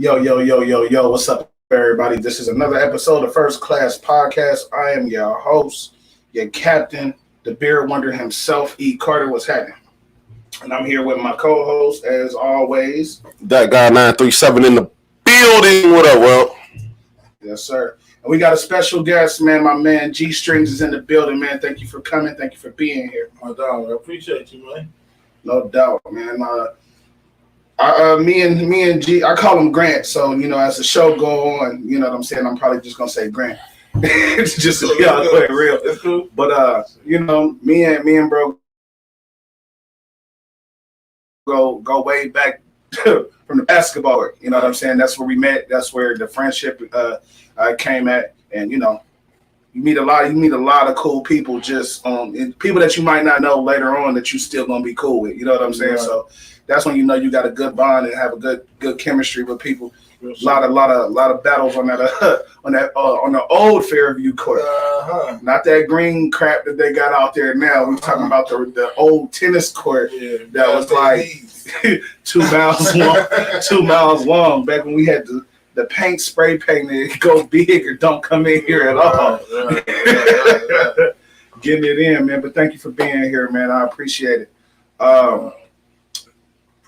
Yo, what's up, everybody? This is another episode of First Class Podcast. I am your host, your captain, the beer wonder himself, E. Carter. What's happening? And I'm here with my co-host, as always. That guy 937 in the building. What up, Will? Yes, sir. And we got a special guest, man. My man G Strings is in the building, man. Thank you for coming. Thank you for being here. My dog, I appreciate you, man. No doubt, man. Me and G, I call him Grant. So as the show go on, you know what I'm saying. I'm probably just gonna say Grant. It's just to be all the way real. It's cool. But me and bro go way back from the basketball. You know what I'm saying. That's where we met. That's where the friendship came at, and you meet a lot of cool people. Just people that you might not know later on that you still gonna be cool with. You know what I'm saying. Right. So that's when you got a good bond and have a good chemistry with people. A lot of battles on that on the old Fairview court. Not that green crap that they got out there now. We're talking about the old tennis court that was like 2 miles long. 2 miles long back when we had the paint spray painted, go big or don't come in here at all. Right. Getting it in, man. But thank you for being here, man. I appreciate it.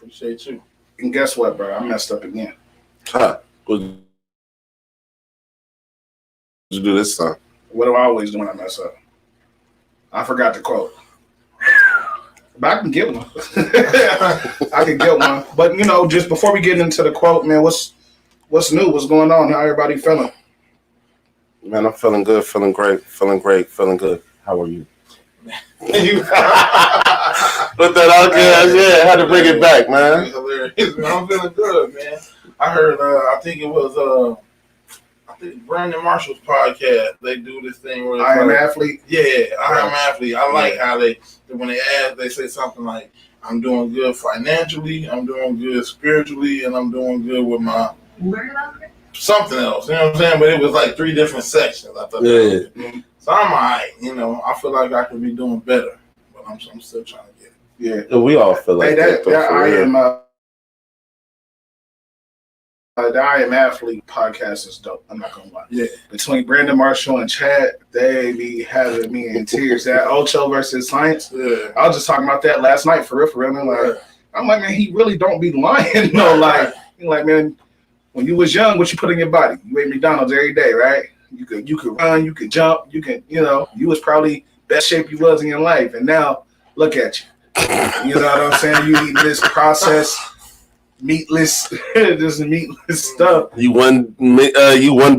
Appreciate you. And guess what, bro? I messed up again. What did you do this time? What do I always do when I mess up? I forgot the quote. But I can get one. I can get one. But just before we get into the quote, man, what's new? What's going on? How everybody feeling? Man, I'm feeling good, feeling great, feeling good. How are you? Put that out there. Yeah, had to bring it back, man. I'm feeling good, man. I heard. I think it was. I think Brandon Marshall's podcast. They do this thing where I am athlete. Yeah, I am athlete. I like how when they ask, they say something like, "I'm doing good financially. I'm doing good spiritually, and I'm doing good with my." Something else, you know what I'm saying? But it was like 3 different sections. I thought. Yeah. So I'm alright, I feel like I could be doing better, but I'm still trying to get it. Yeah, we all feel like that. The I Am Athlete podcast is dope. I'm not gonna lie. Yeah. Between Brandon Marshall and Chad, they be having me in tears. That Ocho versus Science. Yeah. I was just talking about that last night for real. I'm like, man, he really don't be lying. Like man, when you was young, what you put in your body? You ate McDonald's every day, right? You could run, you could jump, you was probably best shape you was in your life, and now look at you. You know what I'm saying? You eat this processed, meatless, this meatless stuff. You one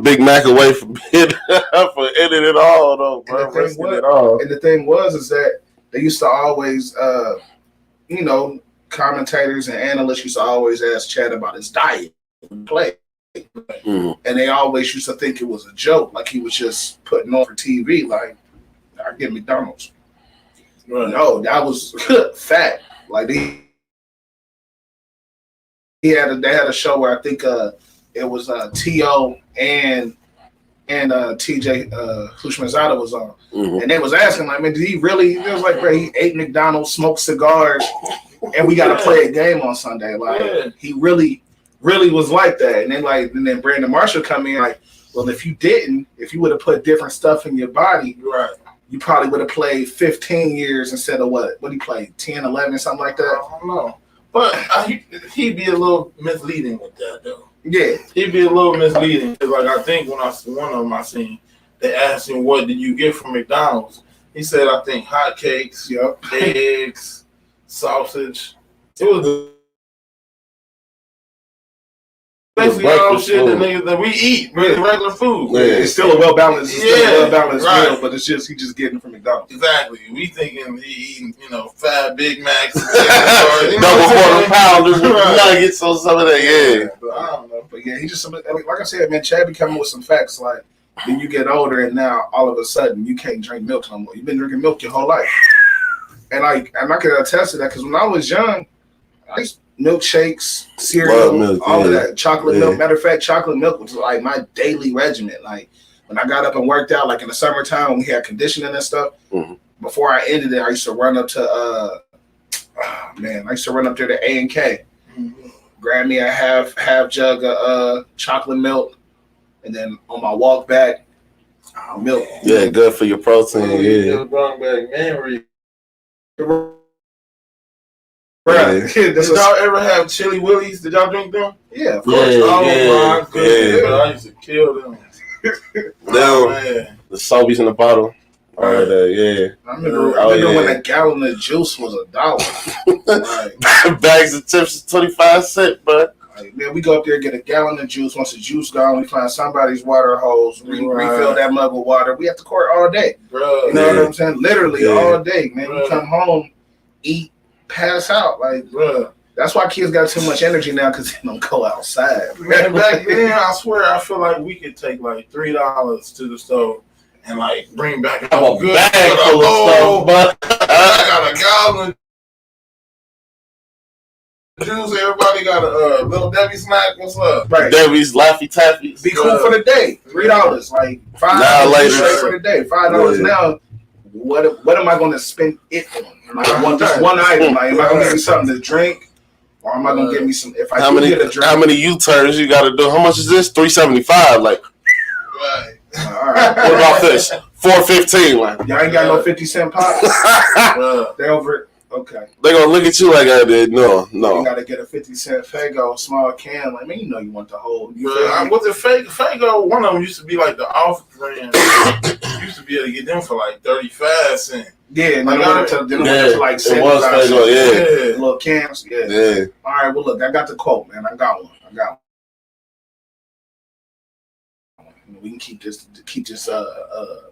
Big Mac away from ending it all, though, bro. And the thing was is that they used to always, commentators and analysts used to always ask Chad about his diet and play. Mm-hmm. And they always used to think it was a joke, like he was just putting on for TV, like, I get McDonald's. Right. No, that was fat. Like they had a show where I think it was T.O. and TJ Hushmanzada was on. Mm-hmm. And they was asking, like, man, did he really? It was like, bro, he ate McDonald's, smoked cigars, and we got to play a game on Sunday. Like, he really was like that. And then Brandon Marshall come in like, well, if you would have put different stuff in your body, right, you probably would have played 15 years instead of what he played, 10, 11, something like that. I don't know. But he'd be a little misleading with that, though. Yeah. He'd be a little misleading. Like, I think when one of them I seen, they asked him, what did you get from McDonald's? He said, I think hot cakes, eggs, sausage. It was basically all shit that we eat, regular food. Yeah, it's still a well-balanced meal, but it's just he just getting it from McDonald's. Exactly. We thinking he eating, fat Big Macs, double quarter pounders with nuggets or some of that. Yeah. But I don't know. But yeah, he just, like I said, man, Chad be coming with some facts. Like, then you get older, and now all of a sudden you can't drink milk no more. You've been drinking milk your whole life, and I can attest to that because when I was young, I used milkshakes, cereal, milk, all of that, chocolate milk. Matter of fact, chocolate milk was like my daily regimen. Like when I got up and worked out, like in the summertime when we had conditioning and stuff. Mm-hmm. Before I ended it, I used to run up to I used to run up there to A&K. grab me a half jug of chocolate milk, and then on my walk back, milk. Yeah, good for your protein. Yeah. Just brought back memory. Bruh, Did y'all ever have Chili Willies? Did y'all drink them? Yeah, of course. Yeah, Oh my goodness, yeah. bro, I used to kill them. Oh, man. The Sobeys in the bottle. All right, yeah. I remember when a gallon of juice was $1. Like, Bags of chips is 25 cents, but man, we go up there get a gallon of juice. Once the juice gone, we find somebody's water hose, refill that mug with water. We have to court all day. Bro, you know what I'm saying? Literally all day, man. Bruh. We come home, eat, pass out. Like, bro. That's why kids got too much energy now because they don't go outside. Man, back then, I swear, I feel like we could take like $3 to the store and like bring back a good bag full of stuff, but I got a gallon of juice. Everybody got a little Debbie snack. What's up? Right. Debbie's Laffy Taffies. Be cool for the day. $3. Like $5 Now later. straight for the day. $5 now. What am I going to spend it on? Like, I want just one item. Like, am I going to get me something to drink? Or am I gonna get me some? If I get a drink, how many U-turns you got to do? How much is this? $3.75. Like, Right. All right. What about this? $4.15. Like, y'all ain't got no 50-cent pops. They over it. Okay. They gonna look at you like I did. No. You gotta get a 50-cent Faygo small can. Like, man, you know you want the whole. Was it Faygo? One of them used to be like the off brand. You used to be able to get them for like 35 cents. Yeah, and like, then went to like 75 cents. Yeah. Little cans. Yeah. All right. Well, look, I got the quote, man. I got one. We can keep this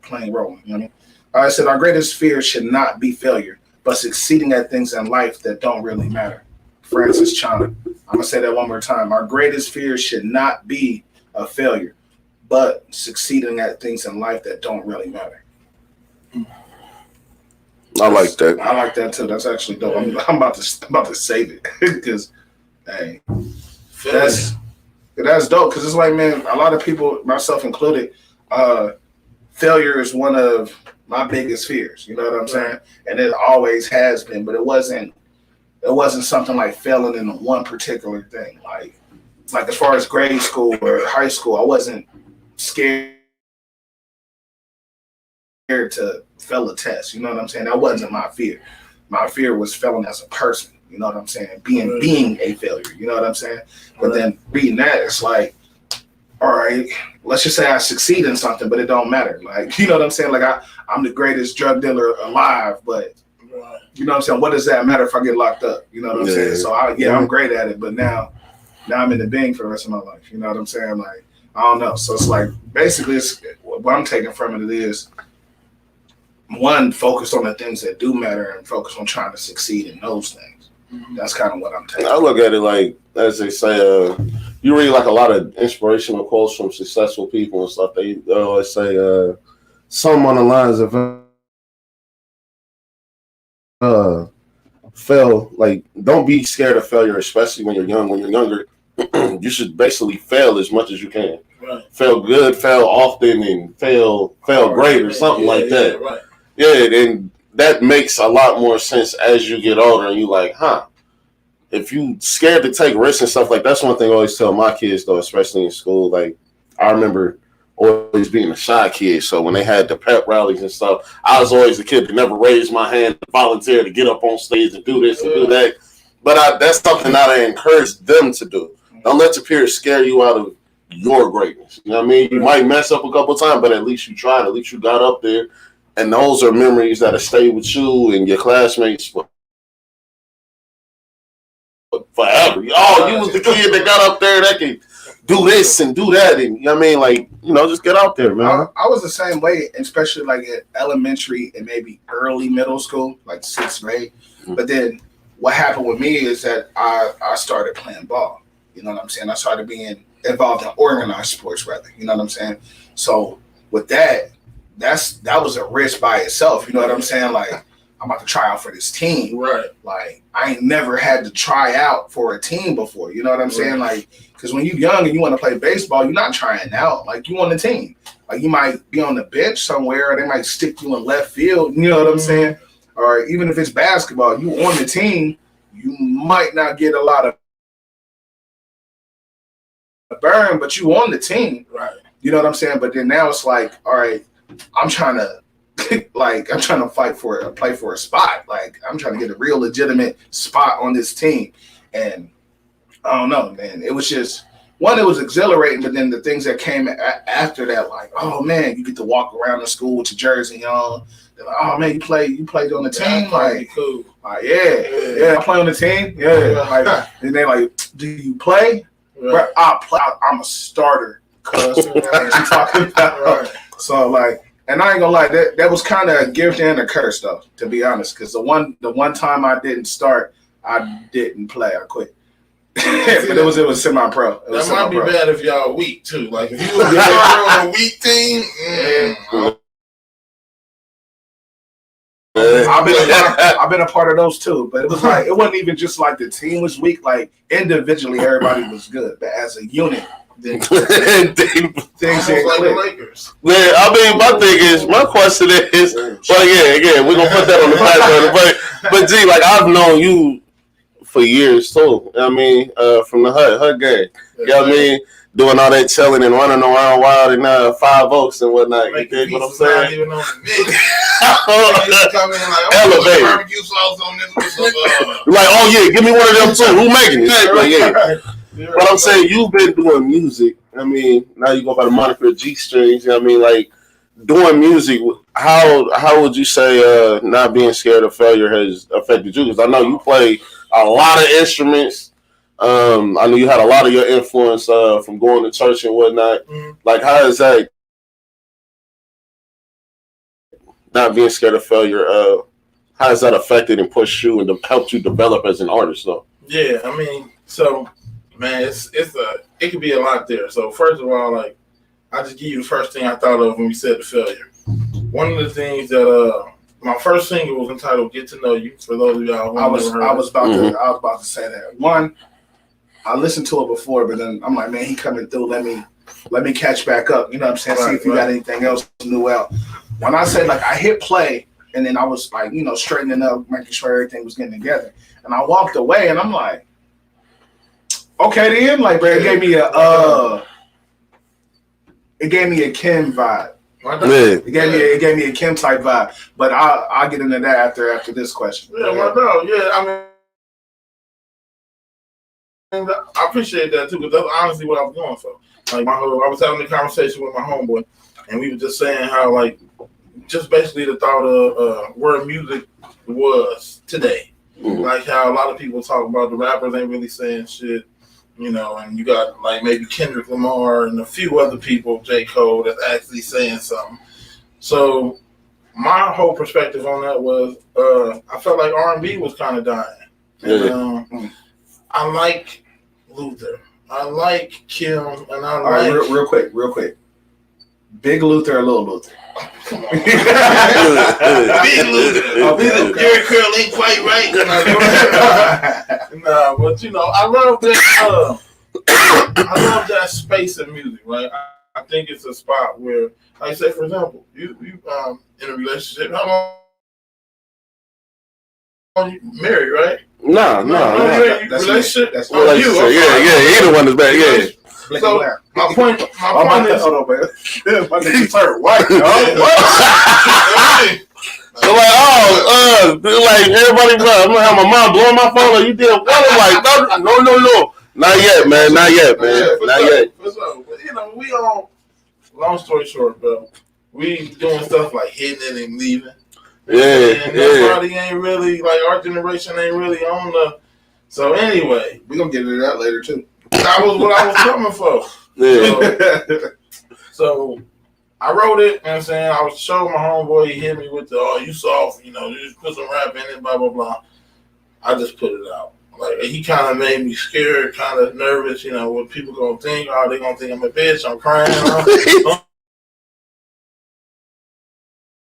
plane rolling. You know what I mean? I said our greatest fear should not be failure, but succeeding at things in life that don't really matter. Francis Chan. I'm gonna say that one more time. Our greatest fear should not be a failure, but succeeding at things in life that don't really matter. I like that. I like that too. That's actually dope. I'm about to save it because, hey, that's dope. Because it's like, man, a lot of people, myself included, failure is one of my biggest fears. You know what I'm saying? And it always has been. But it wasn't something like failing in one particular thing. Like as far as grade school or high school, I wasn't scared to fail a test. You know what I'm saying? That wasn't my fear. My fear was failing as a person. You know what I'm saying? Being a failure. You know what I'm saying? But then reading that, it's like, all right, let's just say I succeed in something, but it don't matter. Like, you know what I'm saying? Like I'm the greatest drug dealer alive, but you know what I'm saying? What does that matter if I get locked up? You know what I'm saying? So I'm great at it, but now I'm in the Bing for the rest of my life. You know what I'm saying? Like, I don't know. So it's like, basically it's what I'm taking from it is, one, focus on the things that do matter and focus on trying to succeed in those things. That's kind of what I'm taking. I look at it like, as they say, you read like a lot of inspirational quotes from successful people and stuff. They always say something on the lines of fail. Like, don't be scared of failure, especially when you're young. When you're younger, you should basically fail as much as you can. Right. Fail good, fail often, and fail great or something like that. Right. Yeah, and that makes a lot more sense as you get older, and you like, if you scared to take risks and stuff, like that's one thing I always tell my kids though, especially in school. Like, I remember always being a shy kid, so when they had the pep rallies and stuff, I was always the kid that never raised my hand to volunteer to get up on stage and do this and do that. But that's something that I encourage them to do. Don't let your peers scare you out of your greatness. You know what I mean? You might mess up a couple of times, but at least you tried. At least you got up there. And those are memories that have stayed with you and your classmates for forever. Oh, you was the kid that got up there that could do this and do that. And you know what I mean? Like, just get out there, man. I was the same way, especially like at elementary and maybe early middle school, like 6th grade. Mm-hmm. But then what happened with me is that I started playing ball. You know what I'm saying? I started being involved in organized sports, rather. You know what I'm saying? So with that was a risk by itself. You know what I'm saying? Like, I'm about to try out for this team. Right. Like, I ain't never had to try out for a team before. You know what I'm saying? Like, because when you're young and you want to play baseball, you're not trying out. Like, you on the team. Like, you might be on the bench somewhere, or they might stick you in left field. You know what I'm saying? Or even if it's basketball, you on the team, you might not get a lot of burn, but you on the team. Right. You know what I'm saying? But then now it's like, all right, I'm trying to play for a spot. Like I'm trying to get a real legitimate spot on this team. And I don't know, man. It was just it was exhilarating, but then the things that came after that, like, oh man, you get to walk around the school with your jersey on. They're like, oh man, you played on the team, like, cool. Like, yeah, I play on the team, yeah. Like, and they like, do you play? Right. Bro, I play. I'm a starter, cuz. She's talking about. Right. So like, and I ain't gonna lie, that was kind of a gift and a curse though, to be honest, because the one time I didn't start, I didn't play. I quit. But it was semi-pro. That might be bad if y'all weak too. Like if you was on a weak team. I've been a part of those too, but it was like it wasn't even just like the team was weak. Like individually, everybody was good, but as a unit, things didn't like the Lakers. Yeah, I mean, my question is, well, yeah, we're gonna put that on the back burner, but G, like I've known you for years too. I mean, from the HUD game. You know what I mean? Doing all that telling and running around wild and 5 Oaks and whatnot. You get what I'm saying? Even on the mix. Come in like, elevate. Barbecue sauce on this. Like, oh yeah, give me one of them too. Who making it? Like, yeah. But I'm saying you've been doing music. I mean, now you go by the moniker G Strings. You know what I mean? Like doing music. How would you say not being scared of failure has affected you? Because I know you play a lot of instruments. I know you had a lot of your influence from going to church and whatnot. Mm-hmm. Like, how is that not being scared of failure? How has that affected and pushed you and helped you develop as an artist, though? Yeah, I mean, so man, it could be a lot there. So first of all, like, I'll just give you the first thing I thought of when we said the failure. One of the things that my first single was entitled "Get to Know You." For those of y'all who I was about to say that. One, I listened to it before, but then I'm like, man, he coming through. Let me catch back up. You know what I'm saying? See if you got anything else new out. When I said like I hit play, and then I was like, straightening up, making sure everything was getting together, and I walked away, and I'm like, okay, then, like, bro, it gave me a Kim vibe. It gave me a Kim type vibe, but I'll get into that after this question. Yeah, my dog. Yeah, I mean. I appreciate that too, because that's honestly what I was going for. Like I was having a conversation with my homeboy, and we were just saying how, like, just basically the thought of where music was today. Mm-hmm. Like how a lot of people talk about the rappers ain't really saying shit, and you got like maybe Kendrick Lamar and a few other people, J. Cole, that's actually saying something. So my whole perspective on that was I felt like R&B was kind of dying. And, I like Luther. I like Kim, and I like. Right, real quick. Big Luther or Little Luther? Come on. Big Luther. Your curl ain't quite right. Nah, but I love that. I love that space in music, right? I think it's a spot where, like I say, for example, you in a relationship. How long you married, right? No. Relationship. That's relationship. Yeah. Either one is bad. Yeah. So my point is, hold on, man. My nigga turned white. So like everybody, I'm gonna have my mom blowing my phone. Like, you did what? I'm like, no. Not yet, man. Not yet. For sure. But we all. Long story short, bro, we doing stuff like hitting it and leaving. And everybody ain't really, like, our generation ain't really on the. So anyway, we're gonna get into that later too. That was what I was coming for. Yeah. So I wrote it, and I'm saying I was showing my homeboy, he hit me with the, you soft, you just put some rap in it, blah blah blah. I just put it out. Like, he kind of made me scared, kind of nervous, what people gonna think. Oh, they gonna think I'm a bitch, I'm crying. I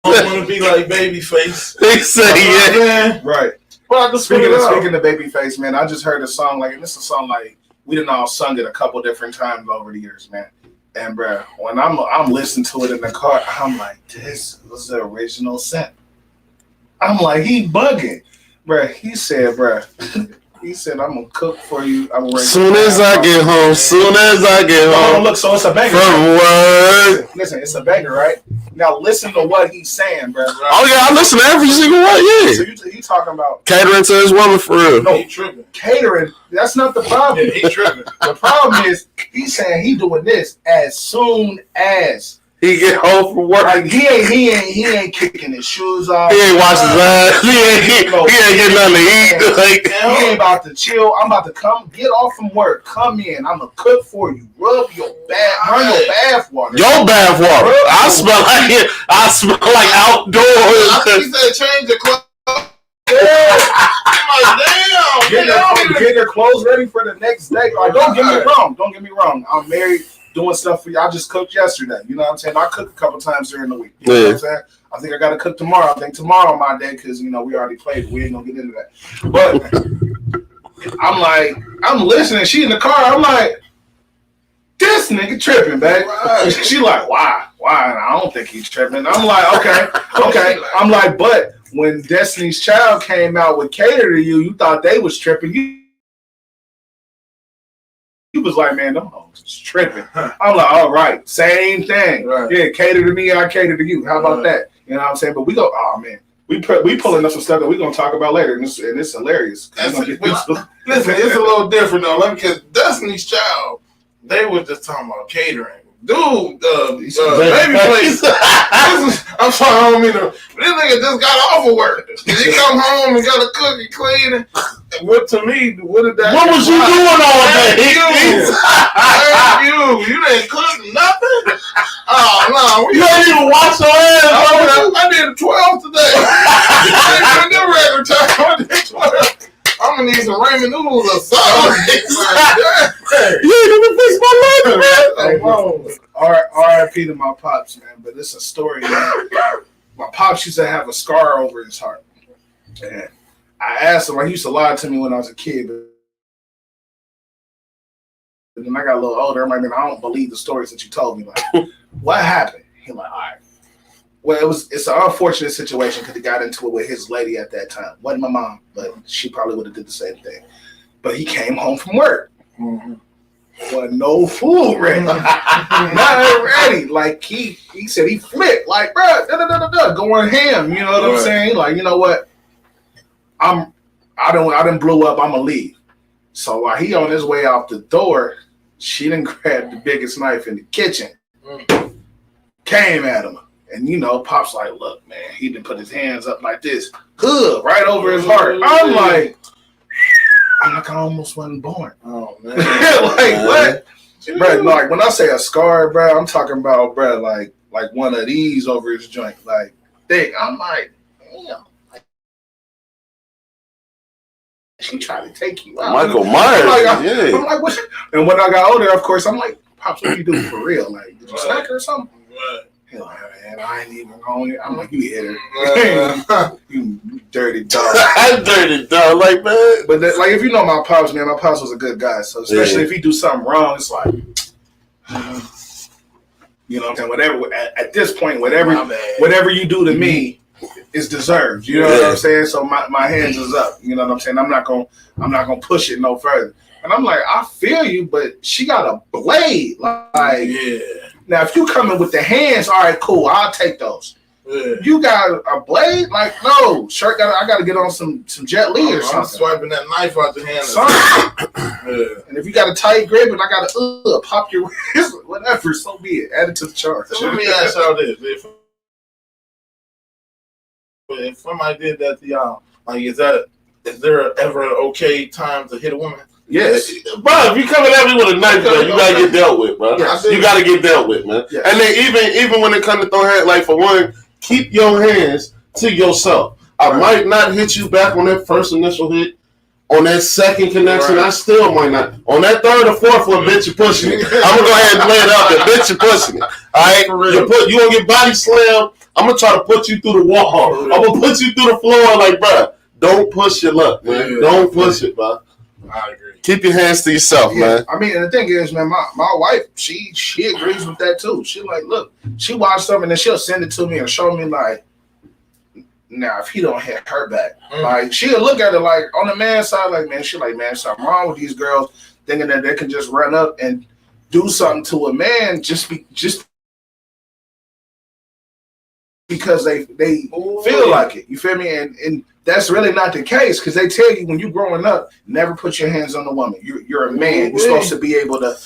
want to be like Babyface. They say, right. Well, speaking of Babyface, man, I just heard a song and this is a song like we done all sung it a couple different times over the years, man. And bro, when I'm listening to it in the car, I'm like, this was the original scent. I'm like, he bugging, bro. He said, bro, He said, "I'm gonna cook for you. I'm ready." Soon as I get home. Oh, look, so it's a banger. From work. Listen, it's a banger, right? Now listen to what he's saying, bro. Oh yeah, I listen to every single one. Yeah. So you talking about Catering to his woman for real. no He tripping. catering? That's not the problem. Yeah, he tripping. The problem is he's saying he doing this as soon as He get home from work. like he ain't kicking his shoes off. He ain't washing his ass. He ain't getting nothing to eat. Like, He ain't about to chill. I'm about to come get off from work. Come in. I'm gonna cook for you. Run your bath water. your bath water. I smell like outdoors. He said change the clothes. Yeah. I'm like, damn. Get their clothes ready for the next day. Like, don't get me wrong. I'm married, doing stuff for you. I just cooked yesterday. You know what I'm saying? I cook a couple times during the week. You know what I'm saying? I think I got to cook tomorrow. I think tomorrow my day because, you know, we already played. We ain't going to get into that. But I'm listening. She in the car. I'm like, this nigga tripping, babe. Right. She like, why? I don't think he's tripping. I'm like, okay. I'm like, but when Destiny's Child came out with Cater to You, you thought they was tripping. You was like, man, them hoes is tripping. I'm like, all right, same thing. Right. Yeah, cater to me, I cater to you. How about that? You know what I'm saying? But we go, oh man, we pulling up some stuff that we're gonna talk about later, and it's hilarious. Listen, it's a little different though. Because Destiny's Child, they were just talking about catering. Dude, baby place. I'm sorry, I don't mean to. This nigga just got off of work. He come home and got a cookie clean. What to me? What did that? What was you doing all day? You didn't cook nothing. Oh no, you ain't even wash your hands. I did 12 today. I did regular time. I did 12. I'm gonna need some ramen noodles or something. You ain't even fix my life, man. R.I.P. to my pops, man. But it's a story, man. My pops used to have a scar over his heart. And I asked him, he used to lie to me when I was a kid. But then I got a little older. I'm like, man, I don't believe the stories that you told me. Like, what happened? He's like, all right. Well, it's an unfortunate situation because he got into it with his lady at that time. Wasn't my mom, but she probably would have did the same thing. But he came home from work. Mm-hmm. Wasn't no food ready. Not ready. Like he said he flipped. Like, bro, going ham. You know what I'm saying? Like, you know what? I done blew up. I'm gonna leave. So while he on his way out the door, she done grabbed the biggest knife in the kitchen. Came at him. And, you know, Pop's like, look, man, he done put his hands up like this. Right over his heart. I'm like, I almost wasn't born. Oh, man. Like, what? Bro, like, when I say a scar, bro, I'm talking about, bro, like one of these over his joint. Like, thick. I'm like, damn. She tried to take you out. Michael Myers. I'm like, what? And when I got older, of course, I'm like, Pops, what you do for real? Like, did you smack her or something? He's like, man, I ain't even going. I'm like, you hit her. You dirty dog. I'm dirty dog, like, man. But like, if you know my pops, man, my pops was a good guy. So especially if he do something wrong, it's like, you know what I'm saying? Whatever. At this point, whatever you do to me is deserved. You know what I'm saying? So my hands is up. You know what I'm saying? I'm not gonna push it no further. And I'm like, I feel you, but she got a blade. Like, now, if you come in with the hands, all right, cool, I'll take those. Yeah. You got a blade? Like, no. Shirt, I got to get on some Jet Li or something. I'm swiping that knife out the hand. And if you got a tight grip and I got to pop your wrist, whatever, so be it. Add it to the charge. So let me ask y'all this. If somebody did that to y'all, like, is there ever an okay time to hit a woman? Yes. Bro, if you coming at me with a knife, bro, you gotta get dealt with, bro. Yes. You gotta get dealt with, man. Yes. And then even when it comes to throwing hands, like, for one, keep your hands to yourself. I might not hit you back on that first initial hit. On that second connection, I still might not. On that third or fourth one, bitch, you're pushing it. I'm gonna go ahead and lay it out there, bitch, you're pushing it. All right, you gonna get body slammed. I'm gonna try to put you through the wall. I'm gonna put you through the floor, like, bro. Don't push your luck, man. Yeah. Don't push it, bro. I agree. Keep your hands to yourself, man. I mean, and the thing is, man, my wife, she agrees with that too. She like, look, she watched something and she'll send it to me and show me like, Now, if he don't hit her back, like she'll look at it like on the man's side, like man, she like man, something wrong with these girls thinking that they can just run up and do something to a man just because they feel like it. You feel me? And that's really not the case because they tell you when you growing up, never put your hands on a woman. You're a man. You're supposed to be able to.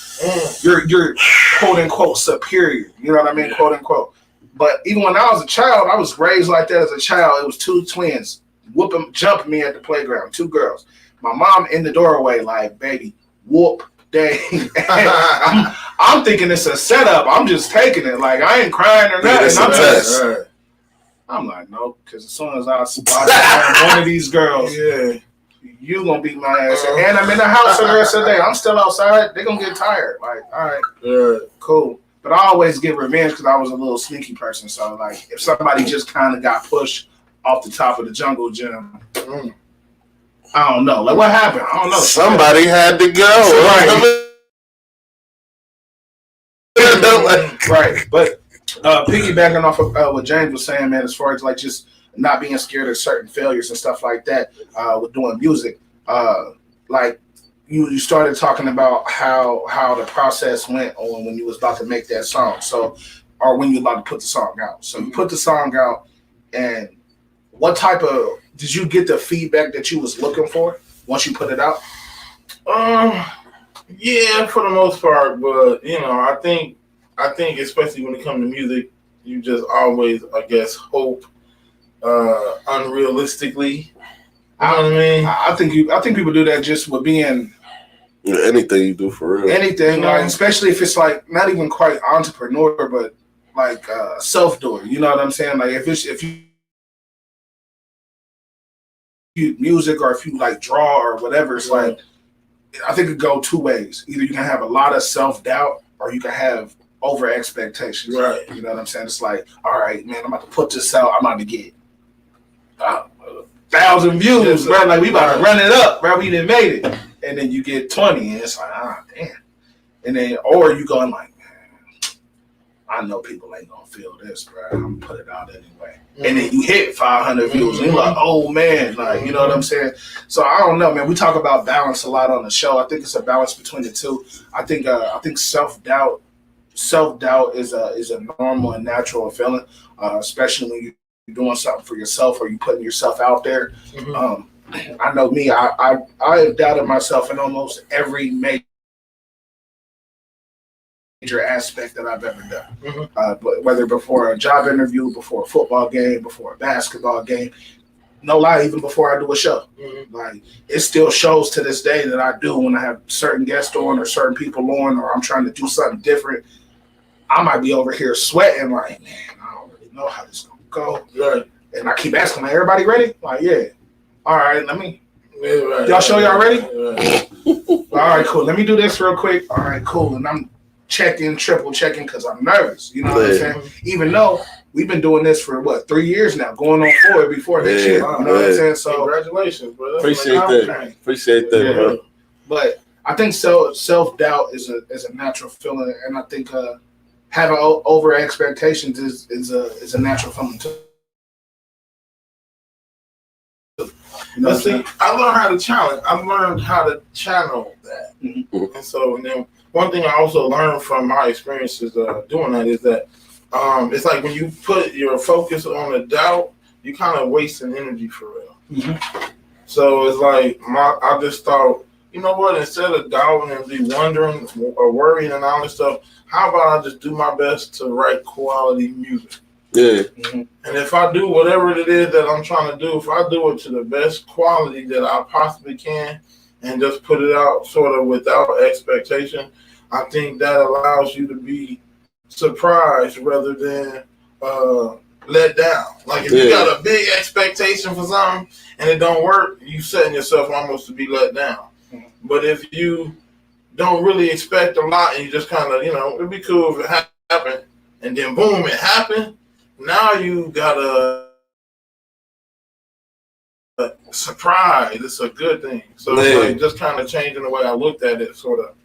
You're quote unquote superior. You know what I mean? Quote unquote. But even when I was a child, I was raised like that as a child. It was two twins jumping me at the playground, 2 girls. My mom in the doorway, like, baby, whoop, dang. I'm thinking it's a setup. I'm just taking it. Like, I ain't crying or nothing. I'm like, no, because as soon as I spot one of these girls, you going to beat my ass. And I'm in the house for the rest of the day. I'm still outside. They're going to get tired. Like, all right, cool. But I always get revenge because I was a little sneaky person. So, like, if somebody just kind of got pushed off the top of the jungle gym, I don't know. Like, what happened? I don't know. Somebody had to go. Right. But piggybacking off of what James was saying, man, as far as, like, just not being scared of certain failures and stuff like that with doing music, like, you started talking about how the process went on when you was about to make that song. So, or when you were about to put the song out. So you put the song out, and what type of did you get the feedback that you was looking for once you put it out? Yeah, for the most part. But you know, I think especially when it comes to music, you just always, I guess, hope unrealistically. You know what I mean? I think people do that just with being. Anything you do for real. Anything, like, especially if it's like not even quite entrepreneur, but like self-doer. You know what I'm saying? Like if you music or if you like draw or whatever, it's like I think it go 2 ways. Either you can have a lot of self-doubt or you can have over expectations. Right. You know what I'm saying? It's like, all right, man, I'm about to put this out. I'm about to get 1,000 views, bro. Like we about to run it up, bro. We done made it. And then you get 20, and it's like, damn. And then, or you going like, man, I know people ain't gonna feel this, bro. I'm gonna put it out anyway. And then you hit 500 views, and you're like, oh man, like, you know what I'm saying? So I don't know, man. We talk about balance a lot on the show. I think it's a balance between the two. I think self-doubt is a normal and natural feeling, especially when you're doing something for yourself or you putting yourself out there. I know me. I have doubted myself in almost every major aspect that I've ever done. But whether before a job interview, before a football game, before a basketball game, no lie, even before I do a show. Like it still shows to this day that I do when I have certain guests on or certain people on, or I'm trying to do something different. I might be over here sweating, like, man, I don't really know how this is gonna go. And I keep asking, like, everybody ready? Like, yeah. All right, let me. Y'all show y'all ready? All right, cool. Let me do this real quick. All right, cool. And I'm triple checking because I'm nervous. You know what I'm saying? Even though we've been doing this for 3 years now, going on 4 before this shit. You know what I'm saying? So congratulations, bro. Appreciate that, bro. But I think self-doubt is a natural feeling, and I think having over expectations is a natural feeling too. You know, see, I learned how to channel that. And so, and then one thing I also learned from my experiences doing that is that it's like when you put your focus on a doubt, you kind of wasting energy for real. So it's like I just thought, you know what? Instead of doubting and be wondering or worrying and all this stuff, how about I just do my best to write quality music? Yeah. And if I do whatever it is that I'm trying to do, if I do it to the best quality that I possibly can and just put it out sort of without expectation, I think that allows you to be surprised rather than let down. Like if you got a big expectation for something and it don't work, you setting yourself almost to be let down. But if you don't really expect a lot and you just kind of, it'd be cool if it happened and then boom, it happened. Now you got a surprise. It's a good thing. So it's like just kind of changing the way I looked at it, sort of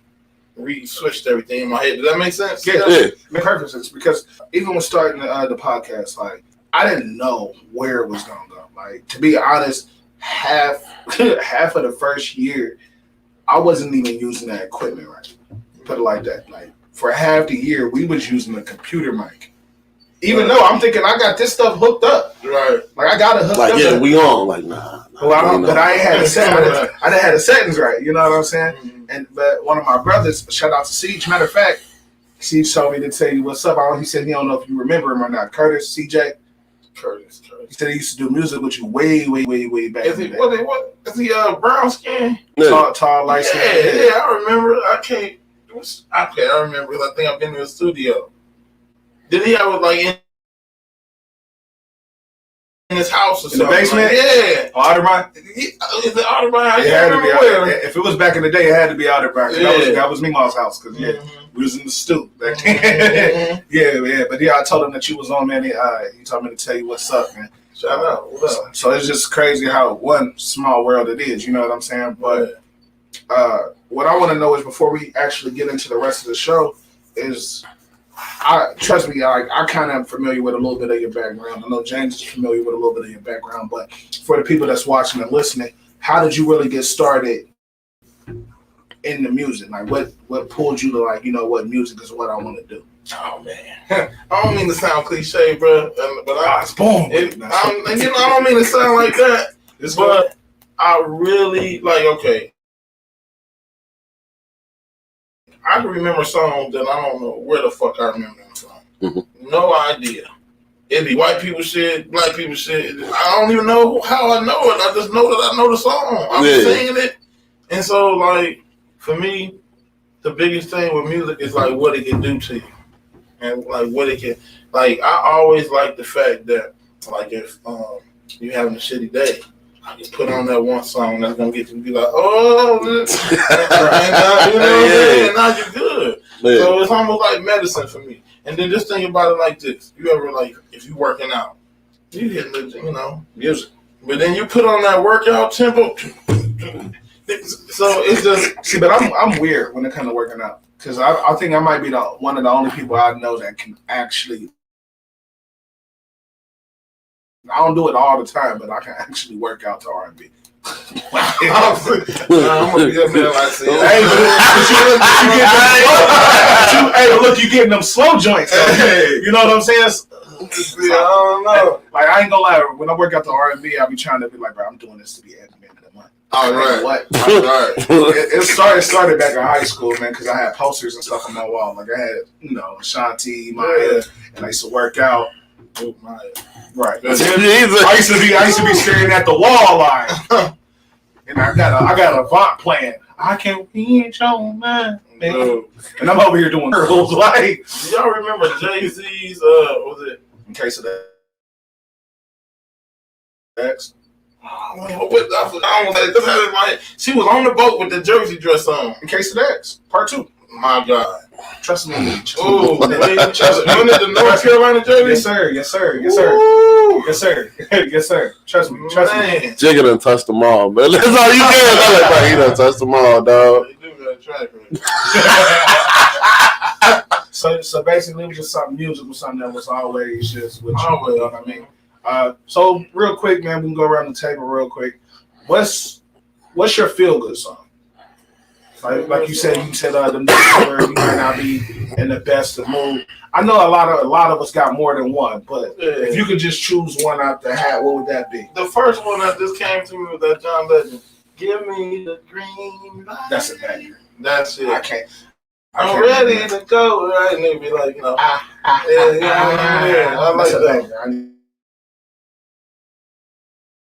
switched everything in my head. Does that make sense? Yeah. It makes perfect sense because even when starting the podcast, like I didn't know where it was gonna go. Like, to be honest, half of the first year, I wasn't even using that equipment right. Put it like that. Like, for half the year, we was using a computer mic. Even though I'm thinking I got this stuff hooked up. Right. Like, I got it hooked up. Like, yeah, we on. Like, nah. Well, but I ain't had a set. I didn't have the settings right. You know what I'm saying? But one of my brothers, shout out to Siege. Matter of fact, Siege told me to tell you what's up. He said he don't know if you remember him or not. Curtis, CJ. Curtis. He said he used to do music with you way back. Is he what? Is he brown skin? Tall, light skin. Yeah, I remember. I remember. I think I've been in the studio. Did he have like in his house or something? In the basement? Yeah. Audubon? Is it Audubon? It had to be. If it was back in the day, it had to be Audubon. Yeah. That was Meemaw's house. Because, we was in the stew back then. Yeah. But, I told him that you was on, man. He told me to tell you what's up, man. Shout out. What up? So it's just crazy how one small world it is. You know what I'm saying? But what I want to know is, before we actually get into the rest of the show, is... trust me, I kind of am familiar with a little bit of your background. I know James is familiar with a little bit of your background, but for the people that's watching and listening, how did you really get started in the music? Like, what pulled you to, like, you know what, music is what I want to do? Oh man, I don't mean to sound cliche, bro, but I was born. I don't mean to sound like that, but I really okay. I can remember songs that I don't know where the fuck I remember them from. Mm-hmm. No idea. It'd be white people shit, black people shit. I don't even know how I know it. I just know that I know the song. I'm singing it. And so, like, for me, the biggest thing with music is, like, what it can do to you. And, like, what it can... Like, I always like the fact that, like, if you're having a shitty day, I can put on that one song that's gonna get you to be like, oh, you know what I'm saying? And now you're good. Yeah. So it's almost like medicine for me. And then just think about it like this: you ever, like, if you working out, you hitting the, music, but then you put on that workout tempo. So it's just see, but I'm weird when it comes to working out, because I think I might be one of the only people I know that can actually. I don't do it all the time, but I can actually work out to R&B. I'm gonna be up there like saying, hey, look, you getting them slow joints. Hey. You know what I'm saying? I don't know. Like, I ain't gonna lie. When I work out the R&B, I be trying to be like, bro, I'm doing this to be at the end of the month. All right. What? All right. It started back in high school, man, because I had posters and stuff on my wall. Like, I had, Shanti, Maya, and I used to work out. Oh, Maya. Right. I used to be staring at the wall line. And I got a Avant playing. I can't read your mind. And I'm over here doing girls like. Do y'all remember Jay-Z's was it In Case of that X? She was on the boat with the jersey dress on. In Case of X, Part 2. My God. Trust me. Oh, the North Carolina jersey? Yes, sir. Yes, sir. Trust me. Jigga done touched them all, man. That's all you can. He done touched them all, dog. You do got a track record. So basically, it was just something musical, something that was always just with you. You know what I mean? So real quick, man, we can go around the table real quick. What's your feel good song? Like you said, the music where you might not be in the best of mood. I know a lot of us got more than one, but if you could just choose one out the hat, what would that be? The first one that just came to me was that John Legend. Give me the green light. That's a banger. That's it. I can't I'm ready to go. Right, and they'd be like, I like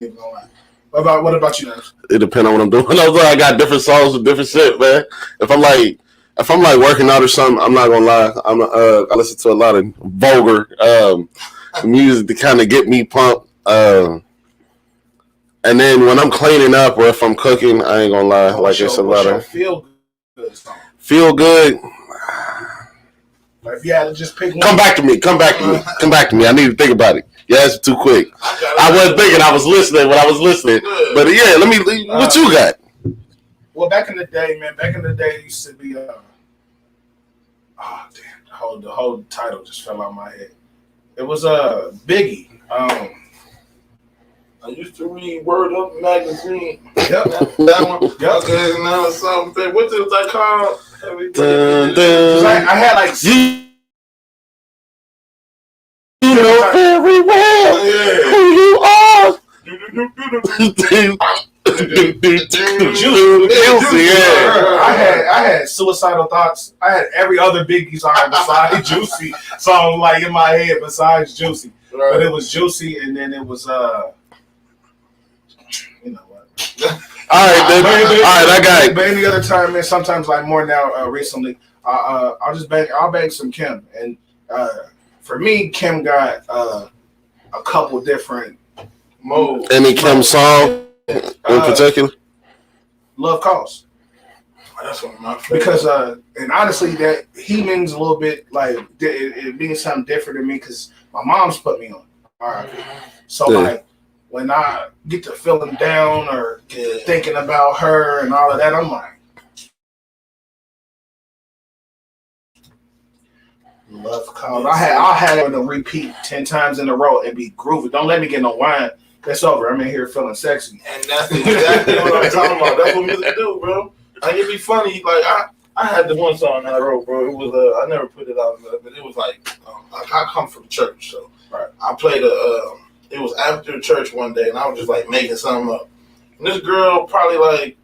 that. What about you, Nash? It depends on what I'm doing. I got different songs with different shit, man. If I'm like working out or something, I'm not gonna lie. I listen to a lot of vulgar music to kind of get me pumped. And then when I'm cleaning up or if I'm cooking, I ain't gonna lie. It's a lot of feel good song. Feel good. Like, if you had to just pick one. Come back to me. I need to think about it. Yeah, it's too quick. I wasn't thinking. I was listening when I was listening. But yeah, what you got? Well, back in the day, man. It used to be. The whole title just fell out of my head. It was Biggie. I used to read Word Up magazine. Yep. That one. Yep. Okay, now it's something. What is that called? Dun, I had like you know very well who you are. Juicy, yeah. I had suicidal thoughts. I had every other Biggie song besides Juicy song like in my head besides Juicy. Right. But it was Juicy, and then it was you know what? All right, then. All right, I got it. But any other time, man, sometimes like more now recently, I'll bang some Kim, and for me, Kim got a couple different modes. Any Kim song in particular? Love Calls. That's one of my favorites. Because and honestly, that he means a little bit like it means something different to me because my mom's put me on. All right, so like when I get to feeling down or thinking about her and all of that, I'm like, Love Calls. I had it on repeat 10 times in a row and be groovy. Don't let me get no wine. That's over. I'm in here feeling sexy. And that's exactly what I'm talking about. That's what music do, bro. Like, it'd be funny. Like, I had the one song that I wrote, bro. It was, I never put it out, but it was like I come from church, so right. I played it was after church one day, and I was just, like, making something up. And this girl probably, like,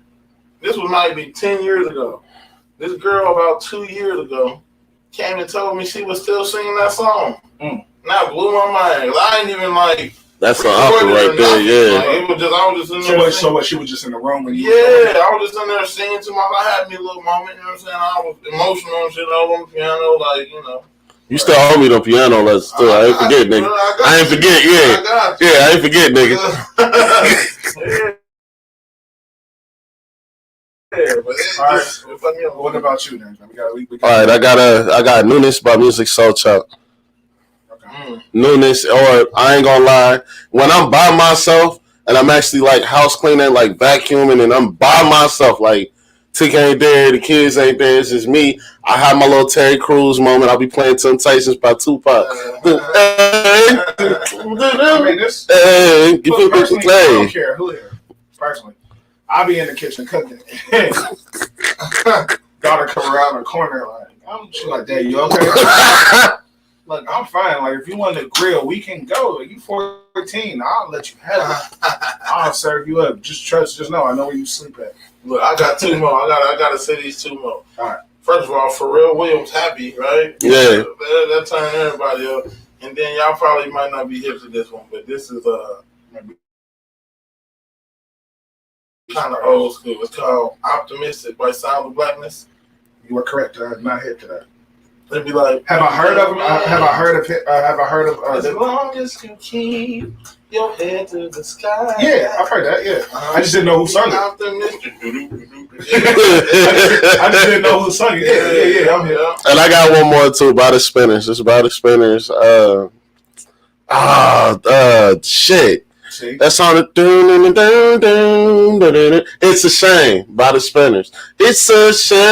this was might be 10 years ago. This girl about 2 years ago came and told me she was still singing that song. And that blew my mind. I ain't even, like... That's an opera right there, yeah. Like, it was just, I was just in there. So what? She was just in the room when you. Yeah, I was just in there singing to my. I had me a little moment. You know what I'm saying? I was emotional and shit over on the piano, like You still owe me the piano lessons too. I ain't forget, nigga. I ain't forget, yeah. I ain't forget, nigga. But what about you then? All right, I got Newness by Music Soul Chuck. Newness, or I ain't gonna lie, when I'm by myself and I'm actually like house cleaning, like vacuuming, and I'm by myself, like Tick ain't there, the kids ain't there, it's just me. I have my little Terry Crews moment. I'll be playing Temptations by Tupac. I don't care who here. Personally, I'll be in the kitchen cooking. Daughter come around the corner like, she's like, "Dad, you okay?" Look, I'm fine. Like, if you want to grill, we can go. You 14, I'll let you have it. I'll serve you up. Just know I know where you sleep at. Look, I got two more. I gotta say these two more. All right. First of all, Pharrell Williams, Happy, right? Yeah. That turned everybody up. And then y'all probably might not be hip to this one, but this is kind of old school. It's called Optimistic by Sound of Blackness. You are correct. I'm not hip to that. They'd be like, have I heard of? Have I heard of? As long as you keep your head to the sky. Yeah, I've heard that. Yeah, I just didn't know who sung it. I just didn't know who sung it. Yeah. I'm here. And I got one more too. By the Spinners. It's by the Spinners. Shit. See? That song, It's a Shame by the Spinners. It's a shame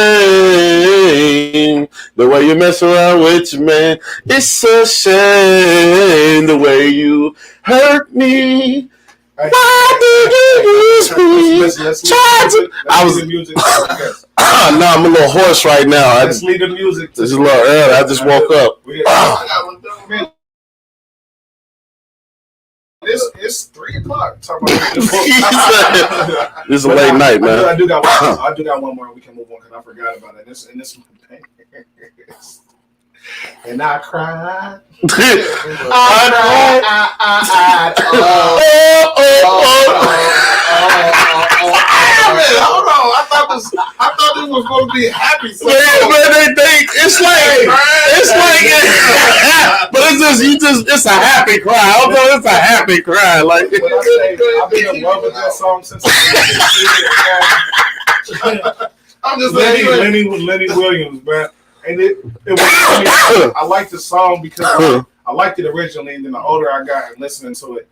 the way you mess around with your man. It's a shame the way you hurt me. Why did you use me? Let's music. No, I'm a little hoarse right now. Let's leave the music. This is a little early. I just woke up. It's 3:00. This is a late night, man. I do got one more. We can move on because I forgot about it. This and I cried. Hold on. I thought this was going to be happy. But it's like, but it's a happy cry. Although it's a happy cry. Like, I've been in love with that song since I'm just Lenny Williams, man. And it was funny. I liked the song because I liked it originally, and then the older I got and listening to it,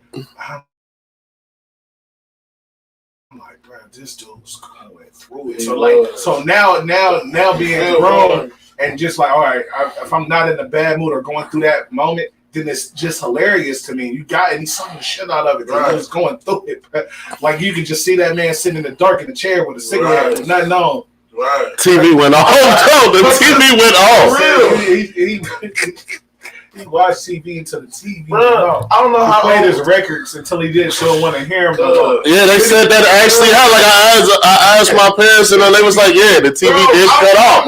I'm like, bro, this dude's going through it. So now being grown and just like, all right, if I'm not in a bad mood or going through that moment, then it's just hilarious to me. And he sung the shit out of it. Right. He was going through it. Like you could just see that man sitting in the dark in the chair with a cigarette with nothing on. Right. TV went off. The TV went off. He watched TV until the TV. Bro, I don't know how he played his records until he didn't show want to hear him. Yeah, they said that actually. I asked my parents, and they was like, "Yeah, the TV did cut off."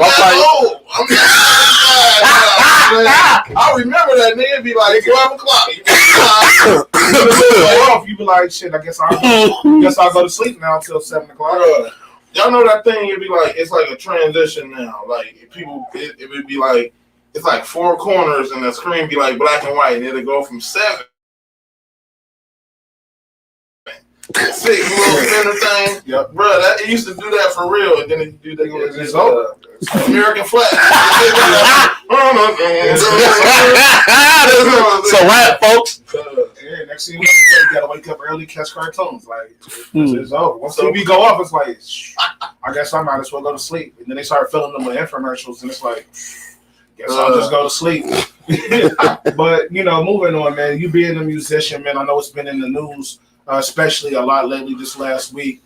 I remember that nigga be like 12 o'clock. You be like, shit. I guess I'll go to sleep now until 7 o'clock. Y'all know that thing? It'd be like it's like a transition now. Like people, it would be like. It's like 4 corners and the screen be like black and white, and it'll go from 7. 6 little center thing. Yep. Bro, it used to do that for real, and then it do that. It's American flag. So rap, folks. Yeah, next thing you know, you gotta wake up early, catch cartoons. Like it's over. Once TV go off, it's like I guess I might as well go to sleep. And then they start filling them with infomercials, and it's like. Guess I'll just go to sleep. But, moving on, man. You being a musician, man, I know it's been in the news, especially a lot lately this last week.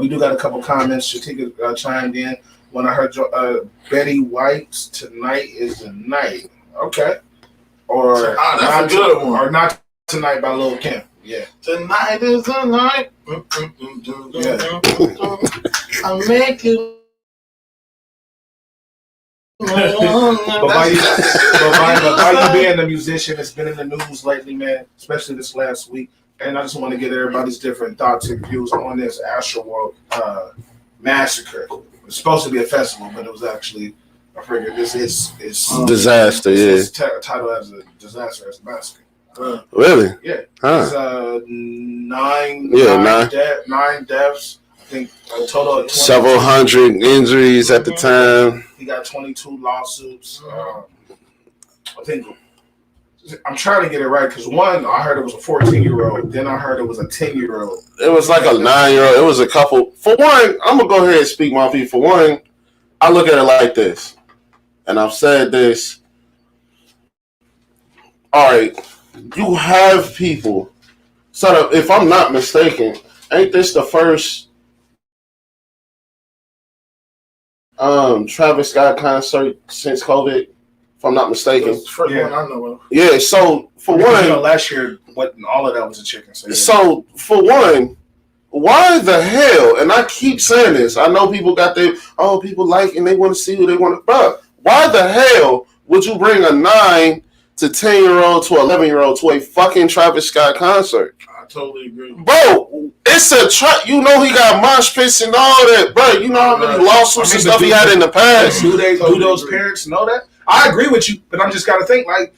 We do got a couple comments. Shatika chimed in when I heard Betty White's Tonight is the Night. Okay. Or that's a good one. Or Not Tonight by Lil' Kim. Yeah. Tonight is the night. Yeah. I'll make you. But by you being a musician, it's been in the news lately, man, especially this last week. And I just want to get everybody's different thoughts and views on this Astroworld massacre. It's supposed to be a festival, but it was actually, I figured this is disaster. It's titled as a disaster, as a massacre. Really? Yeah. Huh. It's 9 deaths. I think a total of several hundred injuries at the time. He got 22 lawsuits. I think I'm trying to get it right because one, I heard it was a 14-year-old. Then I heard it was a 10-year-old. It was like a 9-year-old. It was a couple. For one, I'm gonna go ahead and speak my piece. For one, I look at it like this, and I've said this. All right, you have people. So if I'm not mistaken, ain't this the first Travis Scott concert since COVID, if I'm not mistaken? That's the first one I know of. Yeah, so for one, last year, all of that was a chicken. So for one, why the hell? And I keep saying this. I know people got people like and they want to see who they want to. But why the hell would you bring a 9 to 10-year-old to 11-year-old to a fucking Travis Scott concert? I totally agree, bro. It's a he got mosh pits and all that, bro. You know how many lawsuits and stuff he had in the past. Do those parents know that? I agree with you, but I'm just gotta think like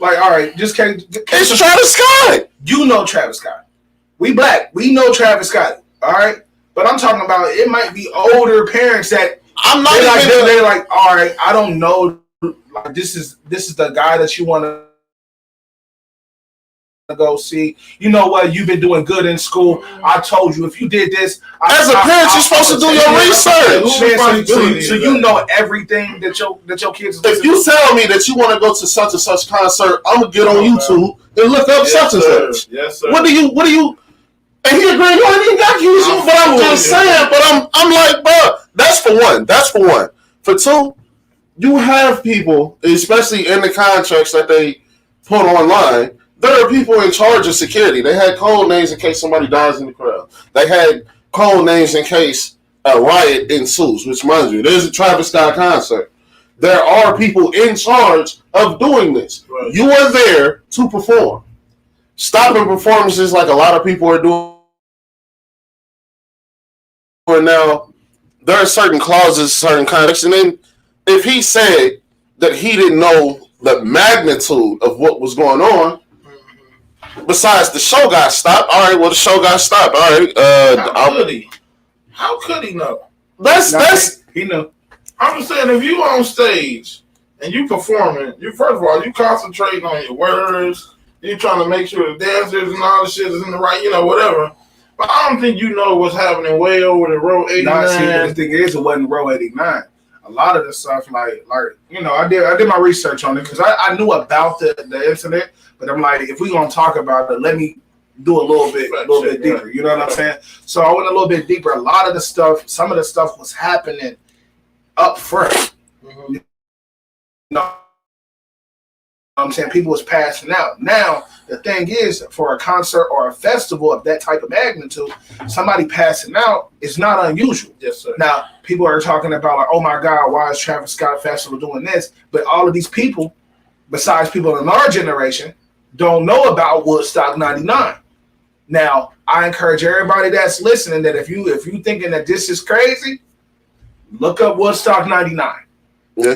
all right, just can't. It's Travis Scott. You know Travis Scott. We black. We know Travis Scott. All right, but I'm talking about it might be older parents that I'm not. They're like, all right, I don't know. Like this is the guy that you want to go see. You know what? You've been doing good in school. I told you if you did this. As a parent, you're supposed to do your research. So you know everything that your kids. If you tell me that you want to go to such and such concert, I'm gonna get on YouTube and look up such and such. Yes, sir. What do you? And he agreed. No, I didn't got you. But I'm just saying. But I'm like, bro. That's for one. For two, you have people, especially in the contracts that they put online. There are people in charge of security. They had code names in case somebody dies in the crowd. They had code names in case a riot ensues, which, mind you, there's a Travis Scott concert. There are people in charge of doing this. Right. You are there to perform. Stopping performances like a lot of people are doing now, there are certain clauses, certain contracts, and then if he said that he didn't know the magnitude of what was going on, besides the show got stopped. All right, well the show got stopped. All right, how could he know? That's he know. I'm just saying, if you on stage and you performing, you first of all you concentrating on your words. You trying to make sure the dancers and all the shit is in the right, whatever. But I don't think you know what's happening way over the row 89. See, the thing is, it wasn't row 89. a lot of the stuff, like you know, I did my research on it because I knew about the incident, but I'm like, if we gonna talk about it, let me do a little bit deeper. You know what I'm saying? So I went a little bit deeper. A lot of the stuff, some of the stuff was happening up front. You know, I'm saying people was passing out. Now the thing is, for a concert or a festival of that type of magnitude, somebody passing out is not unusual. Yes, sir. Now people are talking about like, oh my God, why is Travis Scott Festival doing this? But all of these people, besides people in our generation, don't know about Woodstock '99. Now I encourage everybody that's listening that if you thinking that this is crazy, look up Woodstock '99. Yeah.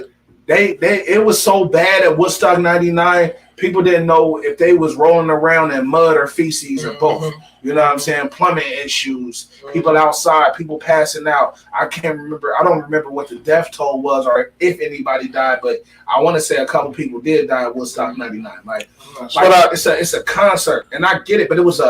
It was so bad at Woodstock '99. People didn't know if they was rolling around in mud or feces or both. You know what I'm saying? Plumbing issues, people outside, people passing out. I can't remember. I don't remember what the death toll was or if anybody died, but I want to say a couple people did die at Woodstock '99. Like it's a concert, and I get it, but it was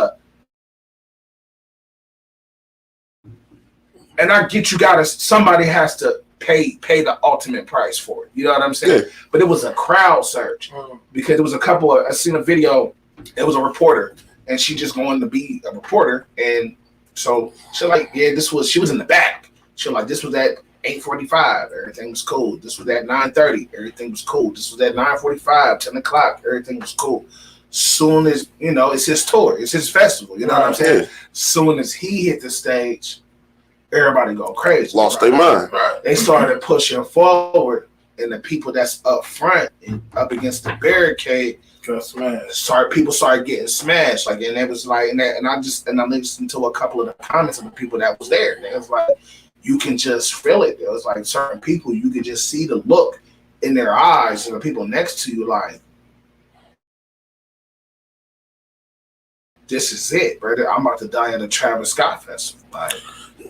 and I get somebody has to pay the ultimate price for it. You know what I'm saying? Yeah. But it was a crowd surge because it was I seen a video. It was a reporter, and she just going to be a reporter, and so she like, yeah, she was in the back. She like, this was at 8:45, everything was cool. This was at 9:30, everything was cool. This was at 9:45, 10 o'clock, everything was cool. Soon as it's his tour, it's his festival. You know what I'm saying? Soon as he hit the stage, everybody go crazy. Lost their mind. Right. They started pushing forward, and the people that's up front and up against the barricade people started getting smashed. Like, and it was like, and I listened to a couple of the comments of the people that was there. And it was like, you can just feel it. It was like certain people, you could just see the look in their eyes, and the people next to you, like, this is it, brother. I'm about to die at a Travis Scott festival. Like,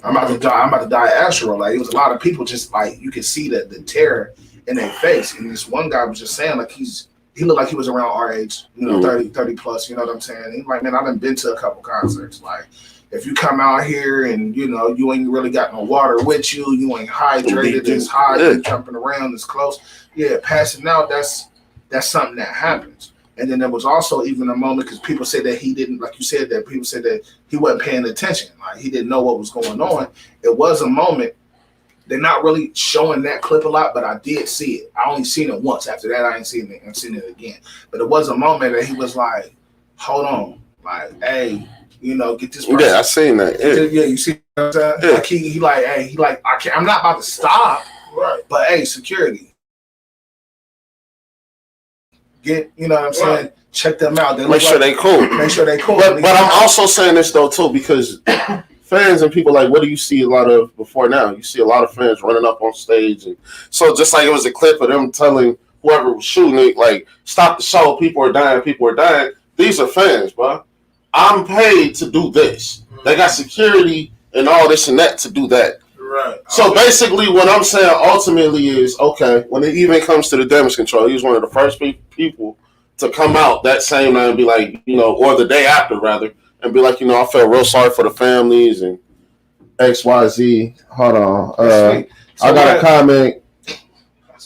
I'm about to die at Astroworld. Like, it was a lot of people just like, you could see the terror in their face. And this one guy was just saying, like, he looked like he was around our age, 30 plus, you know what I'm saying? He's like, man, I done been to a couple concerts. Like, if you come out here and, you ain't really got no water with you, you ain't hydrated, it's hot, you're jumping around, it's close. Yeah, passing out, that's something that happens. And then there was also even a moment because people said that he didn't, like you said, that people said that he wasn't paying attention. Like, he didn't know what was going on. It was a moment. They're not really showing that clip a lot, but I did see it. I only seen it once. After that, I ain't seen it. I've seen it again. But it was a moment that he was like, hold on. Like, hey, get this person. Yeah, I seen that. Yeah, you see what I'm saying? Yeah. Like, I'm not about to stop. Right. But hey, security. Get, you know what I'm saying? Check them out. Make sure they cool. But I'm also saying this though too, because fans and people like, what do you see a lot of before now? You see a lot of fans running up on stage, and so just like it was a clip of them telling whoever was shooting it, like, stop the show. People are dying. These are fans, bro. I'm paid to do this. They got security and all this and that to do that. Right. So basically, what I'm saying ultimately is, okay, when it even comes to the damage control, he was one of the first people to come out that same night and be like, or the day after rather, and be like, I felt real sorry for the families and XYZ. Hold on. I got a comment.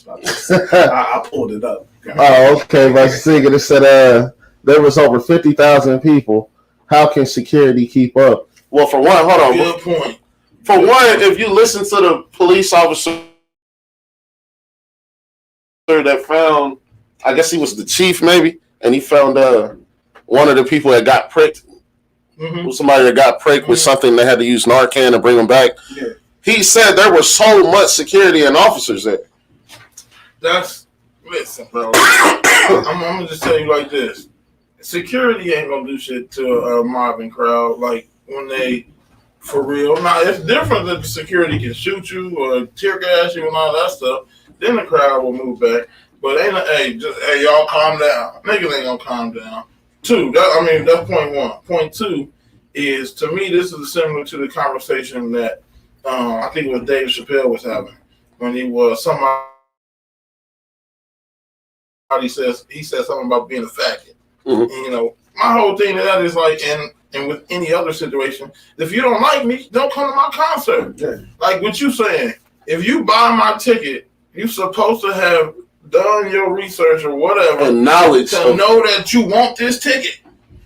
I pulled it up. Oh, okay. But it said there was over 50,000 people. How can security keep up? Well, for one, hold on. Good point. For one, if you listen to the police officer that found, I guess he was the chief maybe, and he found one of the people that got pricked, somebody that got pricked with something, they had to use Narcan to bring him back. Yeah. He said there was so much security and officers there. Listen, bro. I'm going to just tell you like this. Security ain't going to do shit to a mobbing crowd. Like, when they... For real. Now, it's different that the security can shoot you or tear gas you and all that stuff. Then the crowd will move back. But y'all calm down. Niggas ain't gonna calm down. That's point one. Point two is, to me, this is similar to the conversation that I think it was Dave Chappelle was having when he said something about being a faggot. Mm-hmm. And, my whole thing to that is like, and with any other situation, if you don't like me, don't come to my concert. Yeah. Like what you saying, if you buy my ticket, you're supposed to have done your research or whatever and knowledge to know that you want this ticket.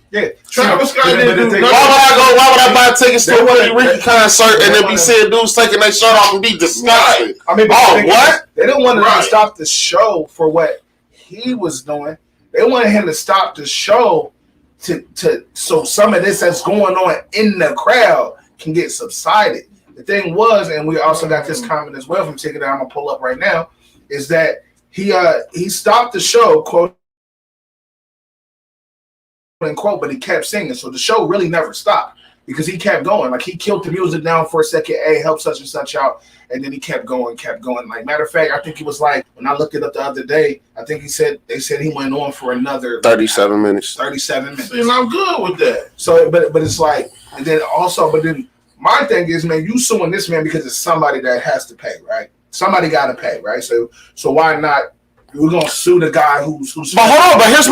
Yeah, Travis Scott didn't do nothing. Why would I buy tickets to a Puerto Rican concert and then be seeing dudes taking their shirt off and be disgusted? I mean, what? They didn't want to stop the show for what he was doing. They wanted him to stop the show to so some of this that's going on in the crowd can get subsided. The thing was, and we also got this comment as well from Ticket that I'm gonna pull up right now, is that he stopped the show, quote unquote, but he kept singing. So the show really never stopped because he kept going. Like he killed the music down for a second, hey, help such and such out, and then he kept going. Like matter of fact, I think it was like when I looked it up the other day, I think they said he went on for another 37 minutes. 37 minutes. And I'm good with that. So but it's like, and then also, but then my thing is, man, you suing this man because it's somebody that has to pay, right? Somebody got to pay, right? So why not? We're gonna sue the guy who's. But hold on. But here's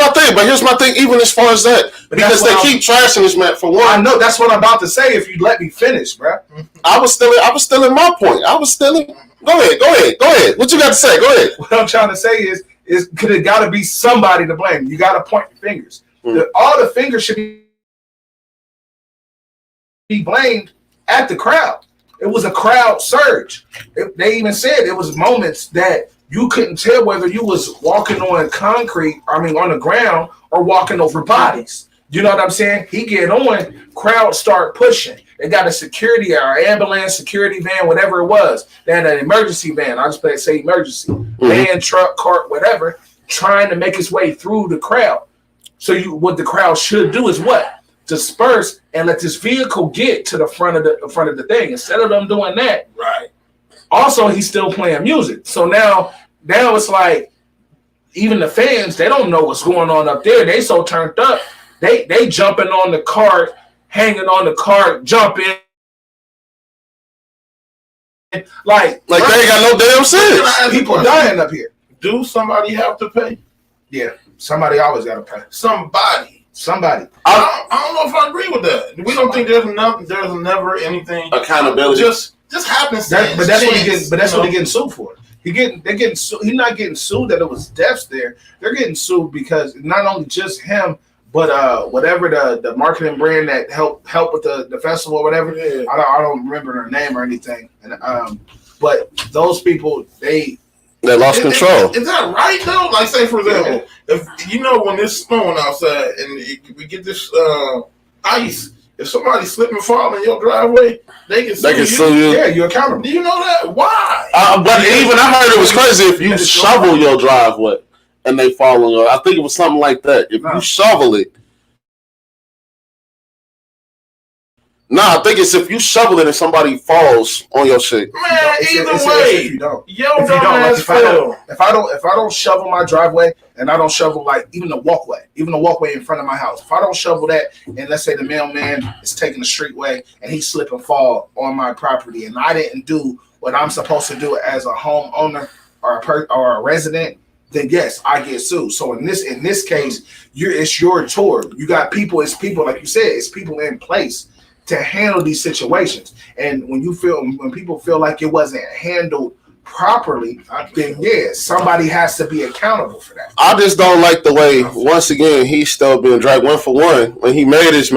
my thing. Even as far as that, because they keep trashing this man for one. I know that's what I'm about to say. If you let me finish, bro. I was still in my point. Go ahead. What you got to say? Go ahead. What I'm trying to say is could it got to be somebody to blame? You got to point your fingers. All the fingers should be blamed at the crowd. It was a crowd surge. They even said it was moments that you couldn't tell whether you was walking on on the ground or walking over bodies. You know what I'm saying? He get on, crowd start pushing. They got a security or ambulance, security van, whatever it was. They had an emergency van. I just say emergency. Van, truck, cart, whatever, trying to make its way through the crowd. So what the crowd should do is what? Disperse and let this vehicle get to the front of the thing. Instead of them doing that, right. Also, he's still playing music. So now it's like even the fans, they don't know what's going on up there. They so turned up. They jumping on the cart, hanging on the cart, jumping. Like they ain't got no damn sense. People dying up here. Do somebody have to pay? Yeah, somebody always got to pay. Somebody. I don't know if I agree with that. We don't think there's never anything accountability. Just happens. But that's what he getting sued for. They're getting sued. He's not getting sued that it was deaths there. They're getting sued because not only just him, but whatever the marketing brand that helped with the festival or whatever. Yeah. I don't remember their name or anything. And but those people they lost control. Is that right though? Like say for example, if you know when it's snowing outside and we get this ice. If somebody slip and fall in your driveway, they can sue you. Yeah, you're accountable. Do you know that? Why? But even I heard it was crazy if you shovel your driveway and they fall on you. I think it was something like that. If you shovel it. No, I think it's if you shovel it and somebody falls on your shit. Man, either way, if you don't. If I don't shovel my driveway and I don't shovel like even the walkway in front of my house. If I don't shovel that and let's say the mailman is taking the streetway and he slip and fall on my property and I didn't do what I'm supposed to do as a homeowner or a resident, then yes, I get sued. So in this case, it's your tour. You got people. It's people like you said. It's people in place to handle these situations. And when people feel like it wasn't handled properly, then yeah, somebody has to be accountable for that. I just don't like the way, once again, he's still being dragged. One for one, when he made his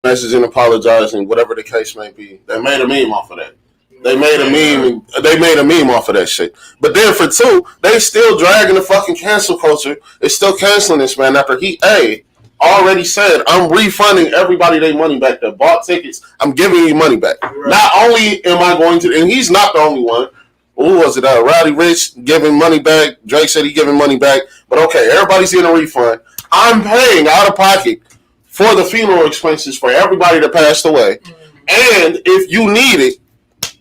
message and apologizing, whatever the case may be, they made a meme off of that. They made a meme off of that shit. But then for two, they still dragging the fucking cancel culture. It's still canceling this man after he already said, I'm refunding everybody their money back that bought tickets. I'm giving you money back. Right. Not only am I going to, and he's not the only one. Who was it? Roddy Ricch giving money back. Drake said he giving money back. But okay, everybody's getting a refund. I'm paying out of pocket for the funeral expenses for everybody that passed away. And if you need it,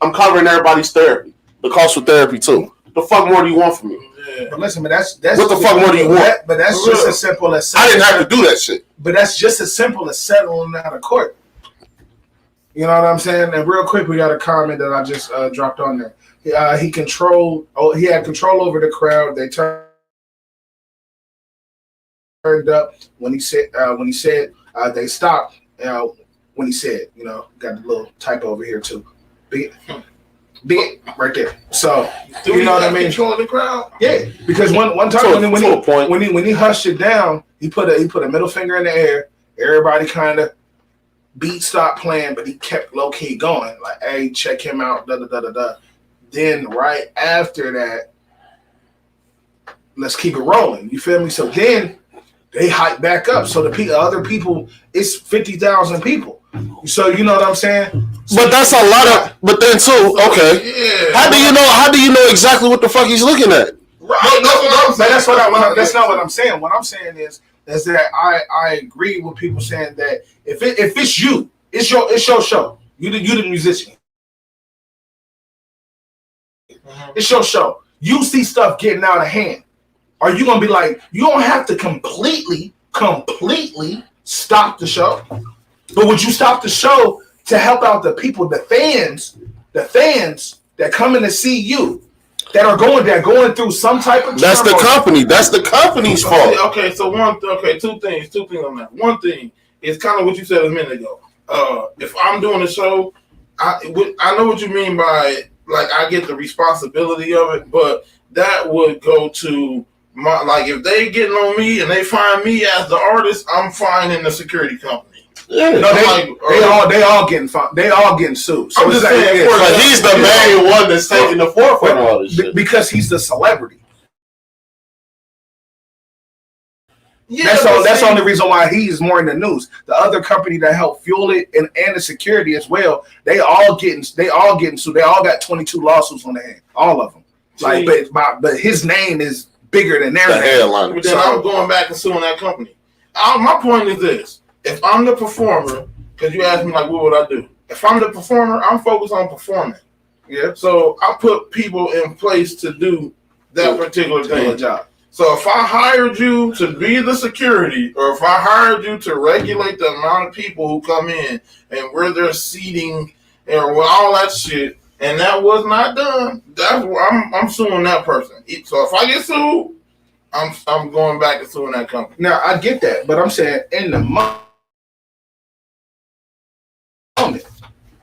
I'm covering everybody's therapy. The cost for therapy too. The fuck more do you want from me? But listen, but that's what the fuck more do you want? But that's just as simple as I didn't have to do that shit. But that's just as simple as settling out of court. You know what I'm saying? And real quick, we got a comment that I just dropped on there. He had control over the crowd. They turned up when he said they stopped. When he said, got a little typo over here too. Big right there. So you know what I mean? Control the crowd. Yeah, because one time when he hushed it down, he put a middle finger in the air. Everybody kind of beat stopped playing, but he kept low key going. Like, hey, check him out. Da da da da da. Then right after that, let's keep it rolling. You feel me? So then they hype back up. So the other people, it's 50,000 people. So you know what I'm saying? But that's a lot of. But then too, okay. Yeah. How do you know exactly what the fuck he's looking at? Right. That's not what I'm saying. What I'm saying is that I agree with people saying that if it's you, it's your show. You the musician. It's your show. You see stuff getting out of hand. Are you gonna be like, you don't have to completely stop the show? But would you stop the show to help out the people, the fans that come in to see you, that are going through some type of That's the company. That's the company's fault. Okay, so two things on that. One thing is kind of what you said a minute ago. If I'm doing a show, I know what you mean by like I get the responsibility of it, but that would go to my, like, if they getting on me and they find me as the artist, I'm finding the security company. Yeah, no, they all getting sued. So I'm just saying, but he's the main one that's taking the forefront of all this shit because he's the celebrity. Yeah, that's the only reason why he's more in the news. The other company that helped fuel it and the security as well, they all getting sued. They all got 22 lawsuits on their hand, all of them. Like, but his name is bigger than their headline. But then I'm going back and suing that company. My point is this: if I'm the performer, because you asked me like, what would I do? If I'm the performer, I'm focused on performing. Yeah. So I put people in place to do that particular thing. Job. So if I hired you to be the security, or if I hired you to regulate the amount of people who come in and where they're seating and all that shit, and that was not done, that's where I'm suing that person. So if I get sued, I'm going back and suing that company. Now I get that, but I'm saying in the moment,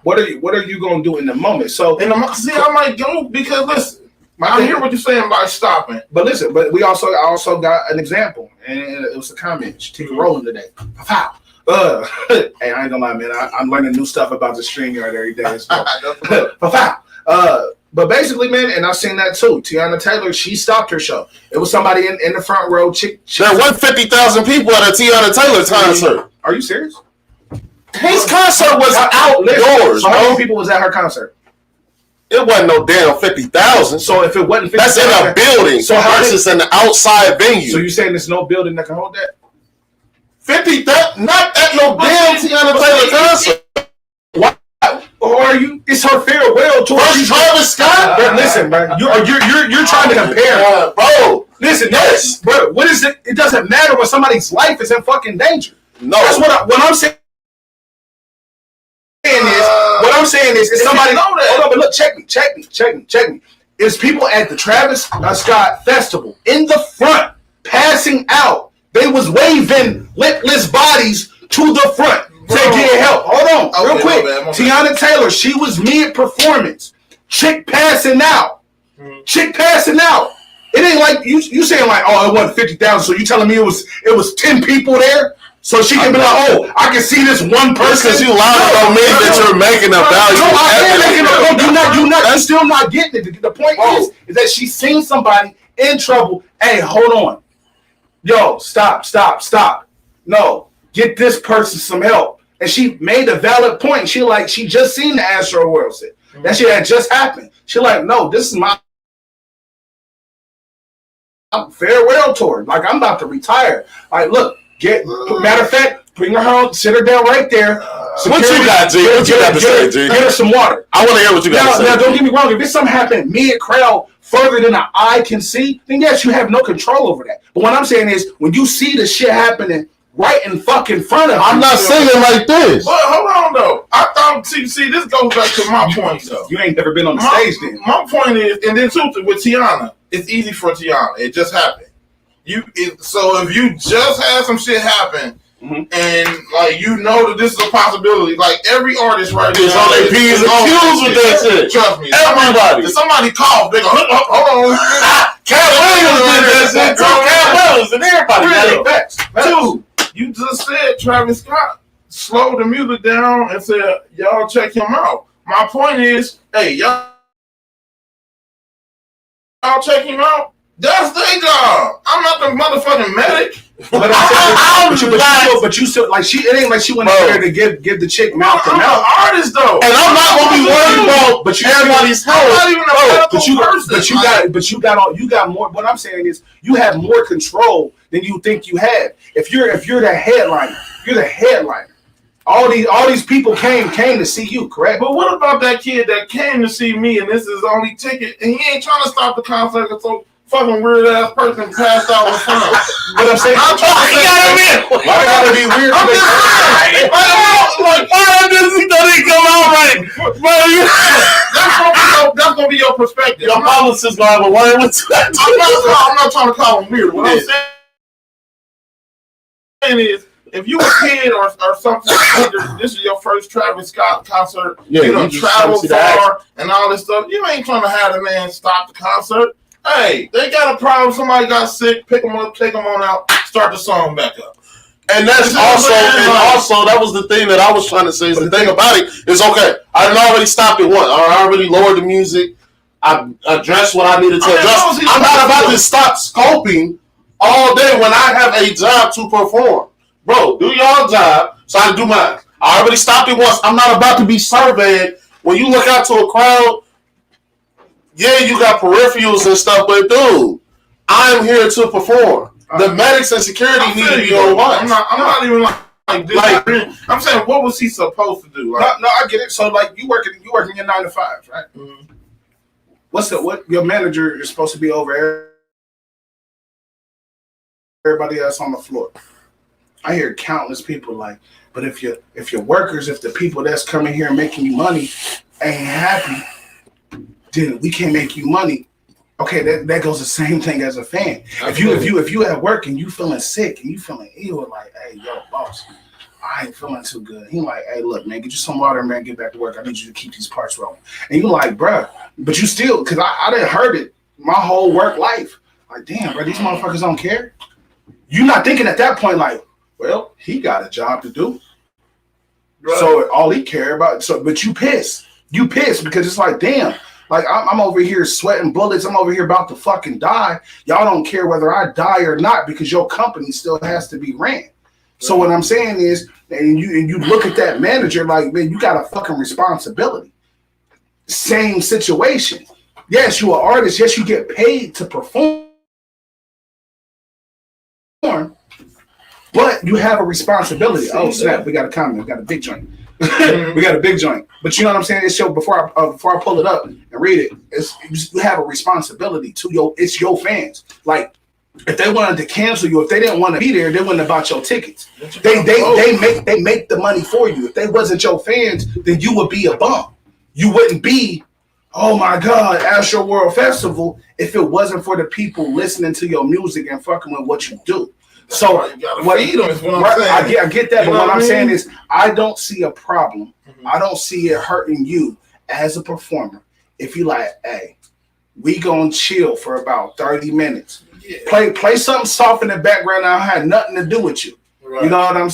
what are you gonna do in the moment? So I might go because listen. I hear what you're saying by stopping. But listen, I also got an example, and it was a comment. Keep it rolling today. Hey, I ain't gonna lie, man. I'm learning new stuff about the StreamYard every day as well. But basically, man, and I've seen that too. Tiana Taylor, she stopped her show. It was somebody in the front row. There weren't 50,000 people at a Tiana Taylor concert. Are you serious? His concert was outdoors. So how many people was at her concert? It wasn't no damn 50,000. So if it wasn't 50,000, that's in a building. So versus an outside venue. So you saying there's no building that can hold that? 50,000, not at no damn Tiana Taylor concert. Why? Or are you? It's her farewell tour. Travis Scott. Bro, listen, man. You're trying to compare, bro. Listen, yes, bro. What is it? It doesn't matter when somebody's life is in fucking danger. No, that's what I'm saying. What I'm saying is somebody. Hold on, but look, check me. It's people at the Travis Scott Festival in the front passing out. They was waving lipless bodies to the front to get help. Hold on, real quick. Tiana Taylor, she was mid-performance. Chick passing out. It ain't like you saying like, oh, it wasn't 50,000. So you telling me it was 10 people there? So she can be like, oh, I can see this one person. Because you lying don't mean that you're making a value. No, I am making a point. You're still not getting it. The point is that she's seen somebody in trouble. Hey, hold on. Yo, stop. No, get this person some help. And she made a valid point. She just seen the Astroworld shit. That shit had just happened. She like, no, this is my farewell tour. Like, I'm about to retire. Like, look. Matter of fact, bring her home, sit her down right there. What you got, G? What you got to say, G? Get her some water. I want to hear what you got to say. Now, don't get me wrong. If it's something happening mid-crowd further than an eye can see, then yes, you have no control over that. But what I'm saying is, when you see the shit happening right in fucking front of you. I'm not singing like this. But hold on, though. I thought, see, this goes back to my point, though. You ain't never been on the stage then. My point is, and then too, with Tiana, it's easy for Tiana. It just happened. So if you just had some shit happen and like that this is a possibility. Like every artist right now is on their P's and Q's with that shit. Trust me. Everybody. If somebody cough, they go, hold on. Cat Williams did that shit too. Cat Williams and everybody. Two, you just said Travis Scott slowed the music down and said, y'all check him out. My point is, hey, y'all check him out. That's their job. I'm not the motherfucking medic. But you still like it ain't like she went there to give the chick mouth to mouth. I'm an artist though, and I'm not gonna be worried about everybody's health. I'm not even a medical person. But you got more. What I'm saying is you have more control than you think you have. If you're the headliner, you're the headliner. All these people came to see you, correct? But what about that kid that came to see me and this is his only ticket and he ain't trying to stop the concert because some fucking weird ass person passed out in front of him? But I'm saying, I'm trying to say, why gotta be weird? I'm just saying, like, why does he come out right? That's gonna be your perspective. Your publicist gonna have a word with that. I'm not trying to call him weird. What I'm saying is, if you a kid or something, this is your first Travis Scott concert, you don't travel far and all this stuff, you ain't trying to have the man stop the concert. Hey, they got a problem, somebody got sick, pick them up, take them on out, start the song back up. And that's also that was the thing that I was trying to say is the thing about it is, okay, I already stopped it once. I already lowered the music. I addressed what I needed to address. I'm not about to stop scoping all day when I have a job to perform. Bro, do your job, so I do mine. I already stopped it once. I'm not about to be surveyed. When you look out to a crowd, yeah, you got peripherals and stuff, but dude, I'm here to perform. The medics and security need to be on watch. I'm not even like this. I'm saying, what was he supposed to do? Like, no, I get it. So like you working your 9 to 5, right? Mm-hmm. What your manager is supposed to be over everybody else on the floor. I hear countless people like, but if your workers, if the people that's coming here making you money ain't happy, then we can't make you money. Okay, that goes the same thing as a fan. If you at work and you feeling sick and you feeling ill, like, hey, yo, boss, I ain't feeling too good. He like, hey, look, man, get you some water, man, get back to work. I need you to keep these parts rolling. And you like, bruh, but you still, because I done heard it my whole work life. Like, damn, bro, these motherfuckers don't care. You're not thinking at that point like, well, he got a job to do. Right. So all he care about, but you pissed. You pissed because it's like, damn, like I'm over here sweating bullets. I'm over here about to fucking die. Y'all don't care whether I die or not because your company still has to be ran. Right. So what I'm saying is, and you look at that manager like, man, you got a fucking responsibility. Same situation. Yes, you're an artist. Yes, you get paid to perform. But you have a responsibility. Oh snap! We got a comment. We got a big joint. We got a big joint. But you know what I'm saying? It's before I pull it up and read it. You have a responsibility to it's your fans. Like if they wanted to cancel you, if they didn't want to be there, they wouldn't have bought your tickets. They make the money for you. If they wasn't your fans, then you would be a bum. You wouldn't be. Oh my God, Astroworld Festival! If it wasn't for the people listening to your music and fucking with what you do. So you gotta feed them is what I'm saying. I get that, but what I'm saying is I don't see a problem. Mm-hmm. I don't see it hurting you as a performer. If you like, hey, we gonna chill for about 30 minutes. Yeah. Play something soft in the background that had nothing to do with you. Right. You know what I'm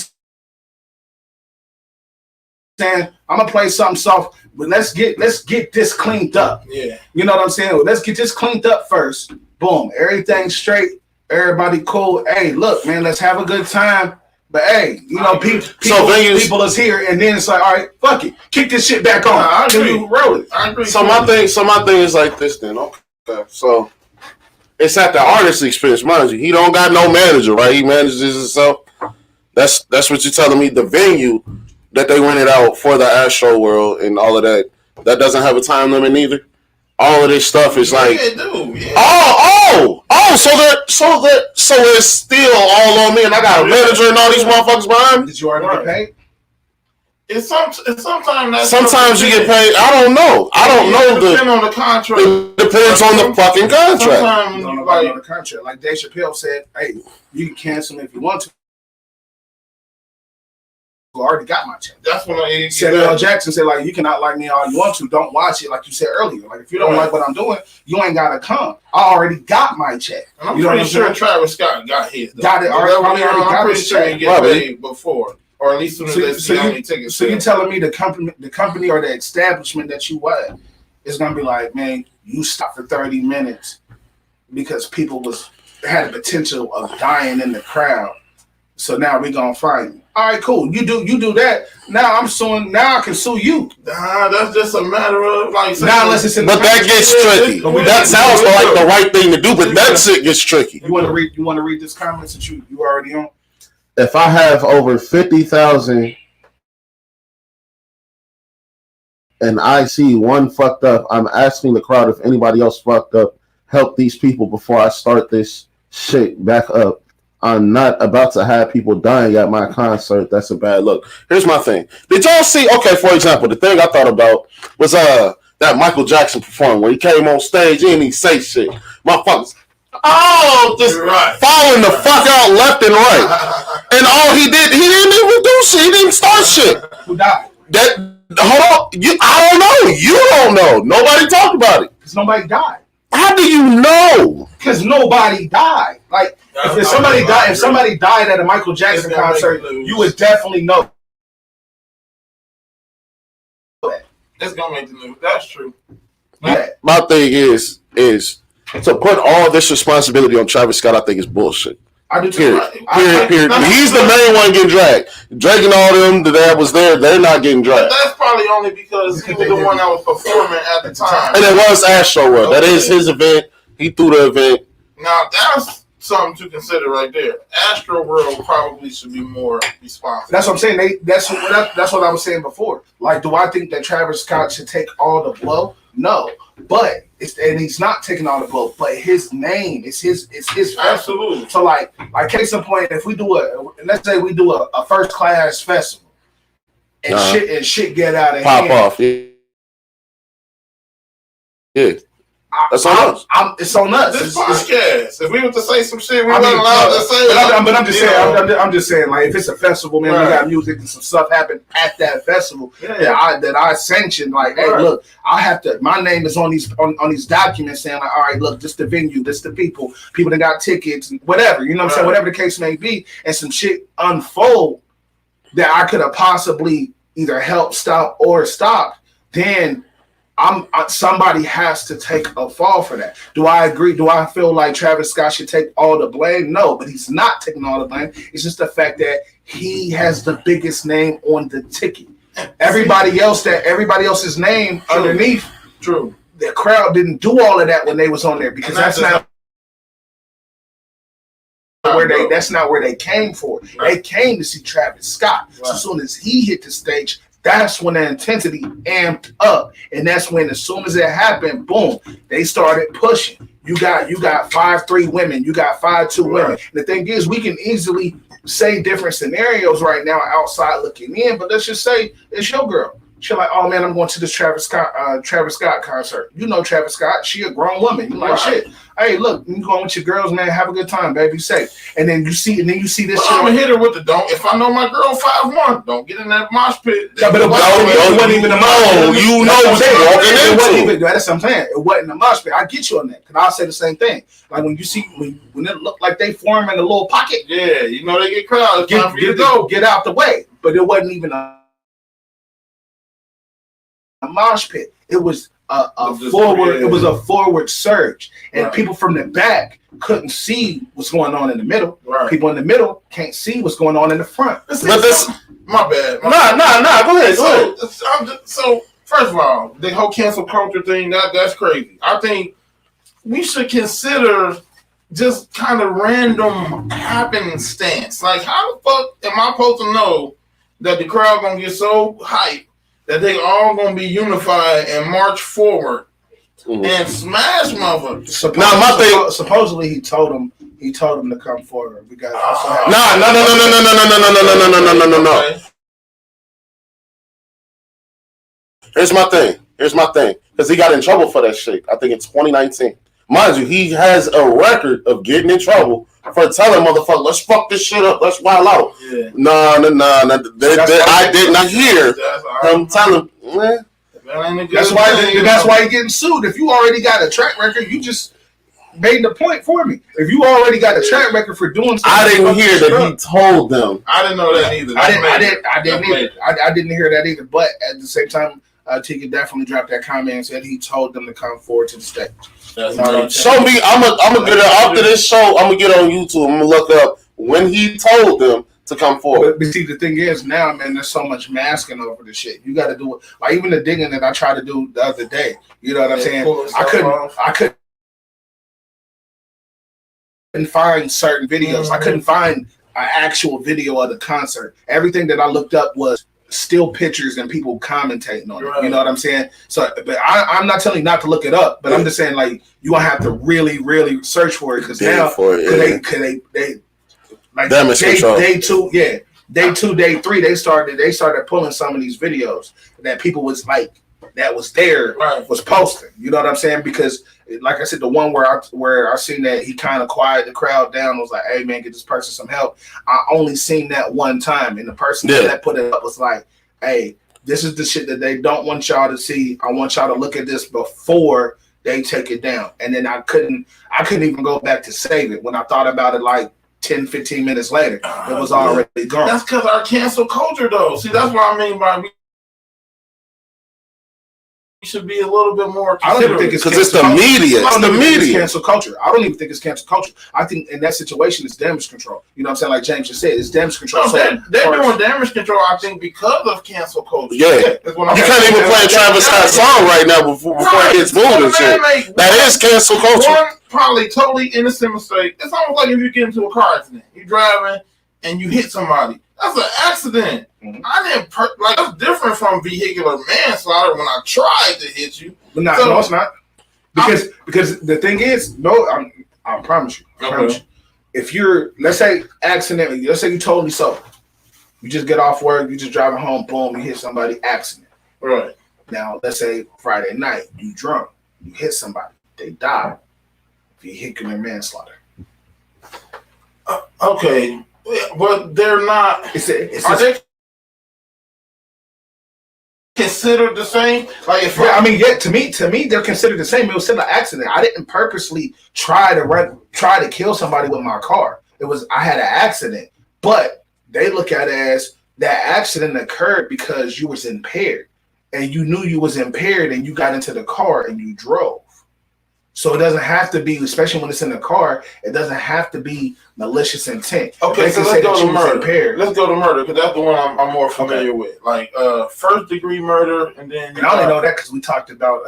saying? I'm gonna play something soft, but let's get this cleaned up. Yeah. You know what I'm saying? Let's get this cleaned up first. Boom, everything straight. Everybody cool. Hey, look, man, let's have a good time. But hey, you know, people is here, and then it's like, all right, fuck it, kick this shit back on. I agree. Roll it. I agree. So my thing is like this. Then okay, so it's at the artist's expense, mind you. He don't got no manager, right? He manages himself. That's what you're telling me. The venue that they rented out for the Astroworld and all of that doesn't have a time limit either. All of this stuff is like, so it's still all on me, and I got a manager and all these motherfuckers behind me. Did you already get paid? Sometimes you get paid. I don't know. It depends on the contract. It depends on the fucking contract. Sometimes on the contract, like Dave Chappelle said, hey, you can cancel if you want to. school. I already got my check. That's when Samuel L. Jackson said, like, you cannot like me all you want to. Don't watch it, like you said earlier. Like, if you don't like what I'm doing, you ain't got to come. I already got my check. And I'm pretty sure Travis Scott got his. Got it. Already got his check. He get paid before. Or at least soon as they see how many tickets. So you're telling me the company or the establishment that you at is going to be like, man, you stop for 30 minutes because people had the potential of dying in the crowd. So now we're gonna find you. All right, cool. You do that. Now I'm suing. Now I can sue you. Nah, that's just a matter of like. Now unless it's in but that gets tricky. That sounds like the right thing to do, but that shit gets tricky. You want to read this comment that you already on? If I have over 50,000 and I see one fucked up, I'm asking the crowd if anybody else fucked up. Help these people before I start this shit back up. I'm not about to have people dying at my concert. That's a bad look. Here's my thing. Did y'all see? Okay, for example, the thing I thought about was that Michael Jackson performed where he came on stage and he say shit. Motherfuckers, just falling the fuck out left and right. And all he didn't even do shit. He didn't start shit. Who died? Hold on. I don't know. You don't know. Nobody talked about it. Because nobody died. How do you know? Because nobody died. Like if somebody died at a Michael Jackson concert, you would definitely know. It's gonna make the news. That's true. My thing is to put all this responsibility on Travis Scott. I think is bullshit. I do too. Period. He's the main one getting dragged. Drake and all them that was there, they're not getting dragged. That's probably only because he was the one that was performing at the time. And it was Astroworld. Okay. That is his event. He threw the event. Now that's something to consider right there. Astroworld probably should be more responsible. That's what I'm saying. That's what I was saying before. Like, do I think that Travis Scott should take all the blow? No, but he's not taking all the blow. But his name is his absolutely. So like case in point, if we do let's say we do a first class festival and shit get out of pop hand. Off. Yeah. That's on us. It's on us. This podcast. If we were to say some shit, we weren't allowed to say. But I'm just saying. I'm just saying. Like, if it's a festival, man, we got music and some stuff happen at that festival that I sanctioned. Like, hey, look, I have to. My name is on these documents saying, like, all right, look, this the venue, this the people that got tickets, whatever. You know what I'm saying? Whatever the case may be, and some shit unfold that I could have possibly either helped stop or stopped. Then somebody has to take a fall for that. Do I agree? Do I feel like Travis Scott should take all the blame? No, but he's not taking all the blame. It's just the fact that he has the biggest name on the ticket. Everybody else's name underneath. True. The crowd didn't do all of that when they was on there because that's not where they came for. Right. They came to see Travis Scott. Right. So as soon as he hit the stage, that's when the intensity amped up, and that's when, as soon as it happened, boom, they started pushing. You got 5'3" women, you got 5'2" women. And the thing is, we can easily say different scenarios right now outside looking in, but let's just say it's your girl. She's like, oh man, I'm going to this Travis Scott concert. You know Travis Scott, she a grown woman. You like shit. Hey, look, you going with your girls, man. Have a good time, baby. Safe. And then you see this shit. I'm gonna hit her with the don't. If I know my girl 5'1", don't get in that mosh pit. Yeah, but it wasn't even a mosh pit. You know what you're walking into. That's what I'm saying. It wasn't a mosh pit. I get you on that because I'll say the same thing. Like when you see when it look like they form in a little pocket. Yeah, you know they get crowded. Get out the way. But it wasn't even a mosh pit. It was a forward. It was a forward surge, and people from the back couldn't see what's going on in the middle. Right. People in the middle can't see what's going on in the front. But this, my bad. Nah. Go ahead. So first of all, the whole cancel culture thing that's crazy. I think we should consider just kind of random happenstance. Like, how the fuck am I supposed to know that the crowd gonna get so hyped that they all gonna be unified and march forward and smash motherfuckers? Supposedly he told them to come forward. We got no. Here's my thing. Because he got in trouble for that shit. I think in 2019 Mind you, he has a record of getting in trouble for telling motherfucker, let's fuck this shit up, let's wild out. Yeah. No. I did not hear him tell him, man. That's why you're getting sued. If you already got a track record, you just made the point for me. If you already got a track record for doing something, I didn't hear that he told them. I didn't know that either. I didn't hear that either. But at the same time, Tika definitely dropped that comment and said he told them to come forward to the stage. Show me. I'm gonna get after this show. I'm gonna get on YouTube. I'm gonna look up when he told them to come forward. But see, the thing is now, man, there's so much masking over the shit. You got to do it. Like even the digging that I tried to do the other day. You know what I'm saying? I couldn't find certain videos. Mm-hmm. I couldn't find an actual video of the concert. Everything that I looked up was still pictures and people commentating on it. Right. You know what I'm saying? So, but I'm not telling you not to look it up, but I'm just saying like you gonna have to really, really search for it because now they like day 2, day 2, day 3, they started pulling some of these videos that people was like that was there was posting. You know what I'm saying? Because like I said, the one where I seen that he kind of quieted the crowd down, was like, "Hey man, get this person some help." I only seen that one time, and the person that put it up was like, "Hey, this is the shit that they don't want y'all to see. I want y'all to look at this before they take it down." And then I couldn't even go back to save it. When I thought about it, like 10, 15 minutes later, it was already gone. That's because our cancel culture, though. See, that's what I mean by we should be a little bit more considerate. I don't even think it's because it's the media. It's the media. It's cancel culture. I don't even think it's cancel culture. I think in that situation, it's damage control. You know what I'm saying? Like James just said, it's damage control. No, they're doing damage control, I think, because of cancel culture. Yeah. You can't even play a Travis Scott song right now before it gets moved and shit. That is cancel culture. One probably totally innocent mistake. It's almost like if you get into a car accident. You're driving and you hit somebody. That's an accident. Mm-hmm. I didn't that's different from vehicular manslaughter when I tried to hit you. But no, it's not. Because the thing is, I promise you. If you're, let's say you totally sober. You just get off work, you just driving home, boom, you hit somebody, accident. Right. Now, let's say Friday night, you drunk, you hit somebody, they die. Vehicular manslaughter. Okay. But they're not. Are they considered the same? Like, to me, they're considered the same. It was still an accident. I didn't purposely try to kill somebody with my car. I had an accident, but they look at it as that accident occurred because you was impaired, and you knew you was impaired, and you got into the car and you drove. So it doesn't have to be, especially when it's in the car, it doesn't have to be malicious intent. Okay, so let's go to murder. Let's go to murder because that's the one I'm more familiar with. Like first degree murder, and then. And I only know that because we talked about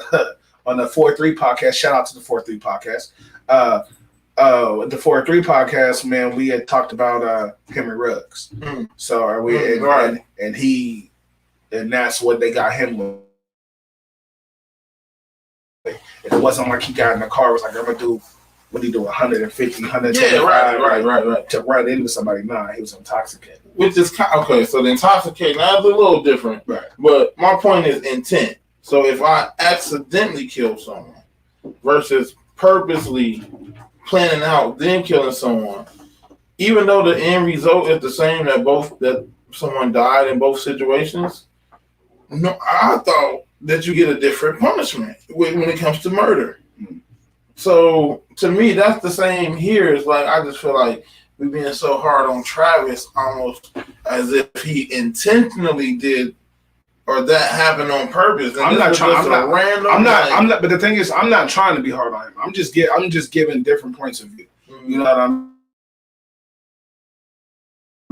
on the 4-3 podcast. Shout out to the 4-3 podcast. The 4-3 podcast, man, we had talked about Henry Ruggs. Mm. So are we? And that's what they got him with. It wasn't like he got in the car. It was like, I'm gonna do, what do you do, 150, 125 right. to run into somebody. Nah, he was intoxicated. Which is okay. So the intoxicated now is a little different. Right. But my point is intent. So if I accidentally kill someone versus purposely planning out then killing someone, even though the end result is the same that someone died in both situations, no, I thought that you get a different punishment when it comes to murder. So to me, that's the same here. It's like I just feel like we're being so hard on Travis, almost as if he intentionally did or that happened on purpose. And I'm not trying. But the thing is, I'm not trying to be hard on him. I'm just giving different points of view. Mm-hmm. You know what I'm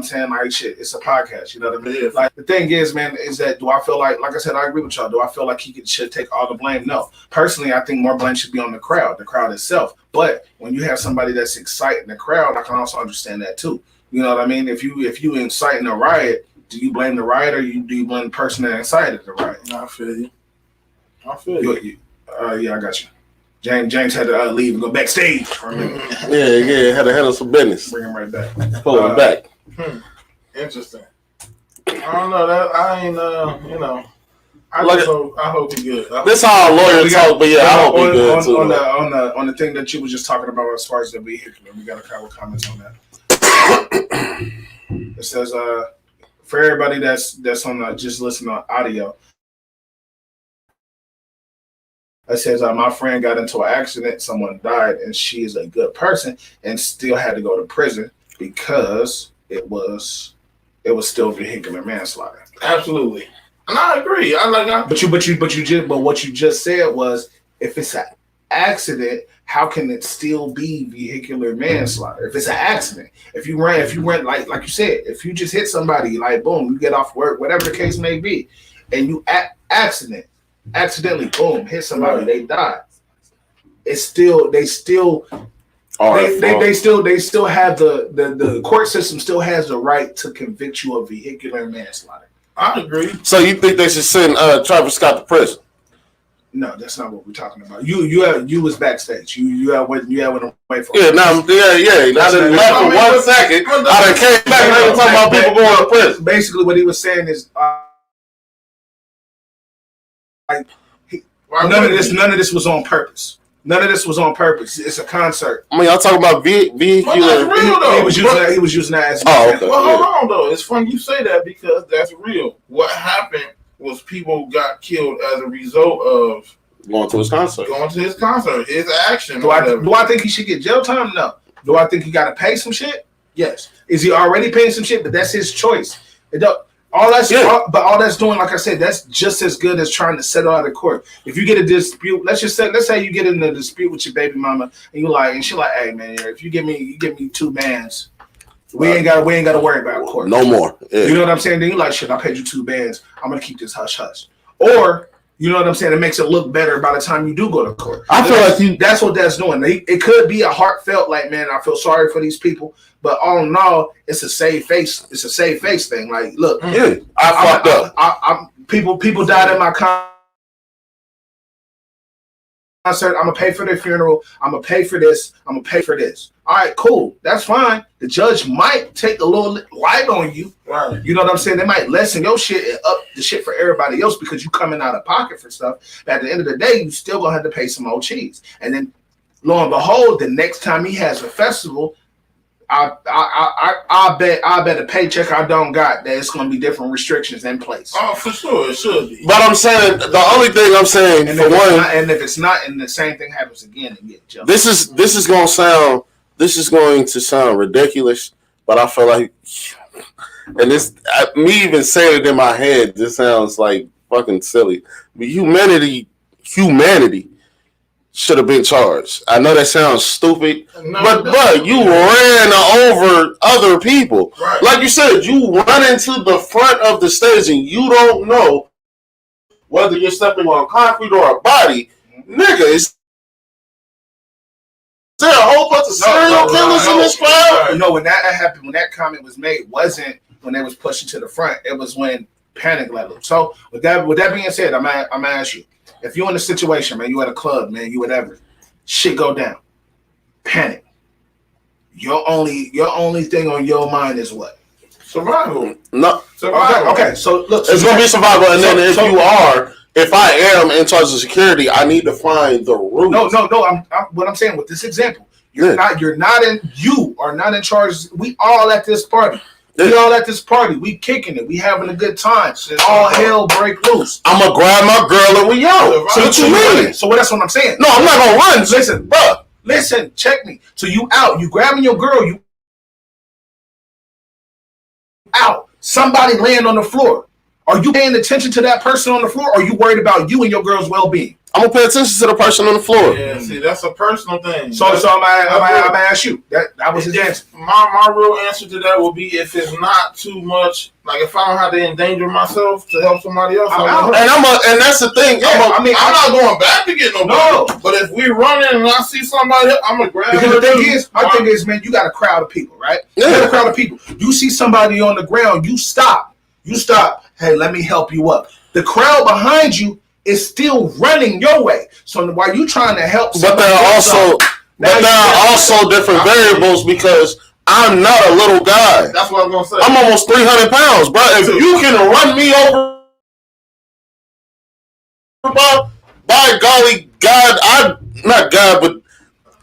saying? Like, shit, it's a podcast. You know what I mean? Like, the thing is, man, is that do I feel like I said, I agree with y'all. Do I feel like he should take all the blame? No. Personally, I think more blame should be on the crowd itself. But when you have somebody that's exciting the crowd, I can also understand that too. You know what I mean? If you inciting a riot, do you blame the riot or do you blame the person that incited the riot? I feel you. Yeah, I got you. James had to leave and go backstage for a minute. Yeah, had to handle some business. Bring him right back. Pull him back. Interesting. I don't know that I ain't I hope he good. This how a lawyer talk, but yeah, I hope he good too. On the thing that you were just talking about as far as the vehicular, we got a couple comments on that. It says, for everybody that's on just listening on audio, it says, my friend got into an accident, someone died, and she is a good person and still had to go to prison because it was still vehicular manslaughter. Absolutely. And I agree. But what you just said was, if it's an accident, how can it still be vehicular manslaughter? If it's an accident, if you run like you said, if you just hit somebody, like boom, you get off work, whatever the case may be, and you accidentally boom hit somebody, they die. They still have the court system still has the right to convict you of vehicular manslaughter. I agree. So you think they should send Travis Scott to prison? No, that's not what we're talking about. You was backstage. You went away from. Yeah, I didn't left for 1 second. I done came back and they were talking about people going to prison. Basically, what he was saying is, none of this was on purpose. None of this was on purpose. It's a concert. I mean, y'all talking about vehicular. Well, that's real though. He was using that as. Oh, okay. Well, hold on though. It's funny you say that because that's real. What happened was people got killed as a result of going to his concert, his action. Do I think he should get jail time? No. Do I think he got to pay some shit? Yes. Is he already paying some shit? But that's his choice. All that's doing, like I said, that's just as good as trying to settle out of court. If you get a dispute, let's say you get in a dispute with your baby mama, and she like, hey man, if you give me 2 bands, we ain't gotta worry about court. No more. Yeah. You know what I'm saying? Then you like, shit, I paid you 2 bands. I'm gonna keep this hush hush. Or you know what I'm saying? It makes it look better by the time you do go to court. I feel like that's what that's doing. It could be a heartfelt, like, man, I feel sorry for these people. But all in all, it's a save face. It's a save face thing. Like, look, I fucked up. People died in my concert. I'm gonna pay for their funeral. I'm gonna pay for this. I'm gonna pay for this. All right, cool. That's fine. The judge might take a little light on you. Right. You know what I'm saying? They might lessen your shit and up the shit for everybody else because you coming out of pocket for stuff. But at the end of the day, you still gonna have to pay some old cheese. And then, lo and behold, the next time he has a festival, I bet a paycheck I don't got that it's gonna be different restrictions in place. Oh, for sure, it should be. But I'm saying the only thing I'm saying, and for if it's not, and the same thing happens again, and get jumped. This is going to sound ridiculous, but I feel like, and me even saying it in my head, this sounds like fucking silly. But humanity should have been charged. I know that sounds stupid, but you ran over other people. Right. Like you said, you run into the front of the stage and you don't know whether you're stepping on concrete or a body. Nigga, is there a whole bunch of serial killers in this crowd? No, when that happened, when that comment was made, wasn't when they was pushing to the front. It was when panic level. So with that being said, I'm gonna ask you. If you're in a situation, man, you at a club, man, you whatever, shit go down, panic. Your only thing on your mind is what? Survival. No. Survival. Okay. So look, it's gonna be survival, and then if I am in charge of security, I need to find the root. No. What I'm saying with this example, you are not in charge. We all at this party. We all at this party. We kicking it. We having a good time. All hell break loose. I'm gonna grab my girl and we yo. So what you mean? So that's what I'm saying. No, I'm not gonna run. Listen, bro. Listen, check me. So you out. You grabbing your girl. You out. Somebody laying on the floor. Are you paying attention to that person on the floor? Or are you worried about you and your girl's well-being? I'm gonna pay attention to the person on the floor. Yeah, see, that's a personal thing. So I'm gonna ask you. That was his answer. My real answer to that would be if it's not too much. Like if I don't have to endanger myself to help somebody else, and that's the thing. I'm not going back to get nobody. No. But if we running and I see somebody, I'm gonna grab. Because my thing is, man, you got a crowd of people, right? Yeah. You got a crowd of people. You see somebody on the ground, you stop. Hey, let me help you up. The crowd behind you is still running your way. So while you trying to help, but there are also different variables because I'm not a little guy. That's what I'm gonna say. I'm almost 300 pounds, bro. If you can run me over by golly, God, not God, but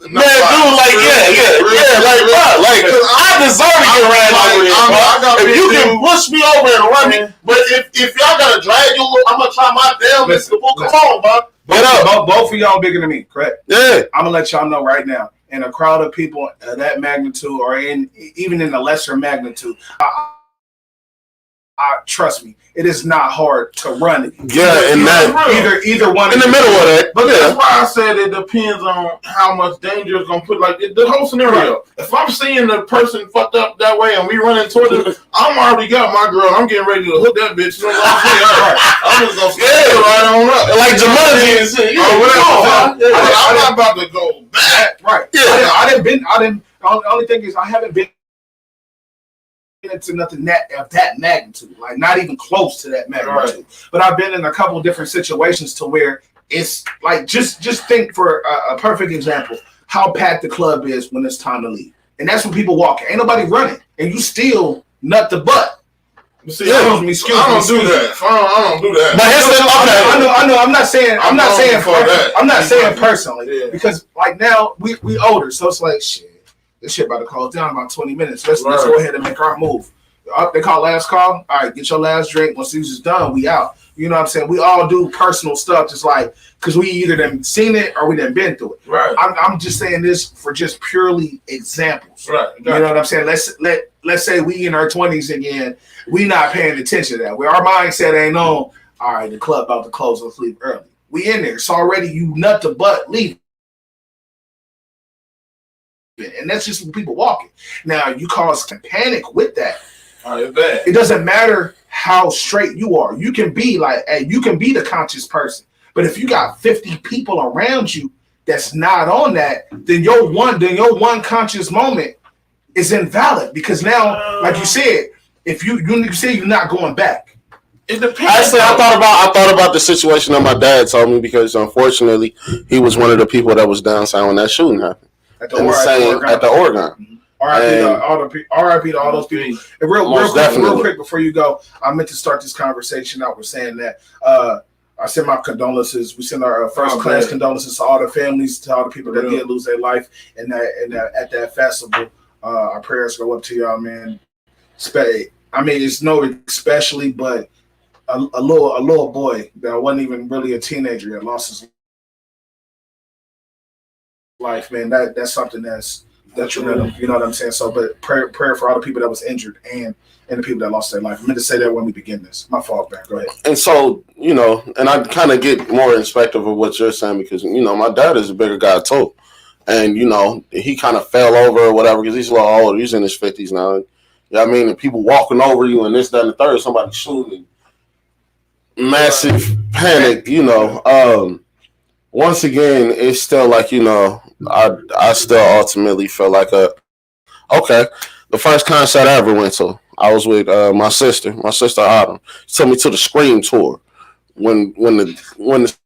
man, dude, like, like, bro, like, I deserve to get ran over here, bro. If you can push me over and run me, but if y'all gotta drag you, I'm gonna try my damn best to come on, bro. Both of y'all bigger than me, correct? Yeah. I'm gonna let y'all know right now. In a crowd of people of that magnitude, or even in a lesser magnitude, trust me, it is not hard to run it. Yeah, and that either one in the middle of that. But that's why I said it depends on how much danger it's gonna put. Like the whole scenario. If I'm seeing the person fucked up that way and we running toward it, I'm already got my girl. I'm getting ready to hook that bitch. You know what I'm saying? I'm just gonna stay right on up, like Jumanji and shit. I'm not about to go back. Right. Yeah. Only thing is, I haven't been into nothing of that magnitude, like not even close to that magnitude. Right. But I've been in a couple different situations to where it's like just think for a perfect example how packed the club is when it's time to leave, and that's when people walk. Ain't nobody running, and you still nut the butt. See, I don't do that. I don't do that. But I know. I'm not saying personally because like now we older, so it's like shit. This shit about to close down in about 20 minutes. Let's go ahead and make our move. They call last call. All right, get your last drink. Once this is done, we out. You know what I'm saying? We all do personal stuff, just like because we either done seen it or we done been through it. Right. I'm just saying this for just purely examples. Right. You know what I'm saying? Let's say we in our 20s again. We not paying attention to that. Where our mindset ain't on. All right, the club about to close. Let's leave early. We in there. It's already you nut the butt leave. And that's just when people walking. Now you cause panic with that. It doesn't matter how straight you are. You can be like, hey, you can be the conscious person. But if you got 50 people around you that's not on that, then your one conscious moment is invalid because now, like you said, if you say you're not going back. It depends. Actually, I thought about the situation that my dad told me because unfortunately he was one of the people that was down when that shooting happened. At the Oregon. R.I.P. to all those people. And real quick before you go, I meant to start this conversation out with saying that I send my condolences. We send our first class condolences to all the families, to all the people that did lose their life at that festival. Our prayers go up to y'all, man. I mean, it's no especially, but a little boy that wasn't even really a teenager that lost his life, man. That's something that's detrimental. You know what I'm saying? So, but prayer for all the people that was injured and the people that lost their life. I meant to say that when we begin this. My fault, man. Go ahead. And so, and I kind of get more inspective of what you're saying because, my dad is a bigger guy too. And, he kind of fell over or whatever because he's a little older. He's in his 50s now. You know what I mean? And people walking over you and this, that, and the third, somebody shooting. Massive panic, Once again, it's still like, I still ultimately feel like the first concert I ever went to, I was with my sister Autumn. She took me to the Scream tour when the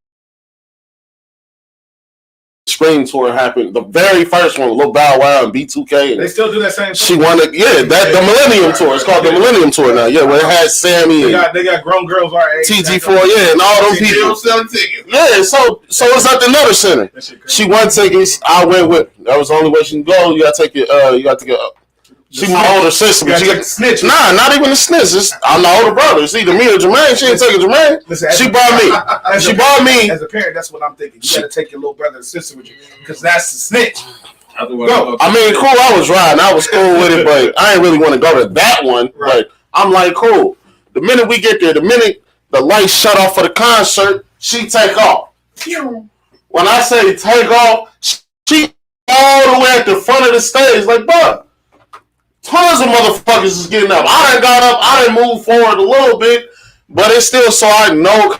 Scream tour happened. The very first one, Lil Bow Wow and B2K. And they still do that same. She wanted, the Millennium Tour. It's called the Millennium Tour now. Yeah, where it had Sammy. They got grown girls our age. TG4, and all them people. Selling tickets. Yeah, so it's at the Nutter Center. She won tickets. I went with. That was the only way she can go. You gotta take it. She my older sister, but she got snitch. Nah, not even a snitch. I'm the older brother. It's either me or Jermaine. She ain't taking Jermaine. She brought me. She brought me. As a parent, that's what I'm thinking. You got to take your little brother and sister with you because that's the snitch. Go. I mean, cool. I was riding. I was cool with it, but I ain't really want to go to that one. Right. But I'm like, cool. The minute we get there, the minute the lights shut off for the concert, she take off. When I say take off, she all the way at the front of the stage, like, bro. Tons of motherfuckers is getting up. I done got up. I done moved forward a little bit, but it's still so I know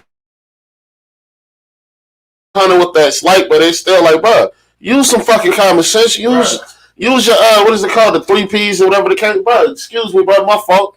kind of what that's like. But it's still like, bro, use some fucking common sense. Use your what is it called, the 3 Ps or whatever the case. Bro, excuse me, bro, my fault,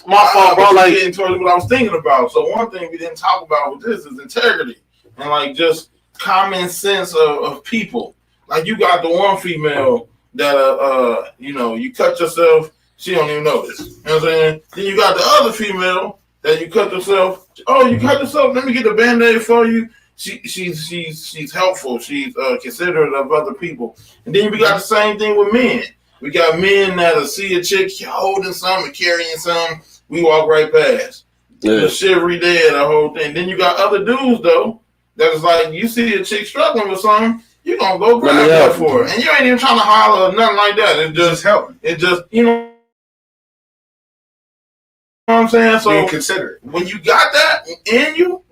bro. Like getting towards what I was thinking about. So one thing we didn't talk about with this is integrity and like just common sense of people. Like you got the one female that you cut yourself, she don't even notice. You know what I'm saying? Then you got the other female that you cut yourself. Oh, you cut yourself. Let me get the Band-Aid for you. She's helpful. She's considerate of other people. And then we got the same thing with men. We got men that'll see a chick holding something, carrying something. We walk right past. Yeah. The shivery dead, the whole thing. Then you got other dudes though that is like, you see a chick struggling with something, you gonna go grab her for it, and you ain't even trying to holler or nothing like that. It's just helping. It just, you know what I'm saying? So being considerate. When you got that in you,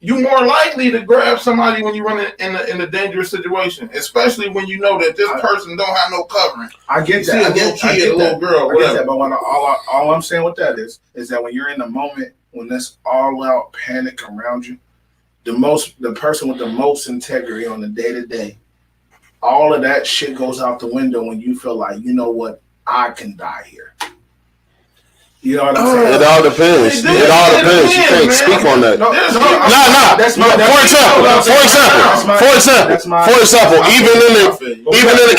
you're more likely to grab somebody when you run in a dangerous situation, especially when you know that this person don't have no covering. I get that. See a little kid, a little girl, whatever. I get that, but all I'm saying with that is that when you're in the moment, when there's all out panic around you, the person with the most integrity on the day to day, all of that shit goes out the window when you feel like, you know what, I can die here. You know what I'm saying? It all depends. It all depends. You can't speak on that. No. For example, even in the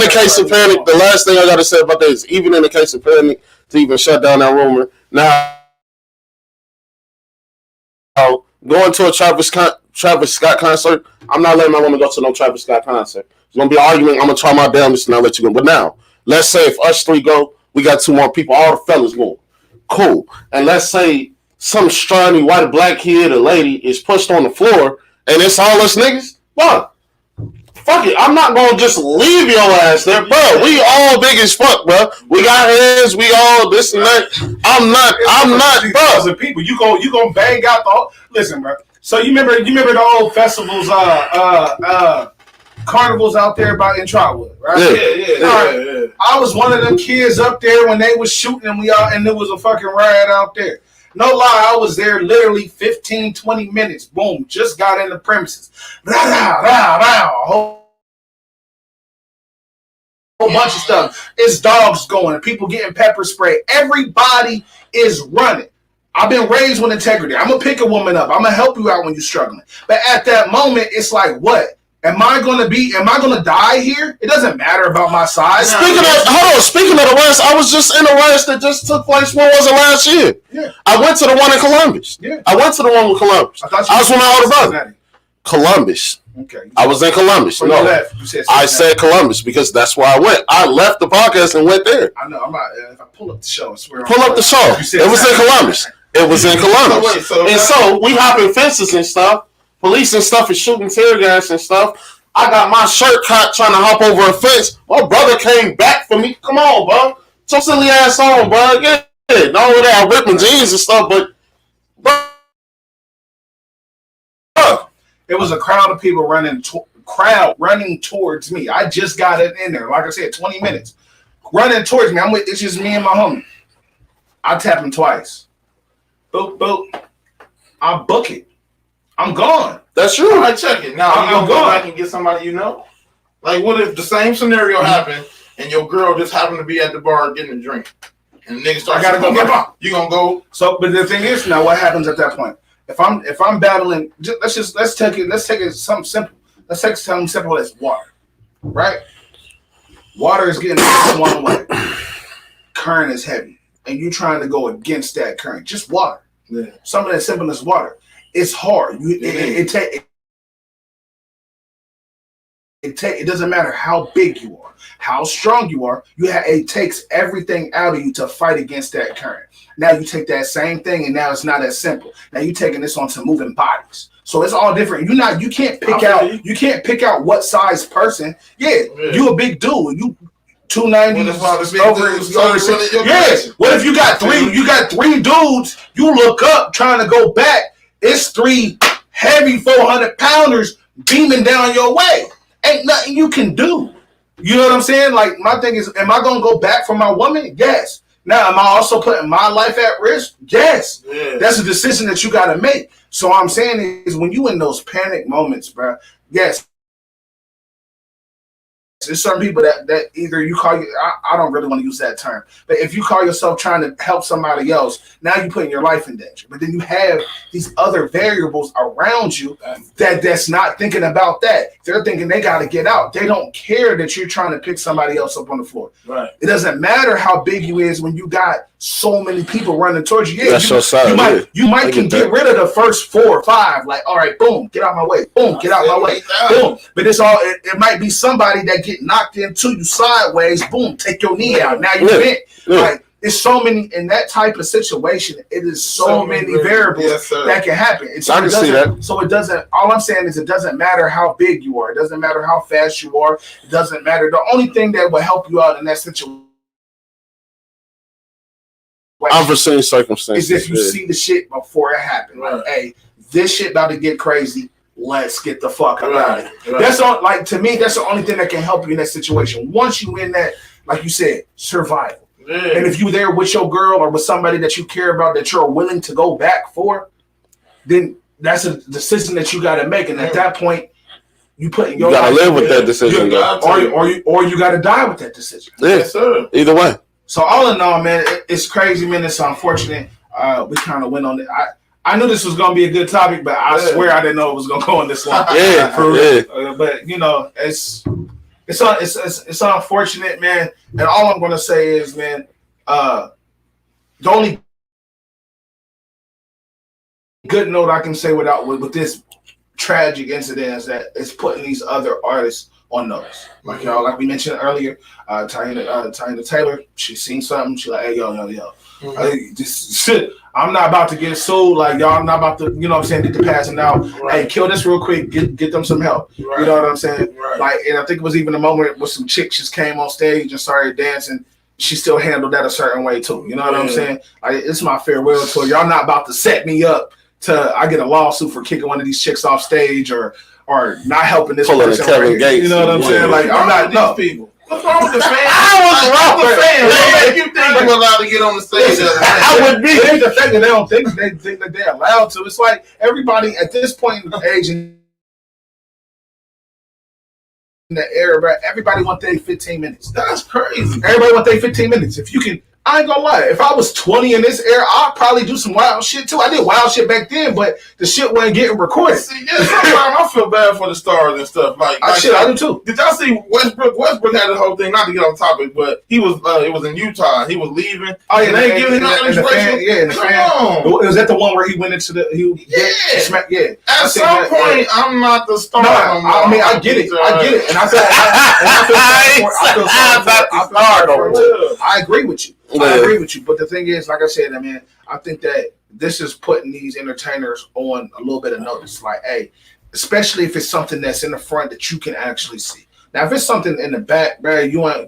case of panic, the last thing I gotta say about that is, even in the case of panic, to even shut down that rumor. Now, going to a Travis Scott concert, I'm not letting my woman go to no Travis Scott concert. There's gonna be an argument. I'm gonna try my damnedest and I'll let you go. But now, let's say if us three go, we got two more people, all the fellas going. Cool. And let's say some strutting white black kid or lady is pushed on the floor and it's all us niggas. Fuck it. I'm not gonna just leave your ass there, bro. We all big as fuck, bro. We got hands, we all this and that. I'm not, bro. People, you gonna bang out the listen, bro. So you remember the old festivals, carnivals out there in Trotwood, right? Yeah. I was one of them kids up there when they was shooting and there was a fucking riot out there. No lie, I was there literally 15, 20 minutes. Boom, just got in the premises. A whole bunch of stuff. It's dogs going, people getting pepper spray. Everybody is running. I've been raised with integrity. I'm going to pick a woman up. I'm going to help you out when you're struggling. But at that moment, it's like, what? Am I gonna die here? It doesn't matter about my size. Speaking of the rest, I was just in a race that just took place. When was it last year? Yeah. I went to the one in Columbus. Yeah. I went to the one with Columbus. I was with my older brother. Columbus. Okay. I was in Columbus. No, I said Columbus because that's where I went. I left the podcast and went there. I know. I'm not. If I pull up the show, I swear. Pull up the show. It was in Columbus. It was in Columbus. So we hopping fences and stuff. Police and stuff is shooting tear gas and stuff. I got my shirt caught trying to hop over a fence. My brother came back for me. Come on, bro. So silly ass on, bro. Yeah. Not only that, I ripped my jeans and stuff, but bro. It was a crowd of people running towards me. I just got it in there. Like I said, 20 minutes. Running towards me. It's just me and my homie. I tap him twice. Boop, boop. I book it. I'm gone. That's true. I check it. Now, I'm going back and get somebody you know? Like, what if the same scenario happened and your girl just happened to be at the bar getting a drink? And the nigga starts, I gotta go get her. You gonna go? So, but the thing is, now what happens at that point? If I'm battling, let's take it something simple. Let's take something simple as water, right? Water is getting one way. Current is heavy, and you trying to go against that current. Just water. Yeah. Something as simple as water. It's hard. It doesn't matter how big you are, how strong you are. It takes everything out of you to fight against that current. Now you take that same thing, and now it's not as simple. Now you're taking this onto moving bodies, so it's all different. You can't pick out what size person. Yeah. You a big dude. You 290 over. Yes. What if you got three? You got three dudes. You look up trying to go back. It's three heavy 400-pounders beaming down your way. Ain't nothing you can do. You know what I'm saying? Like, my thing is, am I going to go back for my woman? Yes. Now, am I also putting my life at risk? Yes. Yeah. That's a decision that you got to make. So what I'm saying is, when you in those panic moments, bro, yes, there's certain people that either you call you, I don't really want to use that term, but if you call yourself trying to help somebody else, now you're putting your life in danger. But then you have these other variables around you that's not thinking about that. they're thinking they got to get out. They don't care that you're trying to pick somebody else up on the floor. Right. It doesn't matter how big you is when you got so many people running towards you. Yeah, That's your side. You might can get rid of the first 4 or 5. Like, all right, boom, get out my way. Boom, get out my way. Boom. But it's all. It might be somebody that get knocked into you sideways. Boom, take your knee out. Now you bent. Like, it's so many in that type of situation. It is so many variables that can happen. I can see that. So it doesn't. All I'm saying is it doesn't matter how big you are. It doesn't matter how fast you are. It doesn't matter. The only thing that will help you out in that situation, unforeseen circumstances, is if you see the shit before it happened. Like, hey, this shit about to get crazy. Let's get the fuck out of it. That's all. Like, to me, that's the only thing that can help you in that situation. Once you in that, like you said, survival. Yeah. And if you're there with your girl or with somebody that you care about that you're willing to go back for, then that's a decision that you got to make. And at that point, you put in your gotta live with that decision, or you got to die with that decision. Yes, sir. Either way. So all in all, man, it's crazy, man. It's unfortunate. We kind of went on it. I knew this was gonna be a good topic, but I swear I didn't know it was gonna go on this long. But you know, it's unfortunate, man. And all I'm gonna say is, man, the only good note I can say with this tragic incident is that it's putting these other artists on notice. Like y'all, like we mentioned earlier, Tyna Taylor, she seen something. She like, hey, yo. This shit. I'm not about to get sued. Like, y'all, I'm not about to, you know what I'm saying, get the passing out. Right. Hey, kill this real quick. Get them some help. Right. You know what I'm saying? Right. Like, and I think it was even a moment where some chick just came on stage and started dancing. She still handled that a certain way, too. You know what I'm saying? Like, it's my farewell tour. Y'all not about to set me up to I get a lawsuit for kicking one of these chicks off stage or not helping this person. You know what I'm saying? Like, I'm not, no. People. What's wrong with the fans? What's wrong with the fans? What make you think they're allowed to get on the stage? I would be. It ain't the fact that they don't think that they're allowed to. It's like everybody at this point in the age in the era, everybody want their 15 minutes. That's crazy. Everybody want their 15 minutes. If you can, I ain't gonna lie. If I was 20 in this era, I'd probably do some wild shit too. I did wild shit back then, but the shit wasn't getting recorded. See, yeah, sometimes I feel bad for the stars and stuff. Like I do too. Did y'all see Westbrook? Westbrook had the whole thing. Not to get on topic, but he was. It was in Utah. He was leaving. Oh yeah, they giving him the fan. Yeah, the fan. Was that the one where he went into the? Yeah. At some point, I'm not the star. No, I mean, I get it. I get it, and I feel I agree with you. I agree with you, but the thing is, like I said, I mean, I think that this is putting these entertainers on a little bit of notice. Like, hey, especially if it's something that's in the front that you can actually see. Now, if it's something in the back, bro, you know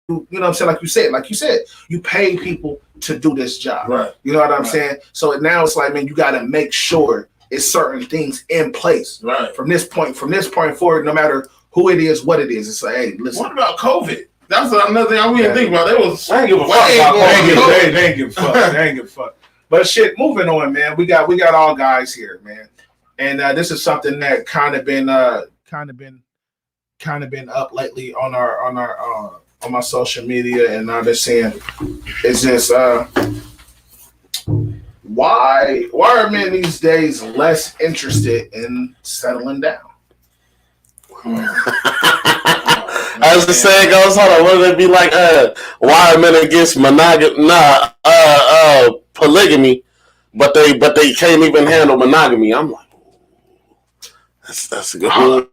what I'm saying? Like you said, you pay people to do this job. Right. You know what I'm saying? So now it's like, man, you got to make sure it's certain things in place. Right. From this point forward, no matter who it is, what it is, it's like, hey, listen. What about COVID? That's another thing we didn't think about. They ain't give a fuck. They ain't give a fuck. They ain't give a fuck. But shit, moving on, man. We got all guys here, man. And this is something that kind of been up lately on my social media, and I've been saying is this why are men these days less interested in settling down? As the saying goes, hold on, what would it be like? Why are men against polygamy, but they can't even handle monogamy? I'm like, that's a good one.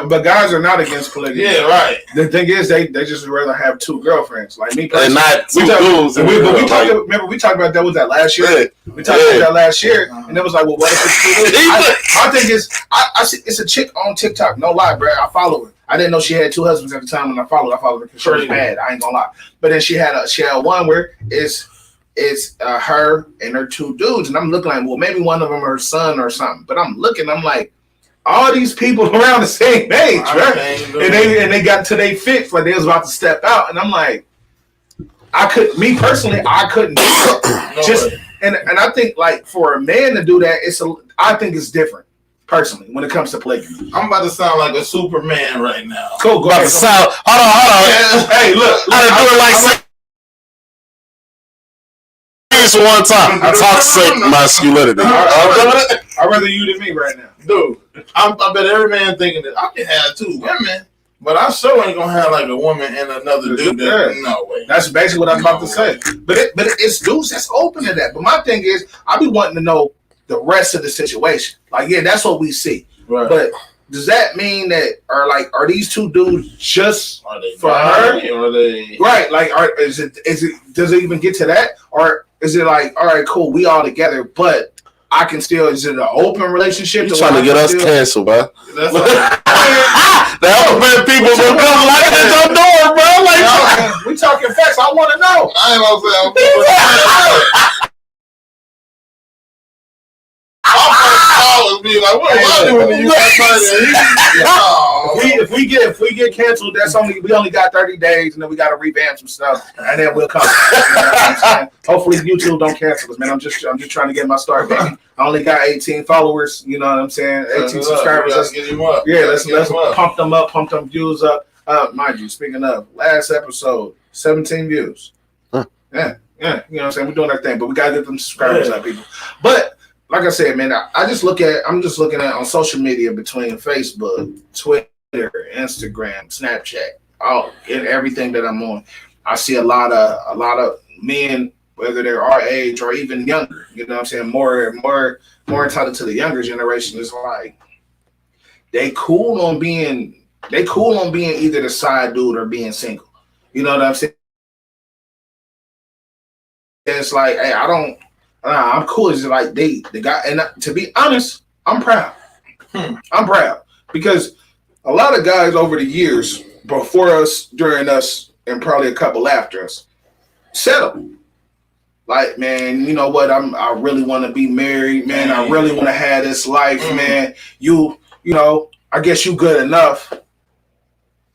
But guys are not against polygamy. Yeah, right. The thing is, they just rather have 2 girlfriends. Like me personally, and not 2 dudes. Remember we talked about that. Was that last year? Yeah. We talked about that last year, and it was like, well, what if it's 2 dudes? My thing is, I see it's a chick on TikTok. No lie, bro. I follow her. I didn't know she had 2 husbands at the time when I followed her because she was bad. I ain't gonna lie. But then she had one where it's her and her 2 dudes, and I'm looking like, well, maybe one of them her son or something. But I'm like. All these people around the same age, right? And they got to their fix, like they was about to step out, and I'm like, I couldn't do it. And I think like for a man to do that, I think it's different personally when it comes to polygamy. I'm about to sound like a Superman right now. Cool, go ahead. Hold on. Hey, look, I do it like this one time. Toxic masculinity. I'd rather you than me right now. Dude, I bet every man thinking that I can have 2 women, but I sure ain't gonna have like a woman and another dude. No way. That's basically what I was about to say. But it's dudes that's open to that. But my thing is, I be wanting to know the rest of the situation. Like, yeah, that's what we see. Right. But does that mean that are these 2 dudes just for her? her? Or are they Right. Like, does it even get to that? Or is it like, all right, cool, we all together, but I can still, is it an open relationship? You trying to get us canceled, bro? That's The alphabet people gonna come like at your door, bro. Like, we talking facts. I want to know. I ain't gonna say I'm be like, what am I doing to you? If we get canceled, we only got 30 days, and then we got to revamp some stuff, and then we'll come. You know what I'm saying? Hopefully, YouTube don't cancel us, man. I'm just trying to get my start, baby. I only got 18 followers. You know what I'm saying? 18 subscribers. Let's get him up. Yeah, let's pump them up, pump them views up. Mind you, speaking of last episode, 17 views. Yeah. You know what I'm saying? We're doing our thing, but we gotta get them subscribers up, people. But like I said, man, I'm just looking at on social media between Facebook, Twitter, Instagram, Snapchat, and everything that I'm on. I see a lot of men, whether they're our age or even younger, you know what I'm saying, more entitled to the younger generation. Is like they cool on being either the side dude or being single. You know what I'm saying? It's like, hey, I'm cool. It's like the guy, and to be honest, I'm proud. I'm proud because a lot of guys over the years, before us, during us, and probably a couple after us, settle. Like, man, you know what? I really want to be married, man. I really want to have this life, man. You know, I guess you good enough.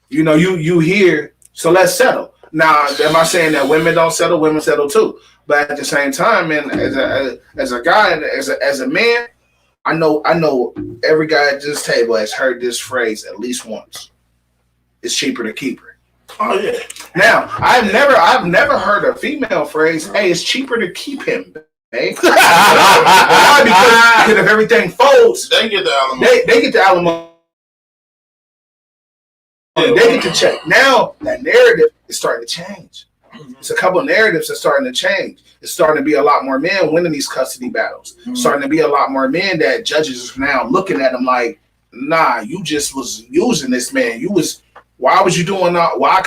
You know, you here, so let's settle. Now, am I saying that women don't settle? Women settle too. But at the same time, man, as a guy, as a man, I know every guy at this table has heard this phrase at least once. It's cheaper to keep her. Oh yeah. Now, I've never heard a female phrase, hey, it's cheaper to keep him, babe. Why? Because if everything folds, they get the alimony. They get the alimony. They get the check. Now that narrative is starting to change. It's a couple of narratives that's starting to change. It's starting to be a lot more men winning these custody battles. Starting to be a lot more men that judges are now looking at them like, nah, you just was using this man. Why was you doing that? Why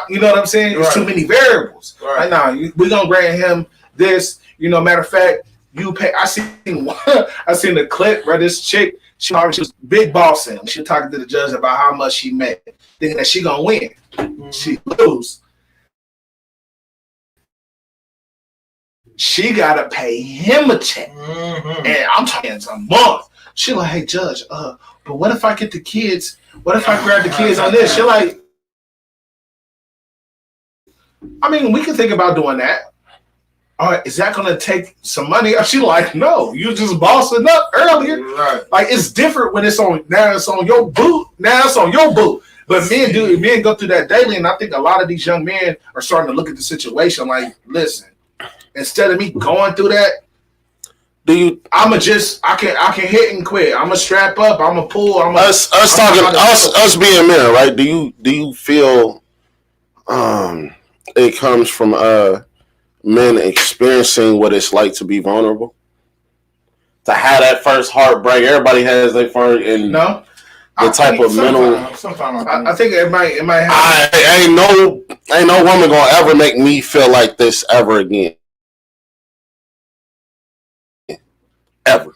you know what I'm saying? There's too many variables. Right. Like, nah, we're gonna grant him this. You know, matter of fact, you pay. I seen the clip where this chick, she was big bossing. She talking to the judge about how much she made, thinking that she gonna win. She lose. She gotta pay him a check, and I'm talking a month. She like, hey judge, but what if I get the kids? What if I grab the kids on this? She like, I mean, we can think about doing that. All right, is that gonna take some money? She like, no, you just bossing up earlier. Right. Like, it's different when it's on your boot. Now it's on your boot. But men go through that daily, and I think a lot of these young men are starting to look at the situation like, listen. Instead of me going through that, I can hit and quit. I'm gonna strap up. I'm gonna pull. Us being men, right? Do you feel it comes from men experiencing what it's like to be vulnerable, to have that first heartbreak? Everybody has their first, and no. The type of mental. I think it might happen. Ain't no woman gonna ever make me feel like this ever again. Ever.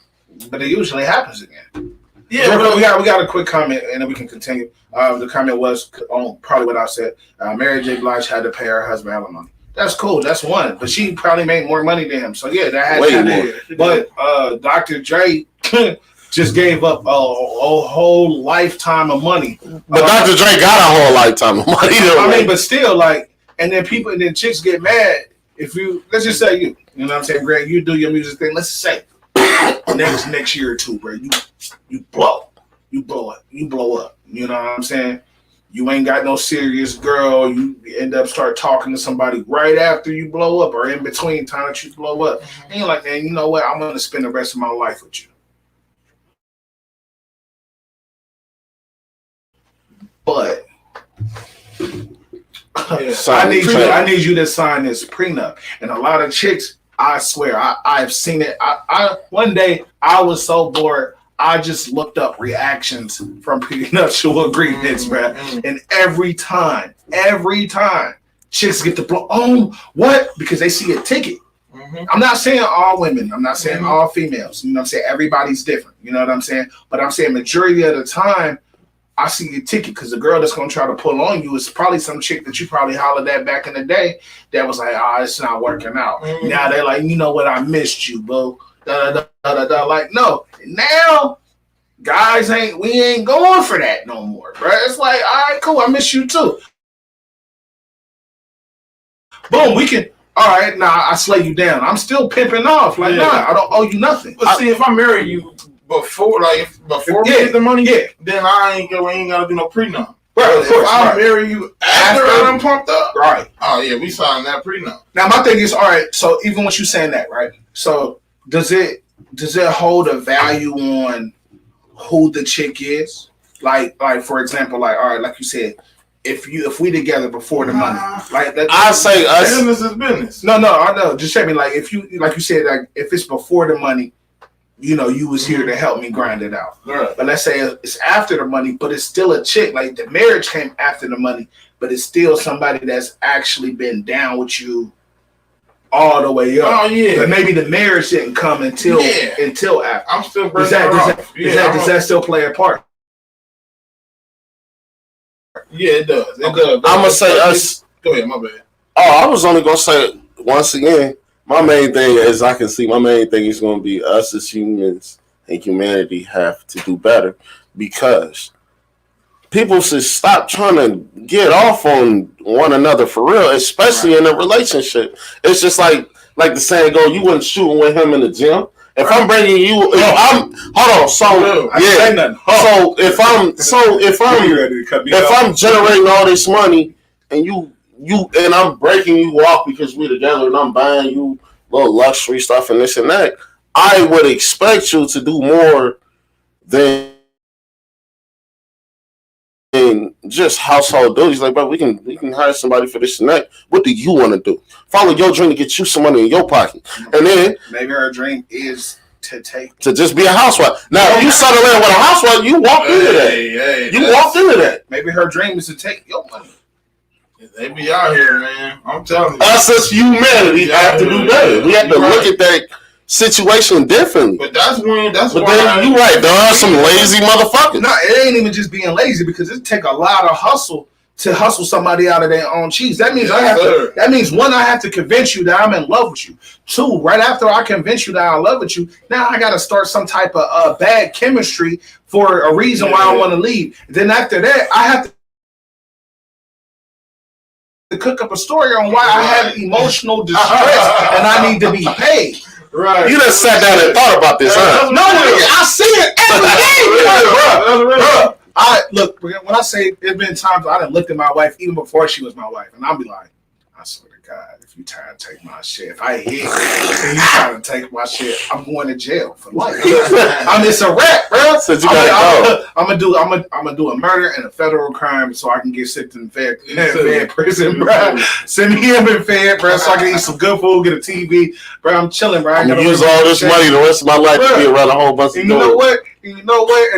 But it usually happens again. Yeah, we got a quick comment and then we can continue. The comment was on probably what I said. Mary J. Blige had to pay her husband alimony. That's cool. That's one. But she probably made more money than him. So yeah, that has happened. But Dr. Dre just gave up a whole lifetime of money. But Dr. Dre got a whole lifetime of money. I mean, but still, like, and then chicks get mad if let's just say you know what I'm saying, Greg, you do your music thing. Let's say next year or two, bro, you blow up. You know what I'm saying? You ain't got no serious girl. You end up start talking to somebody right after you blow up or in between time that you blow up. And you're like, man, you know what? I'm going to spend the rest of my life with you. But I need you to sign this prenup. And a lot of chicks, I swear, I've seen it. One day I was so bored, I just looked up reactions from prenuptial agreements, bro. And every time, chicks get the blow. Oh, what? Because they see a ticket. I'm not saying all women. I'm not saying all females. You know what I'm saying? Everybody's different. You know what I'm saying? But I'm saying majority of the time, I see a ticket because the girl that's going to try to pull on you is probably some chick that you probably hollered at back in the day that was like, it's not working out. Now they're like, you know what? I missed you, boo. Like, no. Now, guys we ain't going for that no more, bro. It's like, all right, cool. I miss you too. Boom, we can. All right, I slay you down. I'm still pimping off. Like, I don't owe you nothing. But see, if I marry you before we get the money, then we ain't gotta do no prenup. Right, if I marry you after I'm pumped up, right? Oh yeah, we signed that prenup. Now my thing is, all right. So even with you saying that, right? So does it hold a value on who the chick is? Like for example, like all right, like you said. If we together before the money, like that, I say us. Business is business. No, I know. Just tell me, like if you, like you said, like if it's before the money, you know, you was here to help me grind it out. Right. But let's say it's after the money, but it's still a chick. Like the marriage came after the money, but it's still somebody that's actually been down with you all the way up. Oh yeah. But maybe the marriage didn't come until after. I'm still does that still play a part? Yeah, it does. I'm gonna say us. Go ahead, my bad. Oh, I was only gonna say once again. My main thing, as I can see, is gonna be us as humans and humanity have to do better because people should stop trying to get off on one another for real, especially in a relationship. It's just like the saying go, you wasn't shooting with him in the gym. If I'm bringing you, if I'm generating all this money and you and I'm breaking you off because we're together and I'm buying you little luxury stuff and this and that, I would expect you to do more than just household duties. Like, bro, we can hire somebody for this and that. What do you want to do? Follow your dream to get you some money in your pocket, and then maybe her dream is to just be a housewife. Now, if you settle in with a housewife, you walked into that. Walked into that. Maybe her dream is to take your money. They be out here, man. I'm telling you. Us as humanity have to do better. We have to look at that situation differently. But that's why you right, dog. Some lazy motherfuckers. No, it ain't even just being lazy because it take a lot of hustle to hustle somebody out of their own cheese. That means that means one, I have to convince you that I'm in love with you. Two, right after I convince you that I'm in love with you, now I got to start some type of bad chemistry for a reason why I want to leave. Then after that, I have to cook up a story on why I have emotional distress and I need to be paid. Right. You just sat down and thought about this, huh? No, I see it every day. Bro. Look, when I say it's been times I done looked at my wife even before she was my wife, and I'll be like, I swear to God, if you try to take my shit, if I hit and you try to take my shit, I'm going to jail for life. It's a rap, bro. So I'm gonna do a murder and a federal crime so I can get sent in Fed prison, bro. Send me him in Fed, bro, so I can eat some good food, get a TV, bro. I'm chilling, bro. I'm gonna use all this money the rest of my life to be around a whole bunch of You know what? And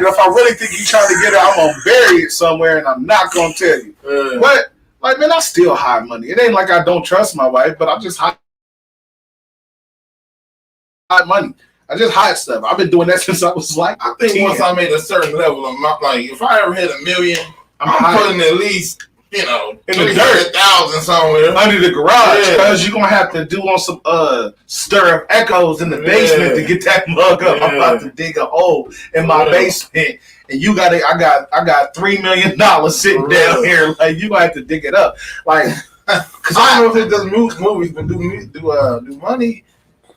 if I really think you trying to get it, I'm gonna bury it somewhere, and I'm not gonna tell you. But like, man, I still hide money. It ain't like I don't trust my wife, but I just hide money. I just hide stuff. I've been doing that since I was like, I think 10. Once I made a certain level of like, if I ever hit $1 million, I'm putting at least, in the dirt, 300,000 somewhere under the garage, because you're gonna have to do on some stir of echoes in the basement to get that mug up. I'm about to dig a hole in my basement, and I got $3 million sitting down here. Like, you gonna have to dig it up, like, because I don't know if it does movies, but do money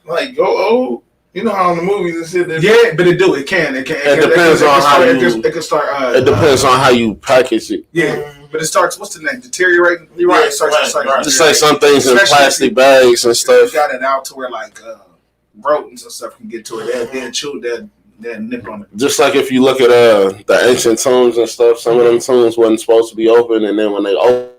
like go old. You know how in the movies and shit. But it do. It can. It depends on how you. It depends on how you package it. Yeah. but it starts. What's the name? Deteriorating. You're right. It starts Just like some things in Especially plastic bags and You stuff. got it out to where like rodents and stuff can get to it. They'll chew. They'll nip on it. Just like if you look at the ancient tombs and stuff, some of them tombs wasn't supposed to be open, and then when they open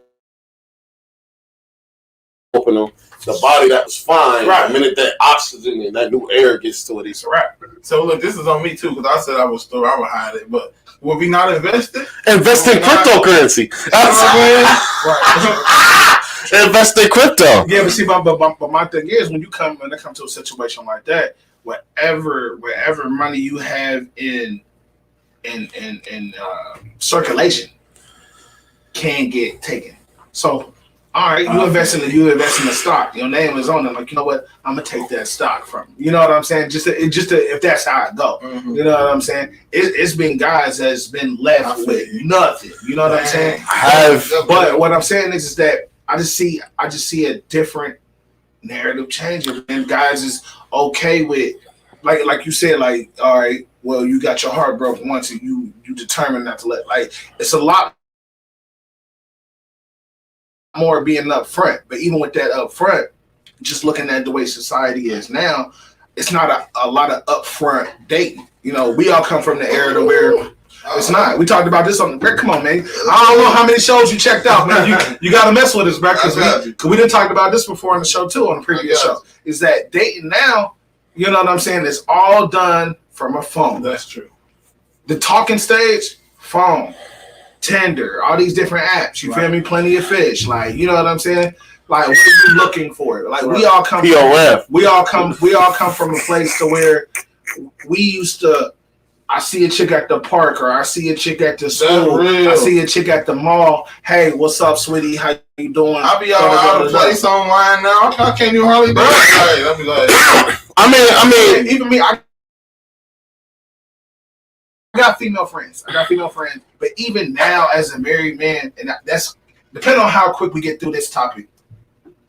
them, the body that was fine, Right. the minute that oxygen and that new air gets to it, it's It's a wrap. So look, this is on me too, because I said I would store, I would hide it, but will we not invest it? invest in cryptocurrency. Right. Invest in crypto. Yeah, but see, but my thing is when it comes to a situation like that, wherever money you have in circulation can get taken. So, all right, you invest in the stock. Your name is on it. Like, you know what? I'm gonna take that stock from you. You know what I'm saying? Just if that's how it go. Mm-hmm. You know what I'm saying? It's been guys that's been left with nothing. You know what I'm saying? But what I'm saying is that I just see a different narrative changing, and guys is okay with like you said, like, all right, well, you got your heart broken once, and you determined not to let. Like, it's a lot more being up front, but even with that up front, just looking at the way society is now, it's not a lot of upfront dating. You know, we all come from the era to where it's not. We talked about this on the. Come on, man. I don't know how many shows you checked out, man. You got to mess with us, bro, because we didn't talk about this before on the show too, on the previous show. Is that dating now? You know what I'm saying? It's all done from a phone. That's true. The talking stage, phone, Tinder, all these different apps. You feel me? Plenty of fish. Like, you know what I'm saying? Like, what are you looking for? Like, we all come from a place to where we used to. I see a chick at the park, or I see a chick at the school. I see a chick at the mall. Hey, what's up, sweetie? How you doing? I'll be all out of place online now. I can't even hardly do it. I'll be like, I mean, even me. I got female friends. But even now, as a married man, and that's depending on how quick we get through this topic.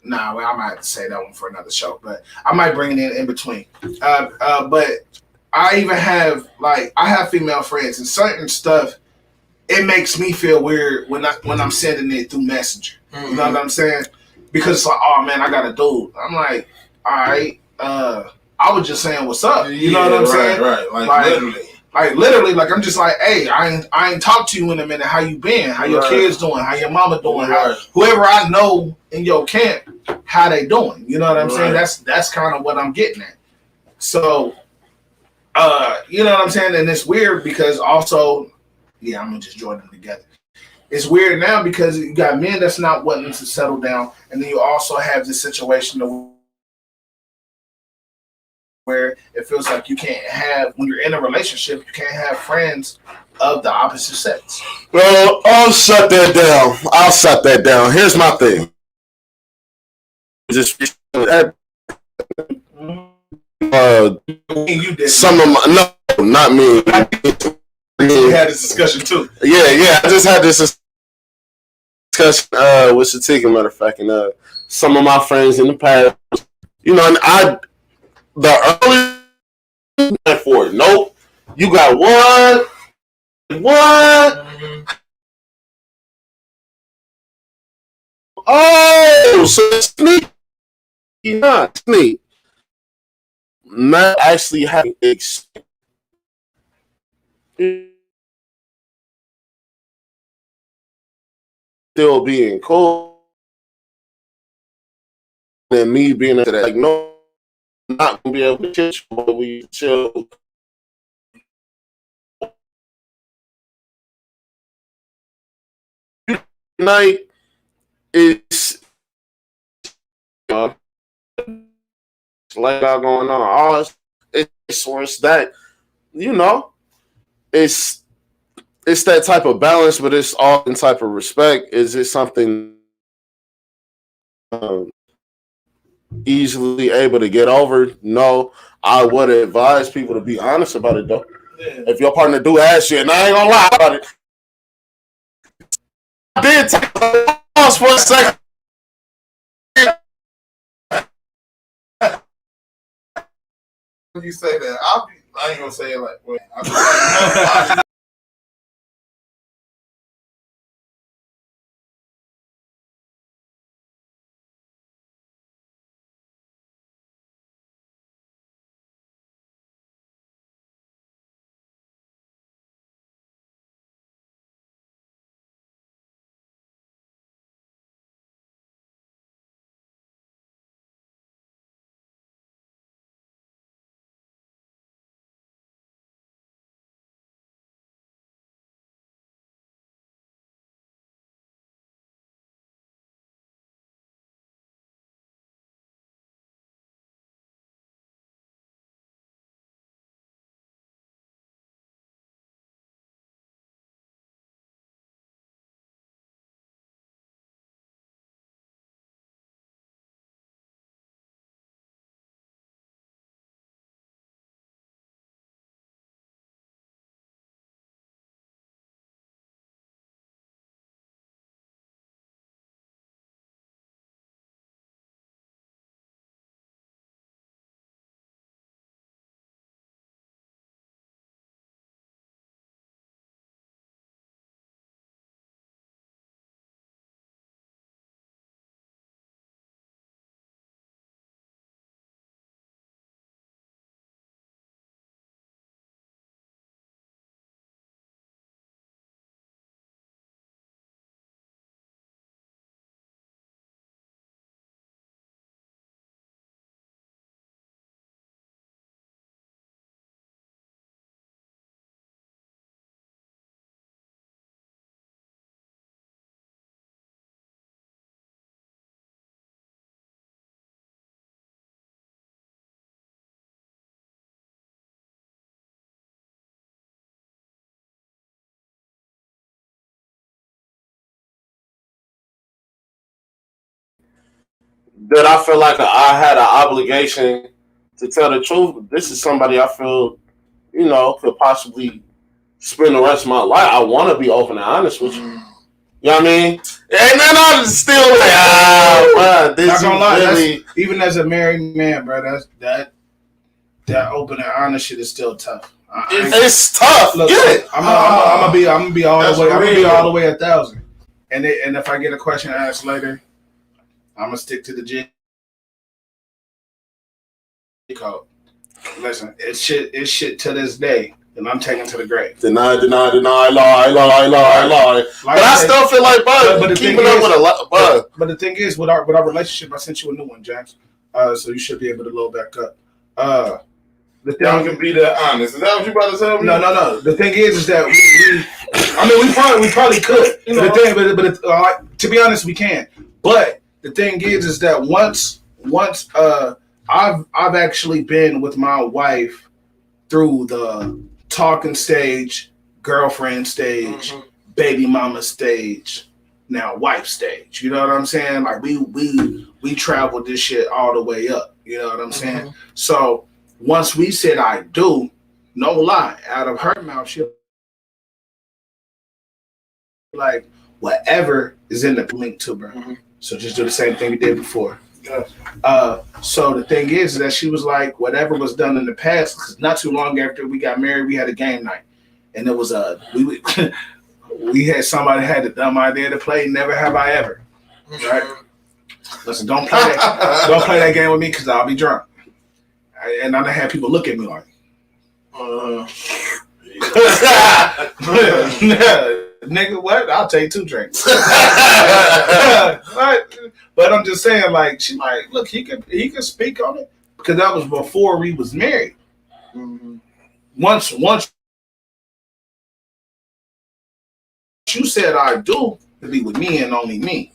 Nah, well, I might have to say that one for another show, but I might bring it in between. But I even have I have female friends, and certain stuff it makes me feel weird when I'm sending it through Messenger. Mm-hmm. You know what I'm saying? Because it's like, oh man, I got a dude. I'm like, all right, I was just saying what's up. You know what I'm saying? Right, literally, like I'm just like, hey, I ain't talked to you in a minute. How you been? How your kids doing? How your mama doing? How whoever I know in your camp, how they doing? You know what I'm saying? That's kind of what I'm getting at. So, you know what I'm saying? And it's weird because also, yeah, I'm gonna just join them together. It's weird now because you got men that's not wanting to settle down, and then you also have this situation where it feels like you can't have, when you're in a relationship, you can't have friends of the opposite sex. Well, I'll shut that down. Here's my thing. Just some of my, no, not me. We had this discussion too. Yeah. I just had this discussion with Shatika, matter of fact, and some of my friends in the past. You know, and the early for it. Nope. You got one. Oh, so sneak. Not sneak. Not actually having still being cool, and me being into that. Like, no, I'm not gonna be able to chill, but we chill. Night is like going on. All it's worse that, you know, it's that type of balance, but it's all in type of respect. Is it something easily able to get over? No, I would advise people to be honest about it though. Yeah. If your partner do ask you, and I ain't gonna lie about it, I did take a pause for a second. When you say that, I ain't gonna say it like, wait, that I feel like I had an obligation to tell the truth. This is somebody I feel, could possibly spend the rest of my life. I want to be open and honest with you. You know what I mean? And then I'm still like, bro, this not gonna lie, really... even as a married man, bro, that open and honest shit is still tough. It's tough. Look, I'm gonna be all the way. I'm gonna be all the way 1,000. And if I get a question asked later, I'm gonna stick to the G code. Listen, it's shit to this day, and I'm taking to the grave. Deny, lie. But I still feel like, bud, keeping up with a lot, bud. But the thing is, with our relationship, I sent you a new one, James. So you should be able to load back up. The thing y'all can be that honest. Is that what you about to tell me? No. The thing is that we probably could. But to be honest, we can. But the thing is that once I've actually been with my wife through the talking stage, girlfriend stage, baby mama stage, now wife stage. You know what I'm saying? Like we traveled this shit all the way up. You know what I'm saying? So once we said I do, no lie, out of her mouth, she like whatever is in the link to her. So just do the same thing we did before. So the thing is that she was like, whatever was done in the past, because not too long after we got married, we had a game night, and it was we had somebody had the dumb idea to play Never Have I Ever, right? Listen, don't play that game with me because I'll be drunk, and I done had people look at me like, nigga, what? I'll take 2 drinks. But I'm just saying, like, she like, look, he could speak on it because that was before we was married. Once you said I do, to be with me and only me.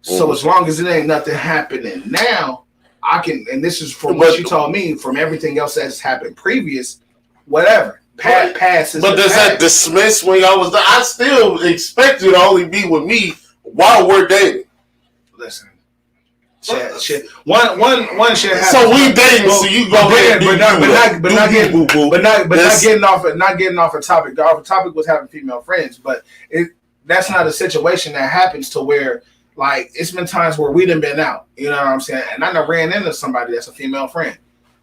So as long as it ain't nothing happening now, I can. And this is from what she told me, from everything else that's happened previous, whatever. Passes. But does that dismiss when y'all was? I still expect you to only be with me while we're dating. Listen, shit. One shit happen. So we dating, so you go ahead, not getting off a topic. The off topic was having female friends, but that's not a situation that happens to where, like, it's been times where we done been out. You know what I'm saying? And I done ran into somebody that's a female friend,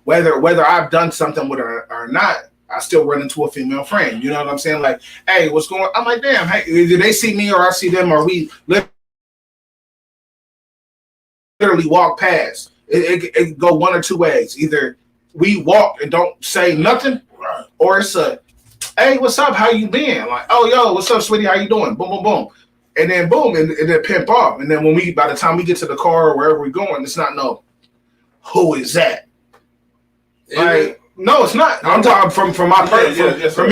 whether I've done something with her or not. I still run into a female friend. You know what I'm saying? Like, hey, what's going on? I'm like, damn, hey, do they see me or I see them, or we literally walk past? It go one or two ways. Either we walk and don't say nothing, or it's a, hey, what's up? How you been? Like, oh, yo, what's up, sweetie? How you doing? Boom, boom, boom. And then boom, and then pimp off. And then by the time we get to the car or wherever we're going, it's not no, who is that? Like, no, it's not. I'm talking from my person. For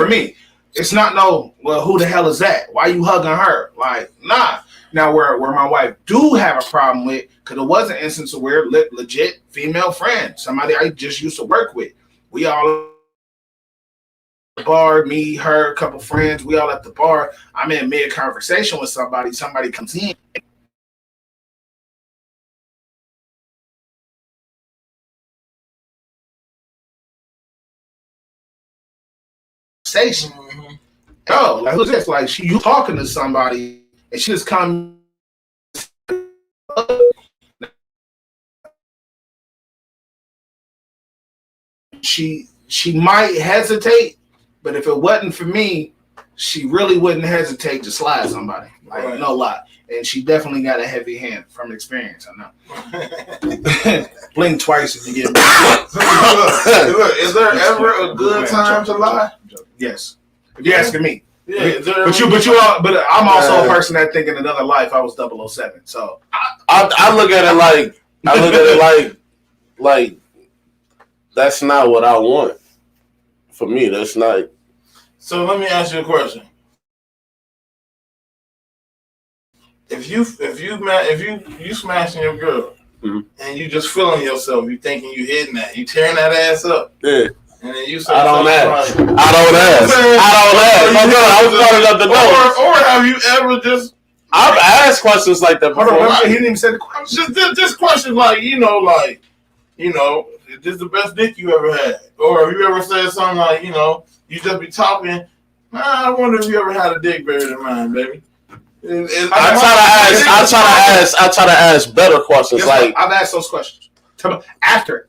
me. It's not no, well, who the hell is that? Why you hugging her? Like, nah. Now, where my wife do have a problem with, because it was an instance of where legit female friend, somebody I just used to work with. We all at the bar, me, her, a couple friends, we all at the bar. I'm in mid-conversation with somebody comes in. Oh, like, who's this? Like, you talking to somebody, and she just come. She might hesitate, but if it wasn't for me, she really wouldn't hesitate to slide somebody. Like, no lie. And she definitely got a heavy hand from experience. I know. Blink twice if you get me. Look, is there ever a good time to lie? Yes. If you're asking me. Yeah, but I'm also a person that think in another life I was 007. So I look at it like that's not what I want. For me, that's not. So let me ask you a question. If you smashing your girl and you just feeling yourself, you thinking you hitting that, you tearing that ass up. Yeah. And then you say, I don't ask. I was running up the door. Or have you ever just I've asked questions like that before. Hold on, he didn't even say the question. Just questions like, is this the best dick you ever had? Or have you ever said something like, you just be talking, I wonder if you ever had a dick bigger than mine, baby. I try to ask better questions. Like I've asked those questions after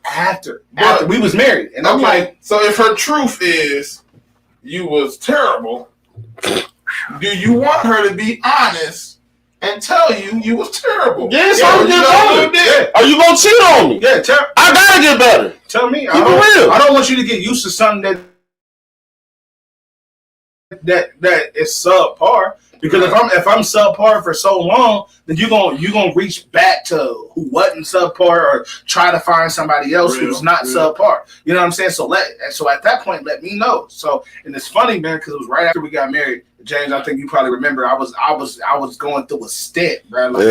we was married, and I'm like, so if her truth is you was terrible, do you want her to be honest and tell you was terrible? Yes, I'm getting better. Are you gonna cheat on me? Yeah, I gotta get better. Tell me. Keep it real. I don't want you to get used to something that is subpar. Because if I'm subpar for so long, then you're gonna reach back to who wasn't subpar or try to find somebody else who's not subpar. You know what I'm saying? So at that point, let me know. So and it's funny, man, because it was right after we got married. James, I think you probably remember I was going through a stint, bro. Like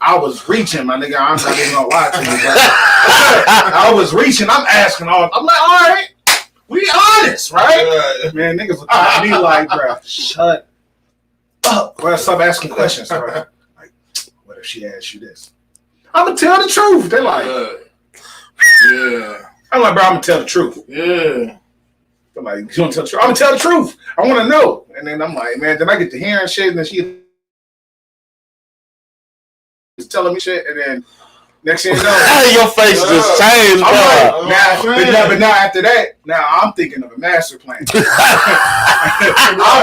I was reaching, my nigga. I'm not even gonna lie to you, bro. I was reaching. I'm asking all. I'm like, all right, we honest, right? Man, niggas look at me like, bro, shut up. Bro, stop asking questions, bro. Like, what if she asks you this? I'm gonna tell the truth. They're like, yeah. I'm like, bro, I'm gonna tell the truth. Yeah. I'm like, you want to tell the truth? I'm gonna tell the truth. I want to know. And then I'm like, man, then I get to hearing shit, and then she is telling me shit, and then next thing you know, your face just changed, bro. But now after that, now I'm thinking of a master plan.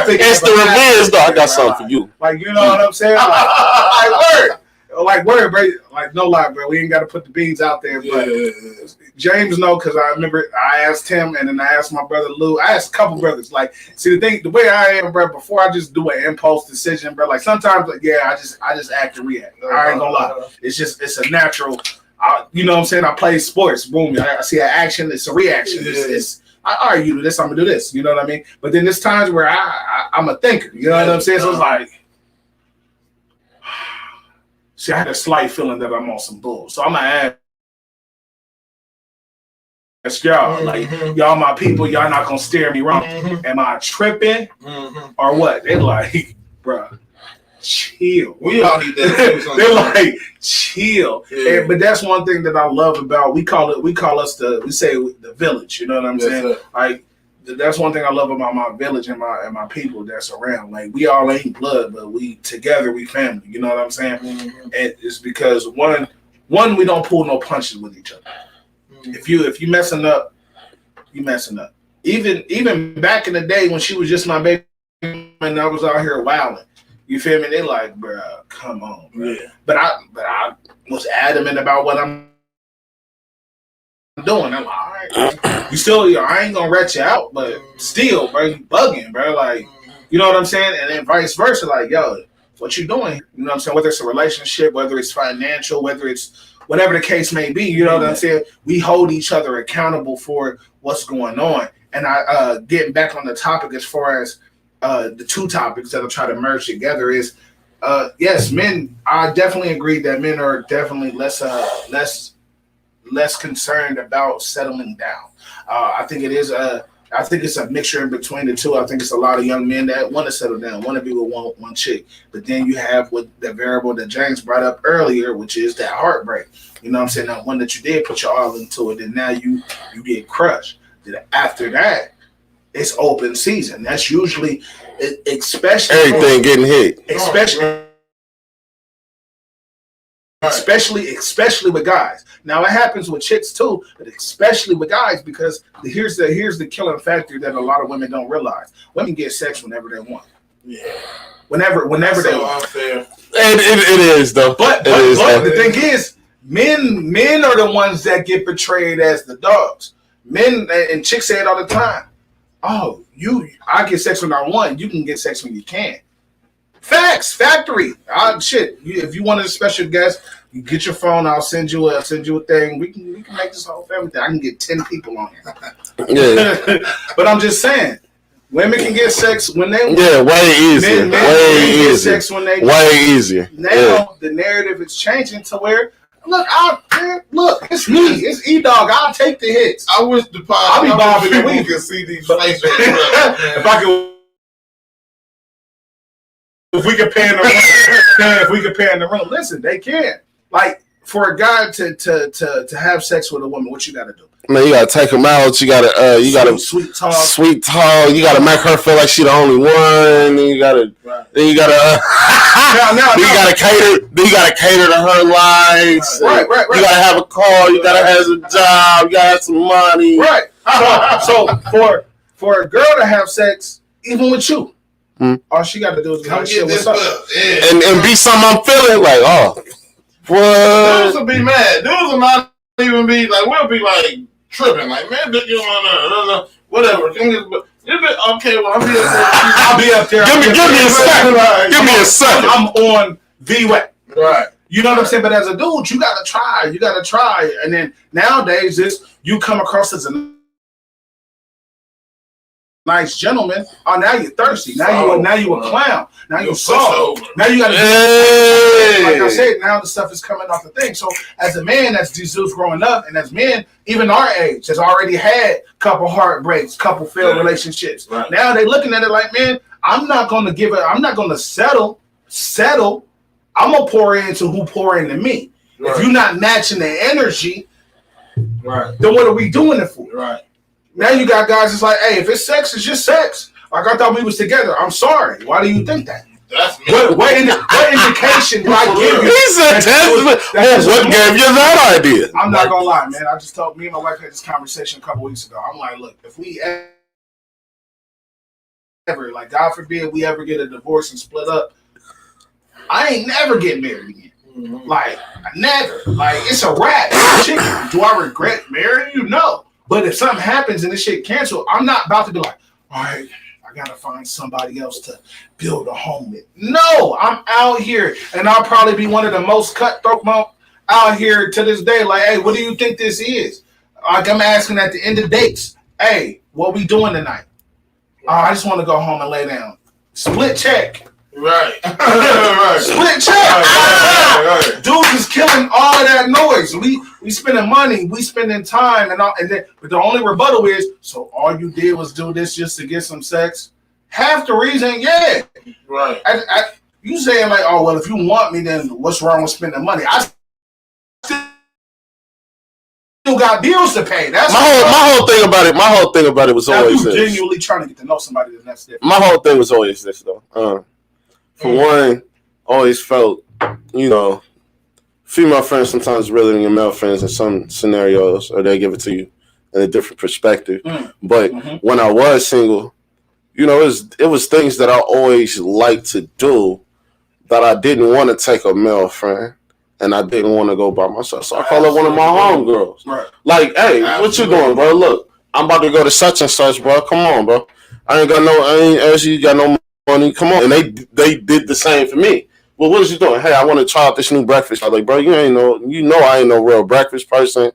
It's the revenge, though. I got something for you. Like, you know what I'm saying? Like word, bro. Like, no lie, bro. We ain't got to put the beans out there, but James know, because I remember I asked him, and then I asked my brother Lou. I asked a couple brothers. Like, see, the way I am, bro. Before I just do an impulse decision, bro. Like sometimes, like, I just act and react. I ain't gonna lie. It's a natural. You know what I'm saying? I play sports. Boom. I see an action. It's a reaction. All right, you do this. I'm gonna do this. You know what I mean? But then there's times where I'm a thinker. You know what I'm saying? So it's like. See, I had a slight feeling that I'm on some bull. So I'm going to ask y'all, like, y'all my people, y'all not going to steer me wrong. Am I tripping or what? They're like, bro, chill. We all need that. They're like, chill. Yeah. But that's one thing that I love about, we say the village, you know what I'm saying? Like, that's one thing I love about my village and my people that's around. Like, we all ain't blood, but we together, we family. You know what I'm saying? And it's because one, we don't pull no punches with each other. If you messing up, you messing up. Even back in the day when she was just my baby and I was out here wilding. You feel me? They like, bro, come on, bro. Yeah. But I was adamant about what I'm doing. I'm like, all right, you still, I ain't gonna rat you out, but still, bro, you bugging, bro. Like, you know what I'm saying? And then vice versa, like, yo, what you doing? You know what I'm saying? Whether it's a relationship, whether it's financial, whether it's whatever the case may be, you know what I'm saying? We hold each other accountable for what's going on. And I getting back on the topic as far as the two topics that I'll try to merge together is yes, men. I definitely agree that men are definitely less concerned about settling down. I think it's a mixture in between the two. I think it's a lot of young men that want to settle down, want to be with one chick. But then you have with the variable that James brought up earlier, which is that heartbreak. You know what I'm saying? That one that you did put your all into it, and now you get crushed. Then after that, it's open season. That's usually, especially everything getting hit. Especially with guys. Now it happens with chicks too, but especially with guys, because here's the killing factor that a lot of women don't realize. Women get sex whenever they want. Yeah. Whenever they want. Unfair. And it is though. But the thing is, men are the ones that get portrayed as the dogs. Men and chicks say it all the time. Oh, I get sex when I want. You can get sex when you can. Facts, factory. Shit. If you wanted a special guest, you get your phone. I'll send you a thing. We can make this whole family thing. I can get 10 people on here. Yeah. But I'm just saying, women can get sex when they want. Yeah, way easier. Men way easier. Get sex when they way easier. Now the narrative is changing to where look, it's me. It's E-Dog. I'll take the hits. I wish the I'll be bobbing the week. Can see these faces. If I could if we compare in the room, if we compare in the room, listen, they can. Like for a guy to have sex with a woman, what you got to do? Man, you gotta take them out. You gotta sweet talk. You gotta make her feel like she the only one. Then you gotta you gotta cater. Then you gotta cater to her life. Right. You gotta have a car. You gotta have a job. You gotta have some money. Right. So for a girl to have sex, even with you, all she got to do is come get this up, and be something I'm feeling like. Oh, what? Dudes will be mad. Dudes will not even be like. We'll be like. Tripping like, man, you want whatever. Okay, well, I'll be up there. Give me a second. Give me a second. I'm on the way. Right. You know what I'm saying? But as a dude, you gotta try. And then nowadays, you come across as a nice gentleman. Oh, now you're thirsty. Now you a clown. Now you're soft. Now you gotta like I said, now the stuff is coming off the thing. So as a man that's these dudes growing up, and as men, even our age, has already had a couple heartbreaks, couple failed relationships. Right. Now they looking at it like, man, I'm not gonna settle. I'm gonna pour into who pour into me. Right. If you're not matching the energy, right, then what are we doing it for? Right. Now you got guys that's like, hey, if it's sex, it's just sex. Like I thought we was together. I'm sorry. Why do you think that? That's me. What indication did I give you? What gave you that idea? I'm not gonna lie, man. I just told me and my wife had this conversation a couple weeks ago. I'm like, look, if we ever, like God forbid, we ever get a divorce and split up, I ain't never getting married again. Mm-hmm. Like, never. Like, it's a wrap. Do I regret marrying you? No. But if something happens and this shit canceled, I'm not about to be like, all right, I gotta find somebody else to build a home with. No, I'm out here, and I'll probably be one of the most cutthroat out here to this day. Like, hey, what do you think this is? Like, I'm asking at the end of dates, hey, what we doing tonight? I just want to go home and lay down. Split check. Right. Split check. Right. Dudes is killing all of that noise. We spending money, we spending time, but the only rebuttal is, so all you did was do this just to get some sex? Half the reason, yeah. Right. You saying like, oh well, if you want me, then what's wrong with spending money? I still got bills to pay. That's my whole thing about it. My whole thing about it was always this. Genuinely trying to get to know somebody that's different. My whole thing was always this though. For one, always felt, female friends sometimes realer than your male friends in some scenarios, or they give it to you in a different perspective. But when I was single, it was things that I always liked to do that I didn't want to take a male friend, and I didn't want to go by myself. So I called up one of my homegirls. Right. Like, hey, what you doing, bro? Look, I'm about to go to such and such, bro. Come on, bro. I ain't actually got no money. Come on. And they did the same for me. Well, what is you doing? Hey, I want to try out this new breakfast. I was like, bro, I ain't no real breakfast person.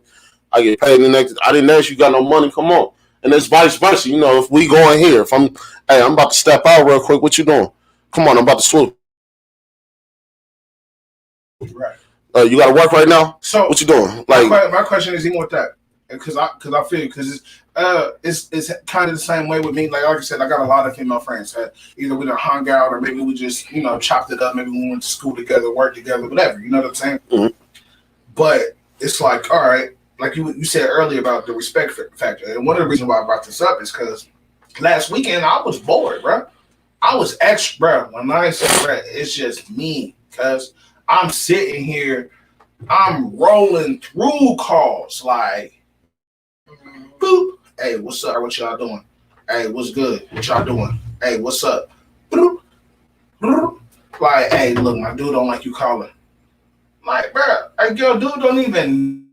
I get paid the next. I didn't ask you got no money. Come on. And it's vice versa. If we going here, I'm about to step out real quick. What you doing? Come on, I'm about to swoop. Right. You got to work right now. So what you doing? Like, my question is even with that, because I feel it's kind of the same way with me. Like I said, I got a lot of female friends that either we done hung out or maybe we just chopped it up. Maybe we went to school together, worked together, whatever. You know what I'm saying? Mm-hmm. But it's like, all right, like you said earlier about the respect factor, and one of the reasons why I brought this up is because last weekend I was bored, bro. I was extra, bro. When I say, bro, it's just me, because I'm sitting here, I'm rolling through calls like, boop. Hey, what's up? What y'all doing? Hey, what's good? What y'all doing? Hey, what's up? Boop. Boop. Like, hey, look, my dude don't like you calling. Like, bro, like, your dude don't even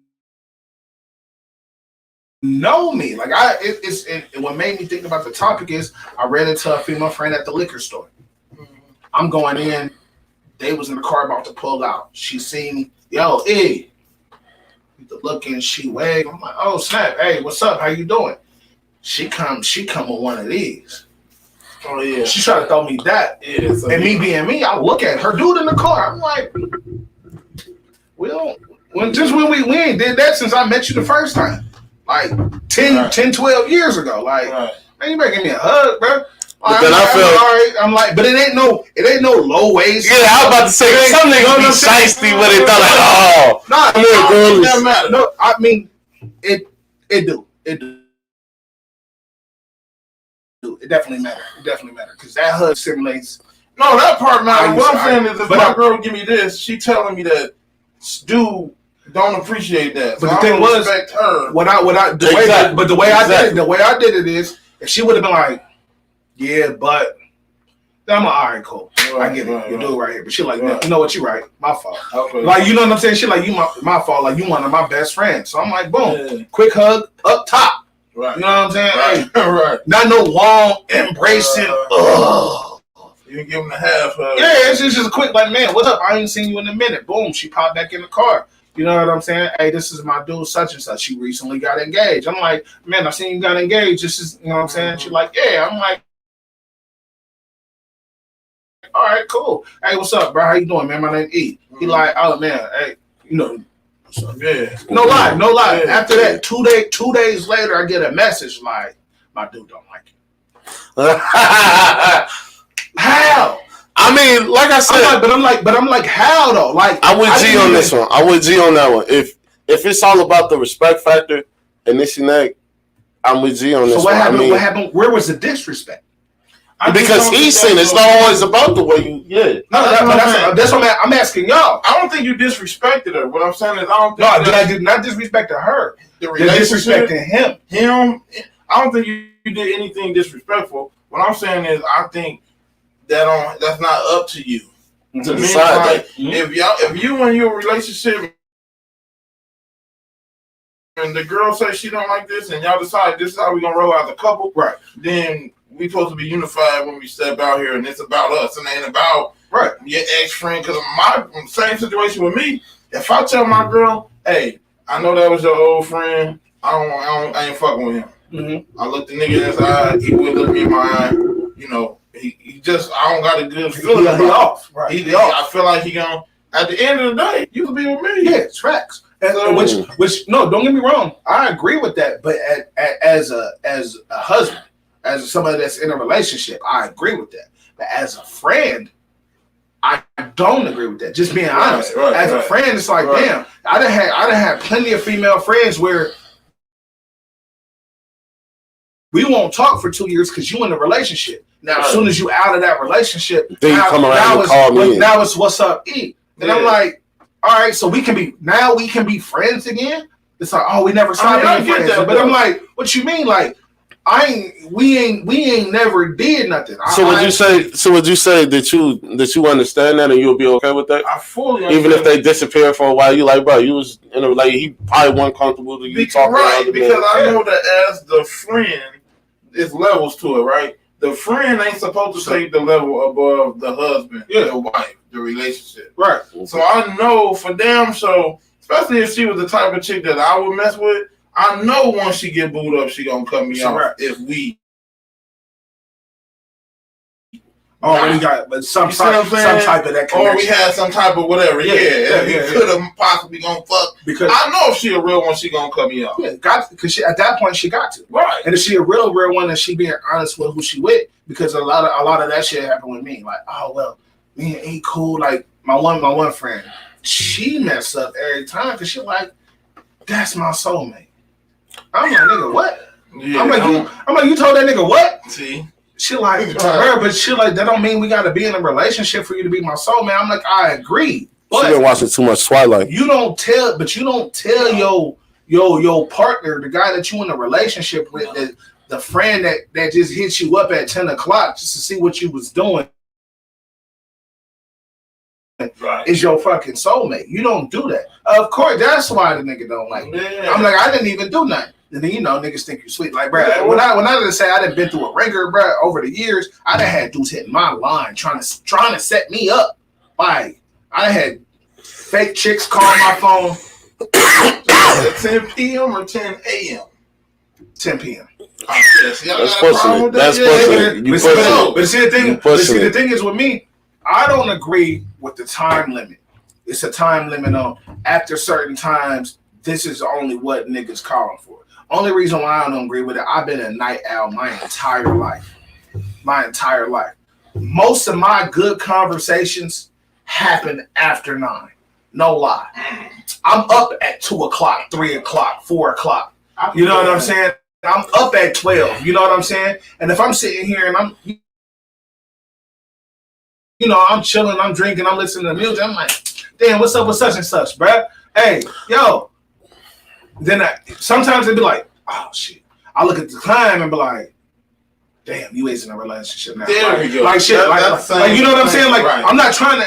know me. Like, what made me think about the topic is I ran into a female friend at the liquor store. I'm going in. They was in the car about to pull out. She seen me. Yo, hey. The looking, she wag. I'm like, oh snap! Hey, what's up? How you doing? She come with one of these. Oh yeah. She tried to throw me that. Yeah. And me being me, I look at her dude in the car. I'm like, we ain't did that since I met you the first time. Like 10, 12 years ago. Like, man, you better give me a hug, bro. But then I feel all right. I'm like, but it ain't no low waist. Yeah, I was about to say some niggas be shiesty when they thought like, oh, that matter. No, I mean, it do. It definitely matter. Because that hood simulates. No, that part matters. What I'm saying is, if my girl give me this, she telling me that dude don't appreciate that. But so the thing was, respect her. The way I did it is, if she would have been like, yeah, but then I'm like, all right, cool. Right, I get it. You do it right here. But she like, no, you know what? You're right. My fault. Okay. Like, you know what I'm saying? She like, you my fault. Like, you one of my best friends. So I'm like, boom, quick hug up top. Right. You know what I'm saying? Right. Hey, right. Not no long embracing. You can give him the half hug. Yeah, it's just a quick, like, man, what's up? I ain't seen you in a minute. Boom, she popped back in the car. You know what I'm saying? Hey, this is my dude, such and such. She recently got engaged. I'm like, man, I seen you got engaged. This is, you know what I'm saying? She's like, yeah. I'm like, all right, cool. Hey, what's up, bro? How you doing, man? My name E. He like, oh man, hey, you know, yeah. No lie. Yeah. After that, 2 days later, I get a message like, my dude don't like you. How? I mean, like I said, I'm like, how though? Like, I would G on this one. I would G on that one. If it's all about the respect factor and this and that, I'm with G on this one. So what happened? Where was the disrespect? Because he's saying it's not always about the way you. Yeah. No, that's what I'm asking y'all. I don't think you disrespected her. What I'm saying is, I did not disrespect her. The relationship, disrespecting him. I don't think you did anything disrespectful. What I'm saying is, I think that's not up to you to decide. Like, if you and your relationship and the girl says she don't like this, and y'all decide this is how we gonna roll as a couple, right? Then we supposed to be unified when we step out here, and it's about us, and it ain't about your ex-friend. Because my same situation with me, if I tell my girl, hey, I know that was your old friend, I ain't fucking with him. Mm-hmm. I looked the nigga in his eye, he would look me in my eye, you know, he just, I don't got a good feeling about he off. Right. He off. I feel like he gonna, at the end of the day, you can be with me. Yeah, it's facts. Which no, don't get me wrong, I agree with that, but as a husband, as somebody that's in a relationship, I agree with that. But as a friend, I don't agree with that. Just being honest. As a friend, it's like, damn, I done had plenty of female friends where we won't talk for 2 years because you in a relationship. Now, as soon as you out of that relationship, then you come around and call me. Now it's what's up, E. And I'm like, all right, so we can be friends again. It's like, oh, we never stopped being friends. But I'm like, what you mean? Like, we ain't never did nothing. So would you say that you understand that and you'll be okay with that? I fully understand. Even if they disappear for a while, you like, bro, you was in a relationship, he probably wasn't comfortable to you talking. Right, because I know that as the friend, it's levels to it, right? The friend ain't supposed to take the level above the husband, the wife, the relationship. Right. So I know for damn sure, especially if she was the type of chick that I would mess with, I know once she get booed up, she gonna cut me off if we already got some type of that connection. Or we had some type of whatever. We could have possibly gonna fuck. Because I know if she a real one, she gonna cut me off. Yeah, because at that point she got to. Right. And if she a real one, and she being honest with who she with, because a lot of that shit happened with me. Like, oh well, me ain't cool. Like my one friend, she messed up every time because she like, that's my soulmate. I'm like, nigga, what? Yeah, I'm like, you told that nigga what? See. She like, but she like, that don't mean we gotta be in a relationship for you to be my soulmate. I'm like, I agree. But she been watching too much Twilight. You don't tell your partner, the guy that you in a relationship with, the friend that just hit you up at 10 o'clock just to see what you was doing, is your fucking soulmate. You don't do that. Of course, that's why the nigga don't like me. I'm like, I didn't even do nothing. And then, niggas think you sweet. Like, bro, when I done say I done been through a ringer, bro, over the years, I done had dudes hitting my line trying to set me up. Like, I had fake chicks call my phone. 10 p.m. or 10 a.m.? 10 p.m. That's pushing it. That's pushing it. But see, the thing is with me, I don't agree with the time limit. It's a time limit on after certain times, this is only what niggas calling for. Only reason why I don't agree with it, I've been a night owl my entire life. my entire life. Most of my good conversations happen after 9. No lie. I'm up at 2 o'clock, 3 o'clock, 4 o'clock. You know what I'm saying? I'm up at 12. You know what I'm saying? And if I'm sitting here and I'm, I'm chilling, I'm drinking, I'm listening to music, I'm like, damn, what's up with such and such, bruh? Hey, yo. Then sometimes it'd be like, oh, shit. I look at the time and be like, damn, you is in a relationship now. There we go. Like shit, like you know what I'm saying? Like right. I'm not trying to,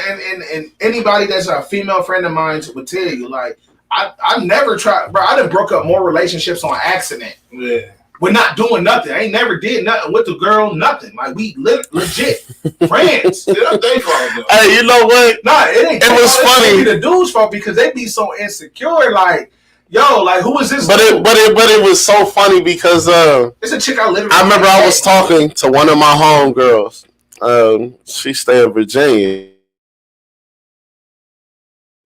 and anybody that's a female friend of mine would tell you, like I never tried, bro. I done broke up more relationships on accident. Yeah. We're not doing nothing. I ain't never did nothing with the girl, nothing. Like we legit friends. They fault, hey, you know what? Nah, it ain't. It was funny. The dude's fault because they be so insecure. Like, yo, like who is this? But it was so funny because it's a chick I literally. I remember I was talking to one of my homegirls. She stay in Virginia.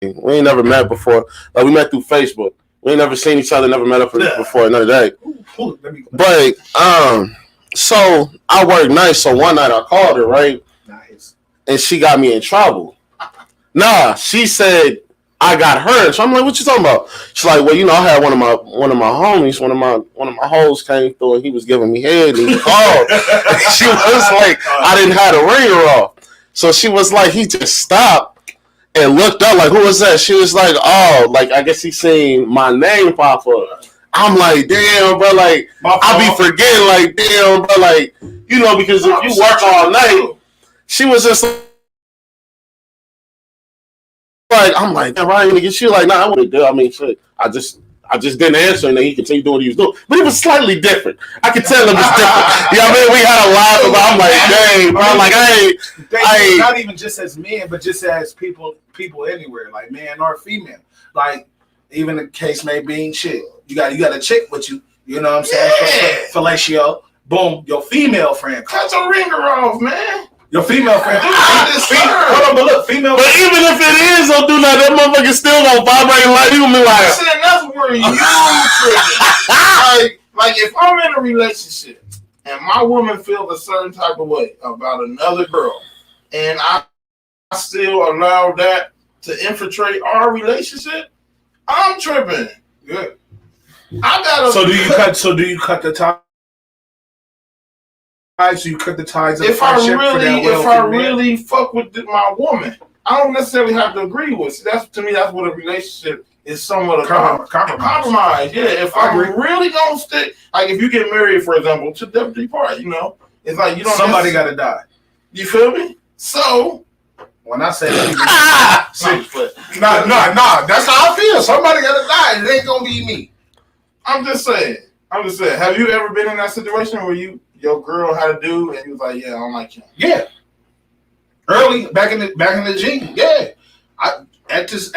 We ain't never met before. We met through Facebook. We ain't never seen each other, never met up before, none of that. But so I work nights. So one night I called her, right? Nice. And she got me in trouble. Nah, she said I got her. So I'm like, what you talking about? She's like, well, I had one of my homies, one of my hoes came through and he was giving me head and he called. She was like, I didn't have the ringer off. So she was like, he just stopped and looked up like, who was that? She was like, oh, like I guess he seen my name pop up. I'm like, damn, bro, like I be forgetting, like, damn, bro, like, because if you work all night, she was just like, I'm like, damn, Ryan, nigga, she like, nah, I wouldn't do. I mean, shit, I just didn't answer, and then he continued doing what he was doing. But it was slightly different. I could tell it was different. I mean? We had a laugh about. I'm like, dang, bro. Like, I ain't. Not even just as men, but just as people anywhere, like man or female. Like, even the case may be, shit. You got a chick with you. You know what I'm saying? Yeah. Fellatio. Boom. Your female friend. Cut your ringer off, man. Your female friend. Hold on, but look, female. But even if it is, don't do that. That motherfucker still gonna vibrate like you. Me like. See, that's where you trigger. like if I'm in a relationship and my woman feels a certain type of way about another girl, and I still allow that to infiltrate our relationship, I'm tripping. Good. I gotta. So do you cut the ties? So you cut the ties of If I really fuck with my woman, I don't necessarily have to agree with. So that's to me. That's what a relationship is. Somewhat of compromise. Yeah. If I'm really gonna stick, like if you get married, for example, to death do part, it's like you don't. Somebody gotta die. You feel me? So when I say that, nah. That's how I feel. Somebody gotta die. It ain't gonna be me. I'm just saying. Have you ever been in that situation where your girl had a dude and he was like, yeah, I don't like him? Yeah. Early back in the G. Yeah. At this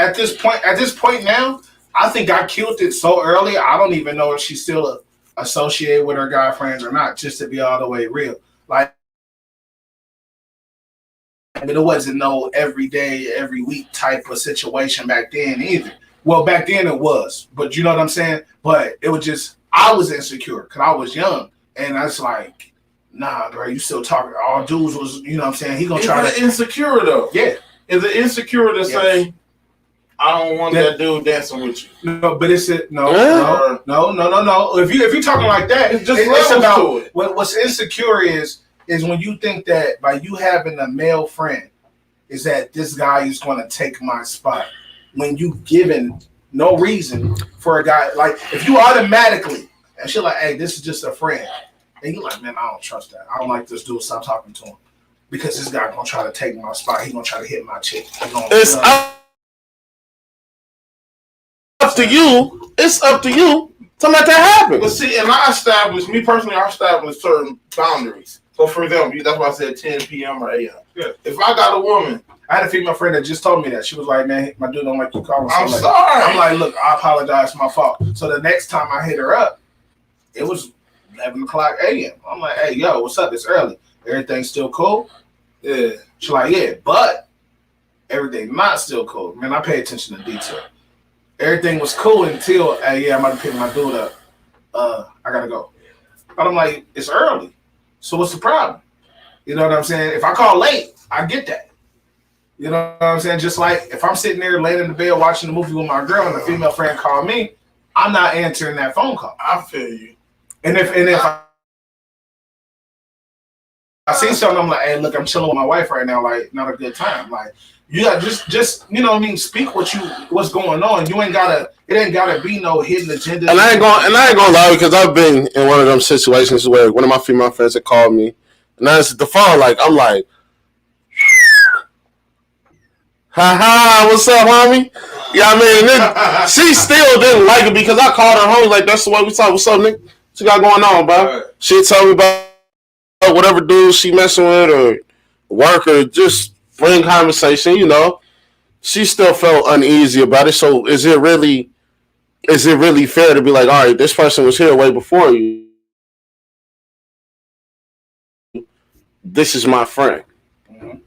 point now, I think I killed it so early. I don't even know if she's still associated with her guy friends or not. Just to be all the way real, like. I mean, it wasn't no every day, every week type of situation back then either. Well, back then it was, but you know what I'm saying? But it was just, I was insecure because I was young. And I was like, nah, bro, you still talking. All dudes was, you know what I'm saying? He gonna try to. Insecure though. Yeah. Is it insecure to say, I don't want that dude dancing with you? No, but it's no. If you're talking like that, it's about what's insecure is when you think that by you having a male friend is that this guy is going to take my spot. When you given no reason for a guy, like if you automatically and she's like, hey, this is just a friend, and you like, man, I don't trust that. I don't like this dude. Stop talking to him because this guy gonna try to take my spot. He gonna try to hit my chick. It's up to you. It's up to you to let that happen. But see, and I established certain boundaries. So, for example, that's why I said 10 p.m. or a.m. Yeah. If I got a woman, I had a female friend that just told me that. She was like, man, my dude don't like you calling. I'm sorry. I'm like, look, I apologize. It's my fault. So the next time I hit her up, it was 11 o'clock a.m. I'm like, hey, yo, what's up? It's early. Everything's still cool? Yeah. She's like, yeah, but everything not still cool. Man, I pay attention to detail. Everything was cool until, hey, yeah, I'm about to pick my dude up. I got to go. But I'm like, it's early. So what's the problem? You know what I'm saying? If I call late, I get that. You know what I'm saying? Just like if I'm sitting there late in the bed watching the movie with my girl and a female friend call me, I'm not answering that phone call. I feel you. And if I see something, I'm like, hey, look, I'm chilling with my wife right now. Like, not a good time. Like, you got just you know what I mean? Speak what's going on. You ain't gotta. It ain't gotta be no hidden agenda. And I ain't gonna lie, because I've been in one of them situations where one of my female friends had called me, and I answered the phone. Like, I'm like, ha, what's up, homie? Yeah, I mean, then she still didn't like it because I called her home. Like, that's the way we talk. What's up, nigga? What you got going on, bro? Right. She told me about whatever dude she messing with or work or just bring conversation, you know. She still felt uneasy about it. So is it really fair to be like, all right, this person was here way before you. This is my friend. Mm-hmm.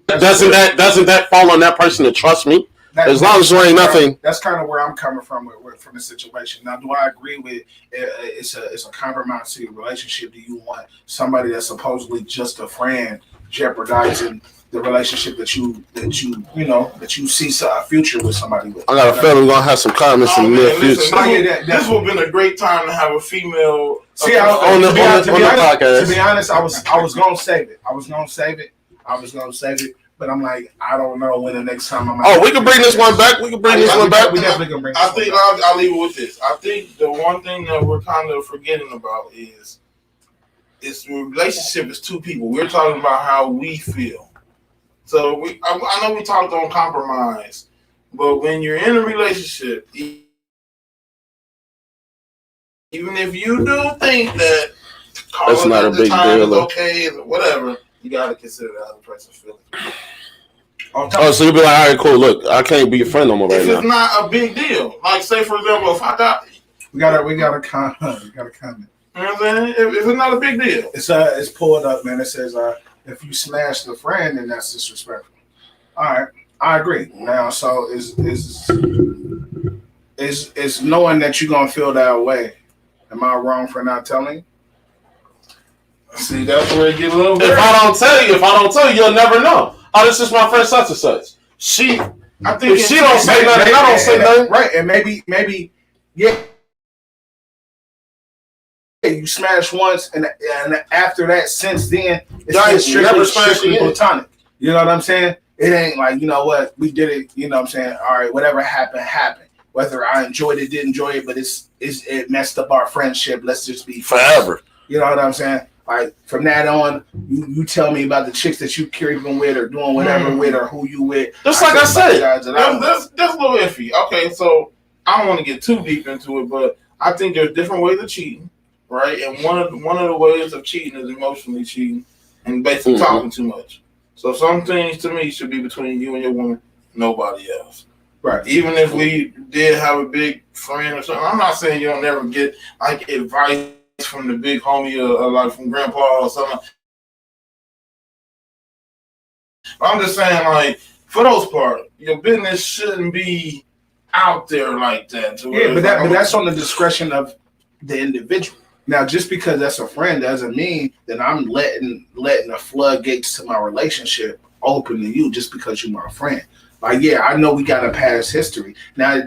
Doesn't that fall on that person to trust me? As long as there ain't nothing. That's kind of where I'm coming from from the situation. Now, do I agree with it's a compromise to your relationship? Do you want somebody that's supposedly just a friend jeopardizing the relationship that you see a future with somebody with? I got a feeling we're gonna have some comments in the near future. This would have been a great time to have a female. See, on the podcast. To be honest, I was gonna save it. But I'm like, I don't know when the next time I'm. Oh, we can bring this one back. We definitely can bring. I think I'll leave it with this. I think the one thing that we're kind of forgetting about is the relationship is two people. We're talking about how we feel. So I know we talked on compromise, but when you're in a relationship, even if you do think that that's not a big deal, is okay, or whatever, you got to consider the other person's feelings. Oh, so you'll be like, all right, cool. Look, I can't be your friend no more right now. It's not a big deal. Like, say for example, if I got, we got a comment. You know what I'm saying? If it's not a big deal. It's pulled up, man. It says, if you smash the friend, then that's disrespectful. All right, I agree. Now, so is knowing that you're gonna feel that way. Am I wrong for not telling you? See, that's where it gets a little weird. If I don't tell you, you'll never know. Oh, this is my friend such and such. I think if she don't say nothing, I don't say nothing. Right, and maybe, yeah. You smash once, and after that, since then, it's strictly platonic. You know what I'm saying? It ain't like, you know what, we did it. You know what I'm saying? All right, whatever happened, happened. Whether I enjoyed it, didn't enjoy it, but it messed up our friendship. Let's just be forever. You know what I'm saying? Like from that on, you tell me about the chicks that you creeping with or doing whatever with or who you with. Just like I said, that's a little iffy. Okay, so I don't want to get too deep into it, but I think there's different ways of cheating, right? And one of the ways of cheating is emotionally cheating and basically talking too much. So some things to me should be between you and your woman, nobody else. Right. Even if we did have a big friend or something, I'm not saying you don't never get like advice from the big homie or like from grandpa or something. I'm just saying, like, for those part, your business shouldn't be out there like that. Yeah, but that's on the discretion of the individual. Now, just because that's a friend doesn't mean that I'm letting the floodgates to my relationship open to you just because you're my friend. Like, yeah, I know we got a past history. Now,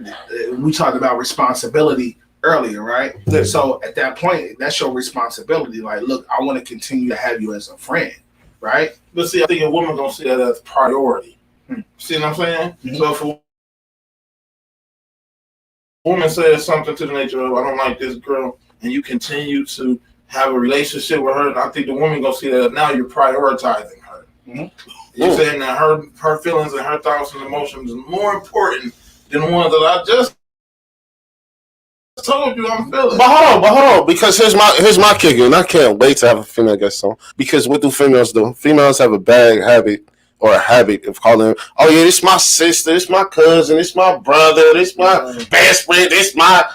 we talked about responsibility earlier, right? Yeah. So at that point, that's your responsibility. Like, look, I want to continue to have you as a friend, right? But see, I think a woman gonna see that as priority. See what I'm saying? Mm-hmm. So if a woman says something to the nature of, I don't like this girl, and you continue to have a relationship with her, I think the woman gonna see that now you're prioritizing her. Mm-hmm. You're saying that her feelings and her thoughts and emotions is more important than the ones that I just told you I'm feeling. But hold on, because here's my kicker, and I can't wait to have a female guest on. Because what do females do? Females have a bad habit or a habit of calling, oh yeah, this my sister, this my cousin, this my brother, this my best friend, this my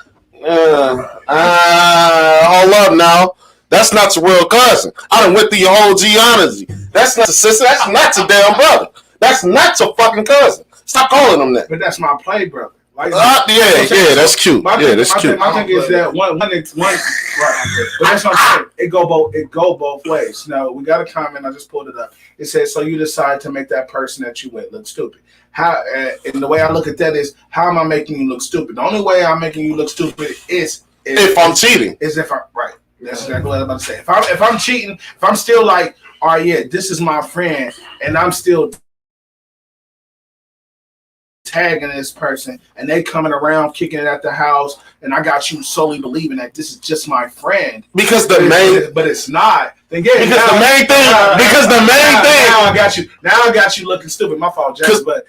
hold up now. That's not your real cousin. I done went through your whole genealogy. That's not your sister. That's not your damn brother. That's not your fucking cousin. Stop calling them that. But that's my play brother. Like, yeah, that's cute. That's cute. My thing is that one, right? But that's what I'm saying. It go both ways. Now we got a comment. I just pulled it up. It says, "So you decide to make that person that you with look stupid." How? And the way I look at that is, how am I making you look stupid? The only way I'm making you look stupid is if I'm cheating. Is if I'm right. That's exactly what I'm about to say. If I'm cheating, if I'm still like, all right, yeah, this is my friend, and I'm still tagging this person, and they coming around kicking it at the house, and I got you solely believing that this is just my friend because but it's not. Then yeah, because the main thing. Now I got you looking stupid. My fault, Jess. But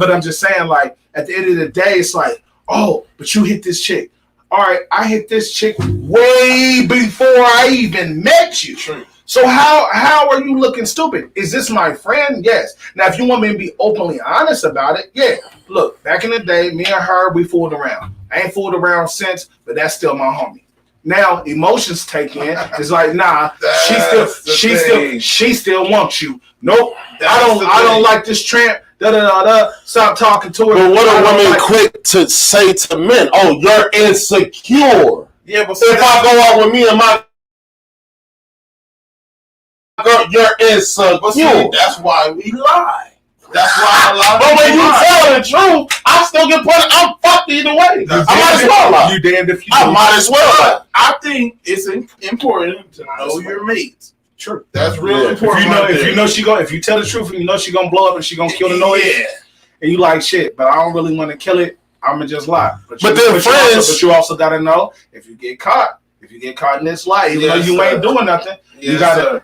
I'm just saying, like, at the end of the day, it's like, oh, but you hit this chick. All right, I hit this chick way before I even met you. True. So how are you looking stupid? Is this my friend? Yes. Now, if you want me to be openly honest about it, yeah. Look, back in the day, me and her, we fooled around. I ain't fooled around since, but that's still my homie. Now, emotions take in. It's like, nah, she still wants you. Nope, I don't like this tramp. Stop talking to her. But what are women quick to say to men? Oh, you're insecure. Yeah, but if I go out with me and my girl, you're insecure. But see, that's why we lie. That's why a lot of But when you tell the truth, I still get put. I'm fucked either way. I might as well lie. You damned if you. I might as well lie. I think it's important to know your mates. True. That's really important. If you tell the truth and you know she gonna blow up and she gonna kill the noise, and you like shit, but I don't really want to kill it, I'ma just lie. But you also gotta know if you get caught in this lie, even though you ain't doing nothing, you gotta.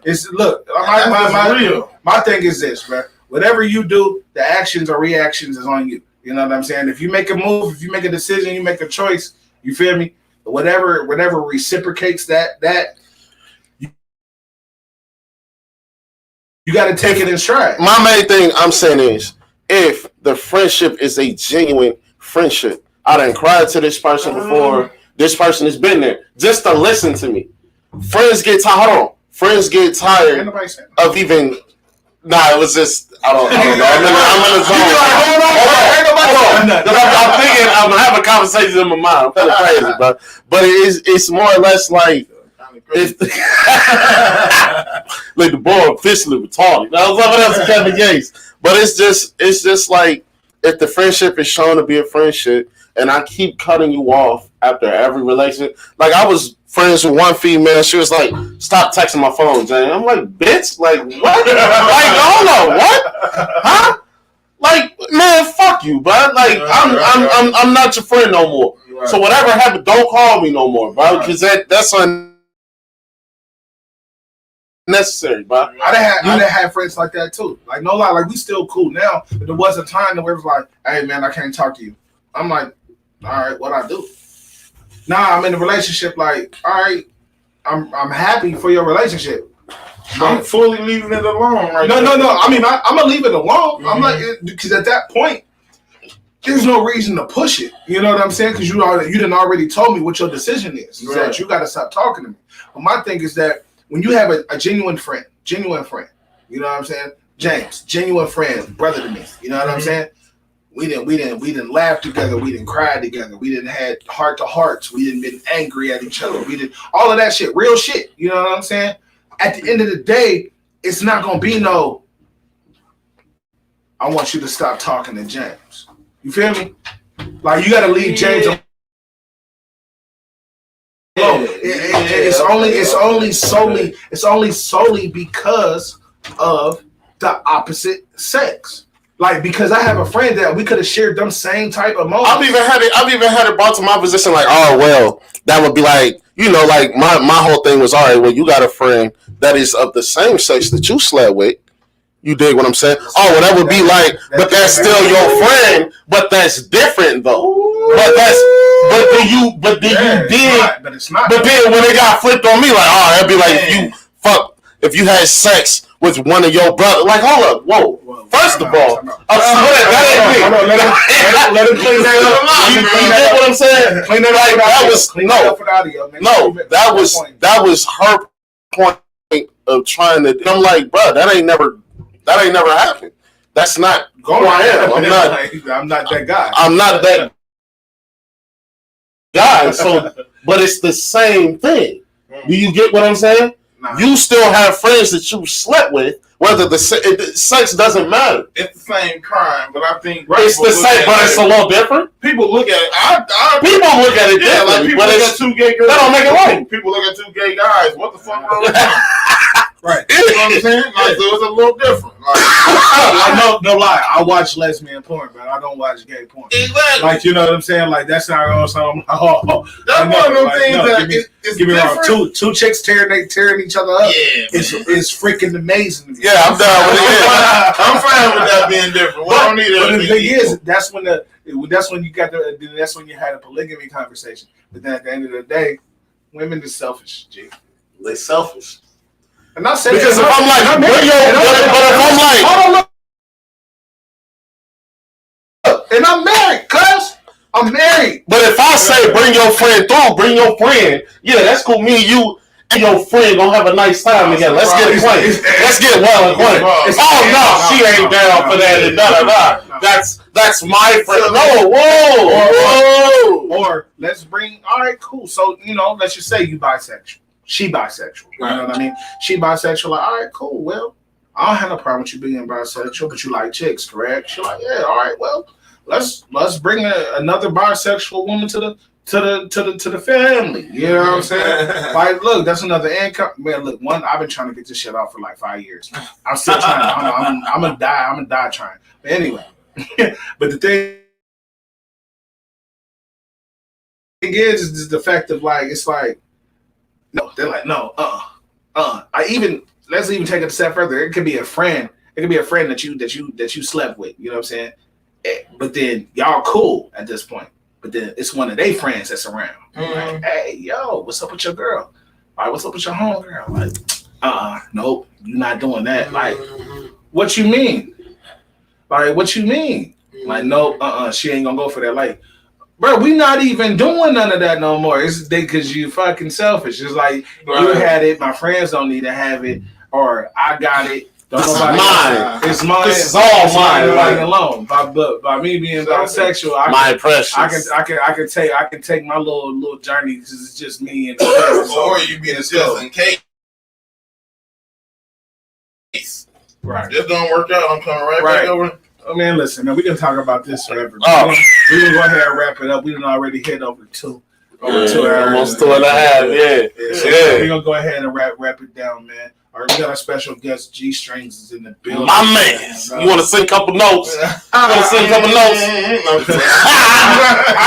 My thing is this, man. Whatever you do, the actions or reactions is on you. You know what I'm saying? If you make a move, if you make a decision, you make a choice. You feel me? Whatever reciprocates that. You got to take it in stride. My main thing I'm saying is, if the friendship is a genuine friendship, I done cried to this person before. This person has been there just to listen to me. Friends get tired. Hold on. Friends get tired of even. Nah, it was just I don't know. I'm in the zone. Hold on. I'm thinking I'm having a conversation in my mind. I'm feeling crazy, bro. But it's more or less like. Like the boy officially retarded. That was something else Kevin Gates. But it's just like if the friendship is shown to be a friendship and I keep cutting you off after every relationship. Like I was friends with one female, she was like, stop texting my phone, Jane. I'm like, bitch, like what? Like, hold on, what? Huh? Like, man, fuck you, bro. Like I'm not your friend no more. Right. So whatever happened, don't call me no more, bro. Because that's unnecessary, bro. I done had friends like that too. Like no lie, like we still cool now, but there was a time where it was like, hey man, I can't talk to you. I'm like, all right, what I do? Nah, I'm in a relationship. Like, all right, I'm happy for your relationship. I'm fully leaving it alone, right? No. I mean, I'm gonna leave it alone. Mm-hmm. I'm like, because at that point, there's no reason to push it. You know what I'm saying? Because you didn't already told me what your decision is. Right. That you got to stop talking to me. But my thing is that when you have a genuine friend, you know what I'm saying? James, genuine friend, brother to me. You know what I'm saying? We didn't laugh together. We didn't cry together. We didn't had heart to hearts. We didn't been angry at each other. We did all of that shit, real shit. You know what I'm saying? At the end of the day, it's not gonna be no. I want you to stop talking to James. You feel me? Like you gotta leave James alone. It's only solely because of the opposite sex. Like because I have a friend that we could have shared them same type of moments. I've even had it brought to my position like, oh well, that would be like, you know, like my whole thing was, all right, well, you got a friend that is of the same sex that you slept with. You dig what I'm saying? Oh, well, that would be like, but that's still your friend, but that's different though. But then when it got flipped on me, like, oh, that'd be like if you had sex with one of your brothers. Like, hold up, whoa. First of all, I swear that ain't me. Let him clean that up. You get what I'm saying? Clean that up. That was her point of trying to. And I'm like, bro, that ain't never happened. That's not who I am. I'm not that guy. I'm not that guys. So, but it's the same thing. Do you get what I'm saying? Nah. You still have friends that you slept with, whether the sex doesn't matter. It's the same crime, but I think It's the same, but it's a little different. People look at it. People look at it different. Like people but look at two gay girls. That don't make it right. People look at two gay guys. What the fuck wrong with them? Right. You know what I'm saying? Like, so it's a little different. Like, no lie. I watch lesbian porn, but I don't watch gay porn. exactly. Like, you know what I'm saying? Like, that's not also. I'm like, oh, That's one of them things that it's give me wrong. different. Two chicks tearing each other up. Yeah, It's freaking amazing. Yeah, I'm down with it. I'm fine with that being different. We don't need But the everything thing equal. is, that's when you had a polygamy conversation. But then at the end of the day, women is selfish, G. They selfish. And I said Because if I'm like, but if I'm like, hold on, look. And I'm married, cuz. I'm married. but if I say bring your friend through, bring your friend, yeah, that's cool. Me and you and your friend gonna have a nice time together. Let's get acquainted. Let's get well acquainted. Oh no, she ain't down for that and da da da. That's my friend. No, whoa. Or let's bring. All right, cool. So let's just say you bisexual. She bisexual. You know what I mean? She bisexual. Like, all right, cool. Well, I don't have no problem with you being bisexual, but you like chicks, correct? She's like, yeah. All right. Well, let's bring another bisexual woman to the family. You know what I'm saying? Like, look, that's another income. Man, look, I've been trying to get this shit off for like 5 years. I'm still trying. I'm gonna die trying. But anyway, but the thing is the fact of like, it's like, no, they're like, no, let's even take it a step further. It could be a friend. It could be a friend that you slept with. You know what I'm saying? But then y'all cool at this point. But then it's one of their friends that's around. Mm-hmm. Like, hey, yo, what's up with your girl? All right, what's up with your homegirl? Like, nope, you're not doing that. Like, what you mean? Like, what you mean? Like, no, she ain't gonna go for that. Like, bro, we not even doing none of that no more. It's because you fucking selfish. It's like, you had it, my friends don't need to have it, or I got it. This is mine. It's mine. This is all mine. Like alone. By me being bisexual, I can take my little journey because it's just me and or you be just in case. Right. This don't work out. I'm coming right back over. Oh man, listen, man, we can talk about this forever. Oh. We're gonna go ahead and wrap it up. We done already hit over 2 hours. Almost 2.5. Yeah. So we're gonna go ahead and wrap it down, man. All right, we got our special guest, G Strings, is in the building. My man. You want to sing a couple notes? I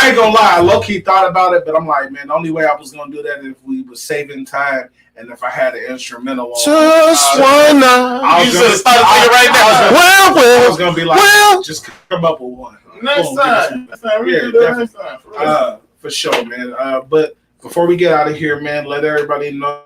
ain't gonna lie, I low-key thought about it, but I'm like, man, the only way I was gonna do that if we was saving time and if I had an instrumental on. Just wanna. You should have started singing right now. I was gonna be like, just come up with one. Next time. For sure, man. But before we get out of here, man, let everybody know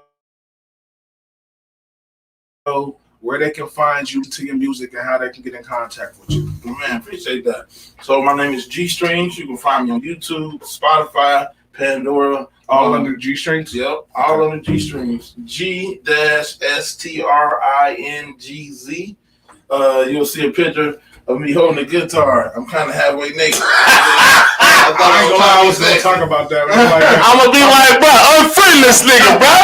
where they can find you to your music and how they can get in contact with you. Man, appreciate that. So my name is G Strings. You can find me on YouTube, Spotify, Pandora. All under G Strings? Yep, all under G Strings. G-STRINGZ. You'll see a picture of me holding a guitar. I'm kind of halfway naked. I was going to talk about that. I'm going to be like, bro, unfriend this nigga, bro.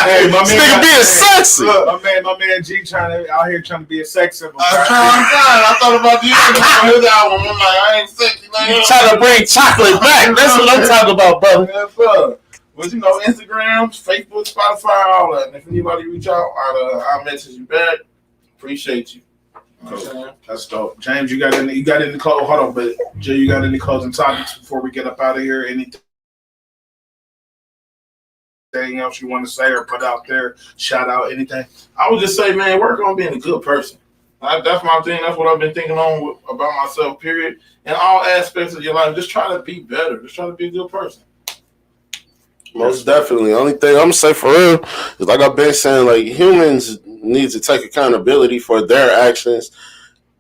Hey, my this nigga being sexy. Look, my man G out here trying to be a sex symbol. I thought about you. I heard that one. I'm like, I ain't sexy. You trying to bring chocolate back. That's what I'm talking about, brother. Yeah, bro. But Instagram, Facebook, Spotify, all that. And if anybody reach out, I'll message you back. Appreciate you. Cool. That's dope. James, you got any closing? Hold on, but Jay, you got any closing topics before we get up out of here? Anything else you want to say or put out there? Shout out anything? I would just say, man, work on being a good person. That's my thing. That's what I've been thinking on about myself. Period. In all aspects of your life, just try to be better. Just try to be a good person. Most definitely. Only thing I'm gonna say for real is, like I've been saying, like, humans need to take accountability for their actions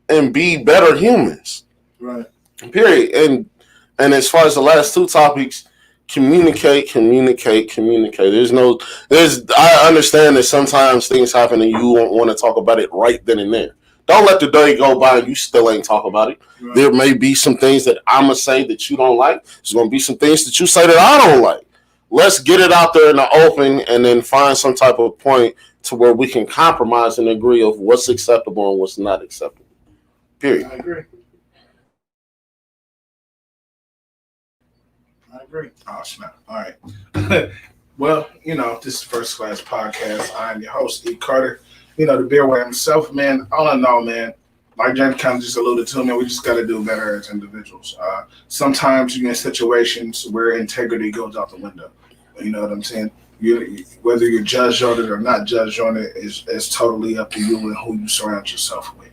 and be better humans. Right. Period. And as far as the last 2 topics, communicate. I understand that sometimes things happen and you won't want to talk about it right then and there. Don't let the day go by and you still ain't talk about it. Right. There may be some things that I'm going to say that you don't like. There's going to be some things that you say that I don't like. Let's get it out there in the open and then find some type of point to where we can compromise and agree of what's acceptable and what's not acceptable. Period. I agree. Oh, snap. All right. Well, this is First Class Podcast. I'm your host, E. Carter. The beer way himself, man. All in all, man, like Jen kind of just alluded to, man, we just got to do better as individuals. Sometimes you're in situations where integrity goes out the window. You know what I'm saying? Whether you're judged on it or not judged on it is totally up to you and who you surround yourself with.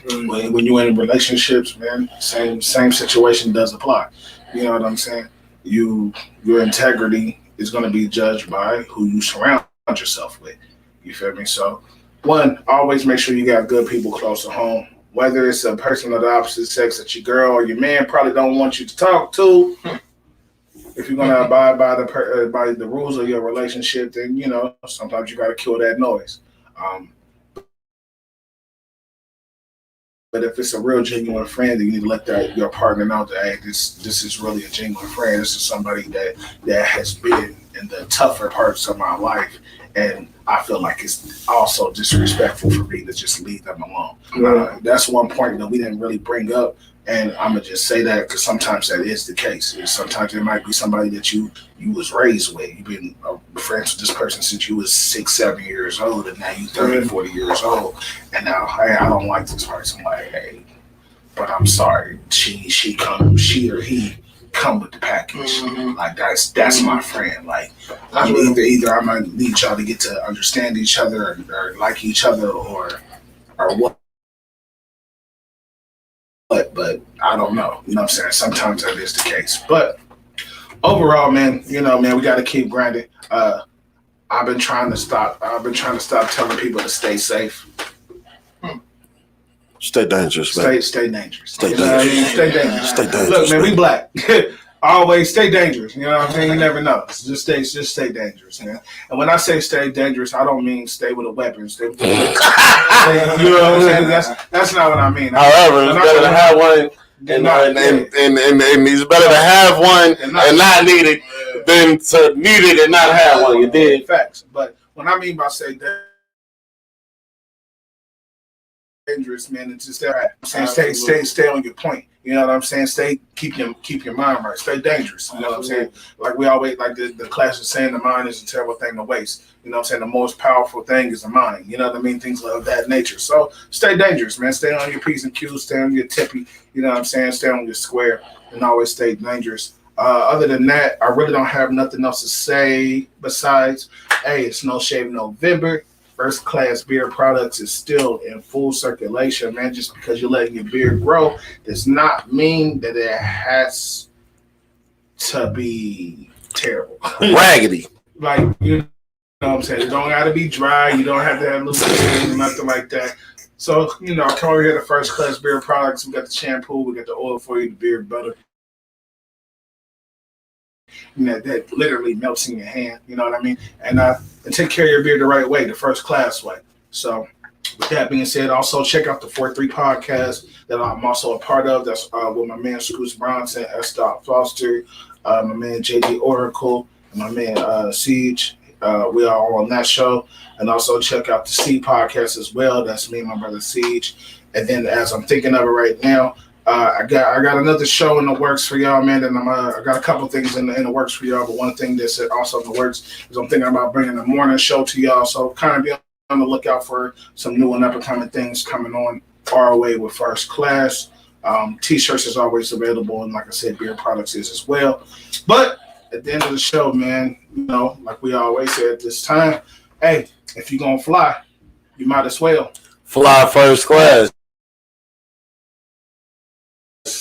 When you're in relationships, man, same situation does apply. You know what I'm saying? Your integrity is going to be judged by who you surround yourself with. You feel me? So, one, always make sure you got good people close to home. Whether it's a person of the opposite sex that your girl or your man probably don't want you to talk to. If you're going to abide by the rules of your relationship, then, sometimes you got to kill that noise. But if it's a real genuine friend, then you need to let your partner know that, hey, this is really a genuine friend. This is somebody that has been in the tougher parts of my life. And I feel like it's also disrespectful for me to just leave them alone. That's one point that we didn't really bring up. And I'm going to just say that because sometimes that is the case. Sometimes it might be somebody that you was raised with. You've been friends with this person since you was 6, 7 years old, and now you're 30, 40 years old. And now, hey, I don't like this person. Like, hey, but I'm sorry. She or he come with the package. Like, that's my friend. Like, either I might need y'all to get to understand each other or like each other or what. But I don't know. You know what I'm saying? Sometimes that is the case. But overall, man, we got to keep grinding. I've been trying to stop telling people to stay safe. Stay dangerous, man. Stay dangerous. Stay dangerous. Stay dangerous. Stay dangerous. Look, man, we black. Always stay dangerous. You know what I'm saying? You never know. Just stay dangerous, man. And when I say stay dangerous, I don't mean stay with a weapon. Stay with you know what I'm saying? That's not what I mean. However, it's better to have one and it's better to have one and not need it than to need it and not have one. You did. Facts. But when I mean by say dangerous, man, it's just stay on your point. You know what I'm saying? Keep your mind right. Stay dangerous. You know what I'm saying? Like we always, like the class is saying, the mind is a terrible thing to waste. You know what I'm saying? The most powerful thing is the mind. You know what I mean? Things of that nature. So stay dangerous, man. Stay on your P's and Q's. Stay on your tippy. You know what I'm saying? Stay on your square and always stay dangerous. Other than that, I really don't have nothing else to say besides, hey, it's No Shave November. First Class Beer Products is still in full circulation, man. Just because you're letting your beard grow does not mean that it has to be terrible. Raggedy. Like, you know what I'm saying? It don't got to be dry. You don't have to have loose skin or nothing like that. So, come over here to First Class Beer Products. We got the shampoo. We got the oil for you, the beard butter. That literally melts in your hand, you know what I mean? And take care of your beard the right way, the first class way. So with that being said, also check out the 4-3 podcast that I'm also a part of. That's with my man Scoots Bronson, S. Foster, my man JD Oracle, and my man Siege. We are all on that show. And also check out the C podcast as well. That's me and my brother Siege. And then as I'm thinking of it right now, I got another show in the works for y'all, man, and I got a couple things in the works for y'all, but one thing that's also in the works is I'm thinking about bringing a morning show to y'all, so kind of be on the lookout for some new and up-and-coming things coming on our way with First Class. T-shirts is always available, and like I said, beer products is as well. But at the end of the show, man, like we always say at this time, hey, if you're going to fly, you might as well fly first class.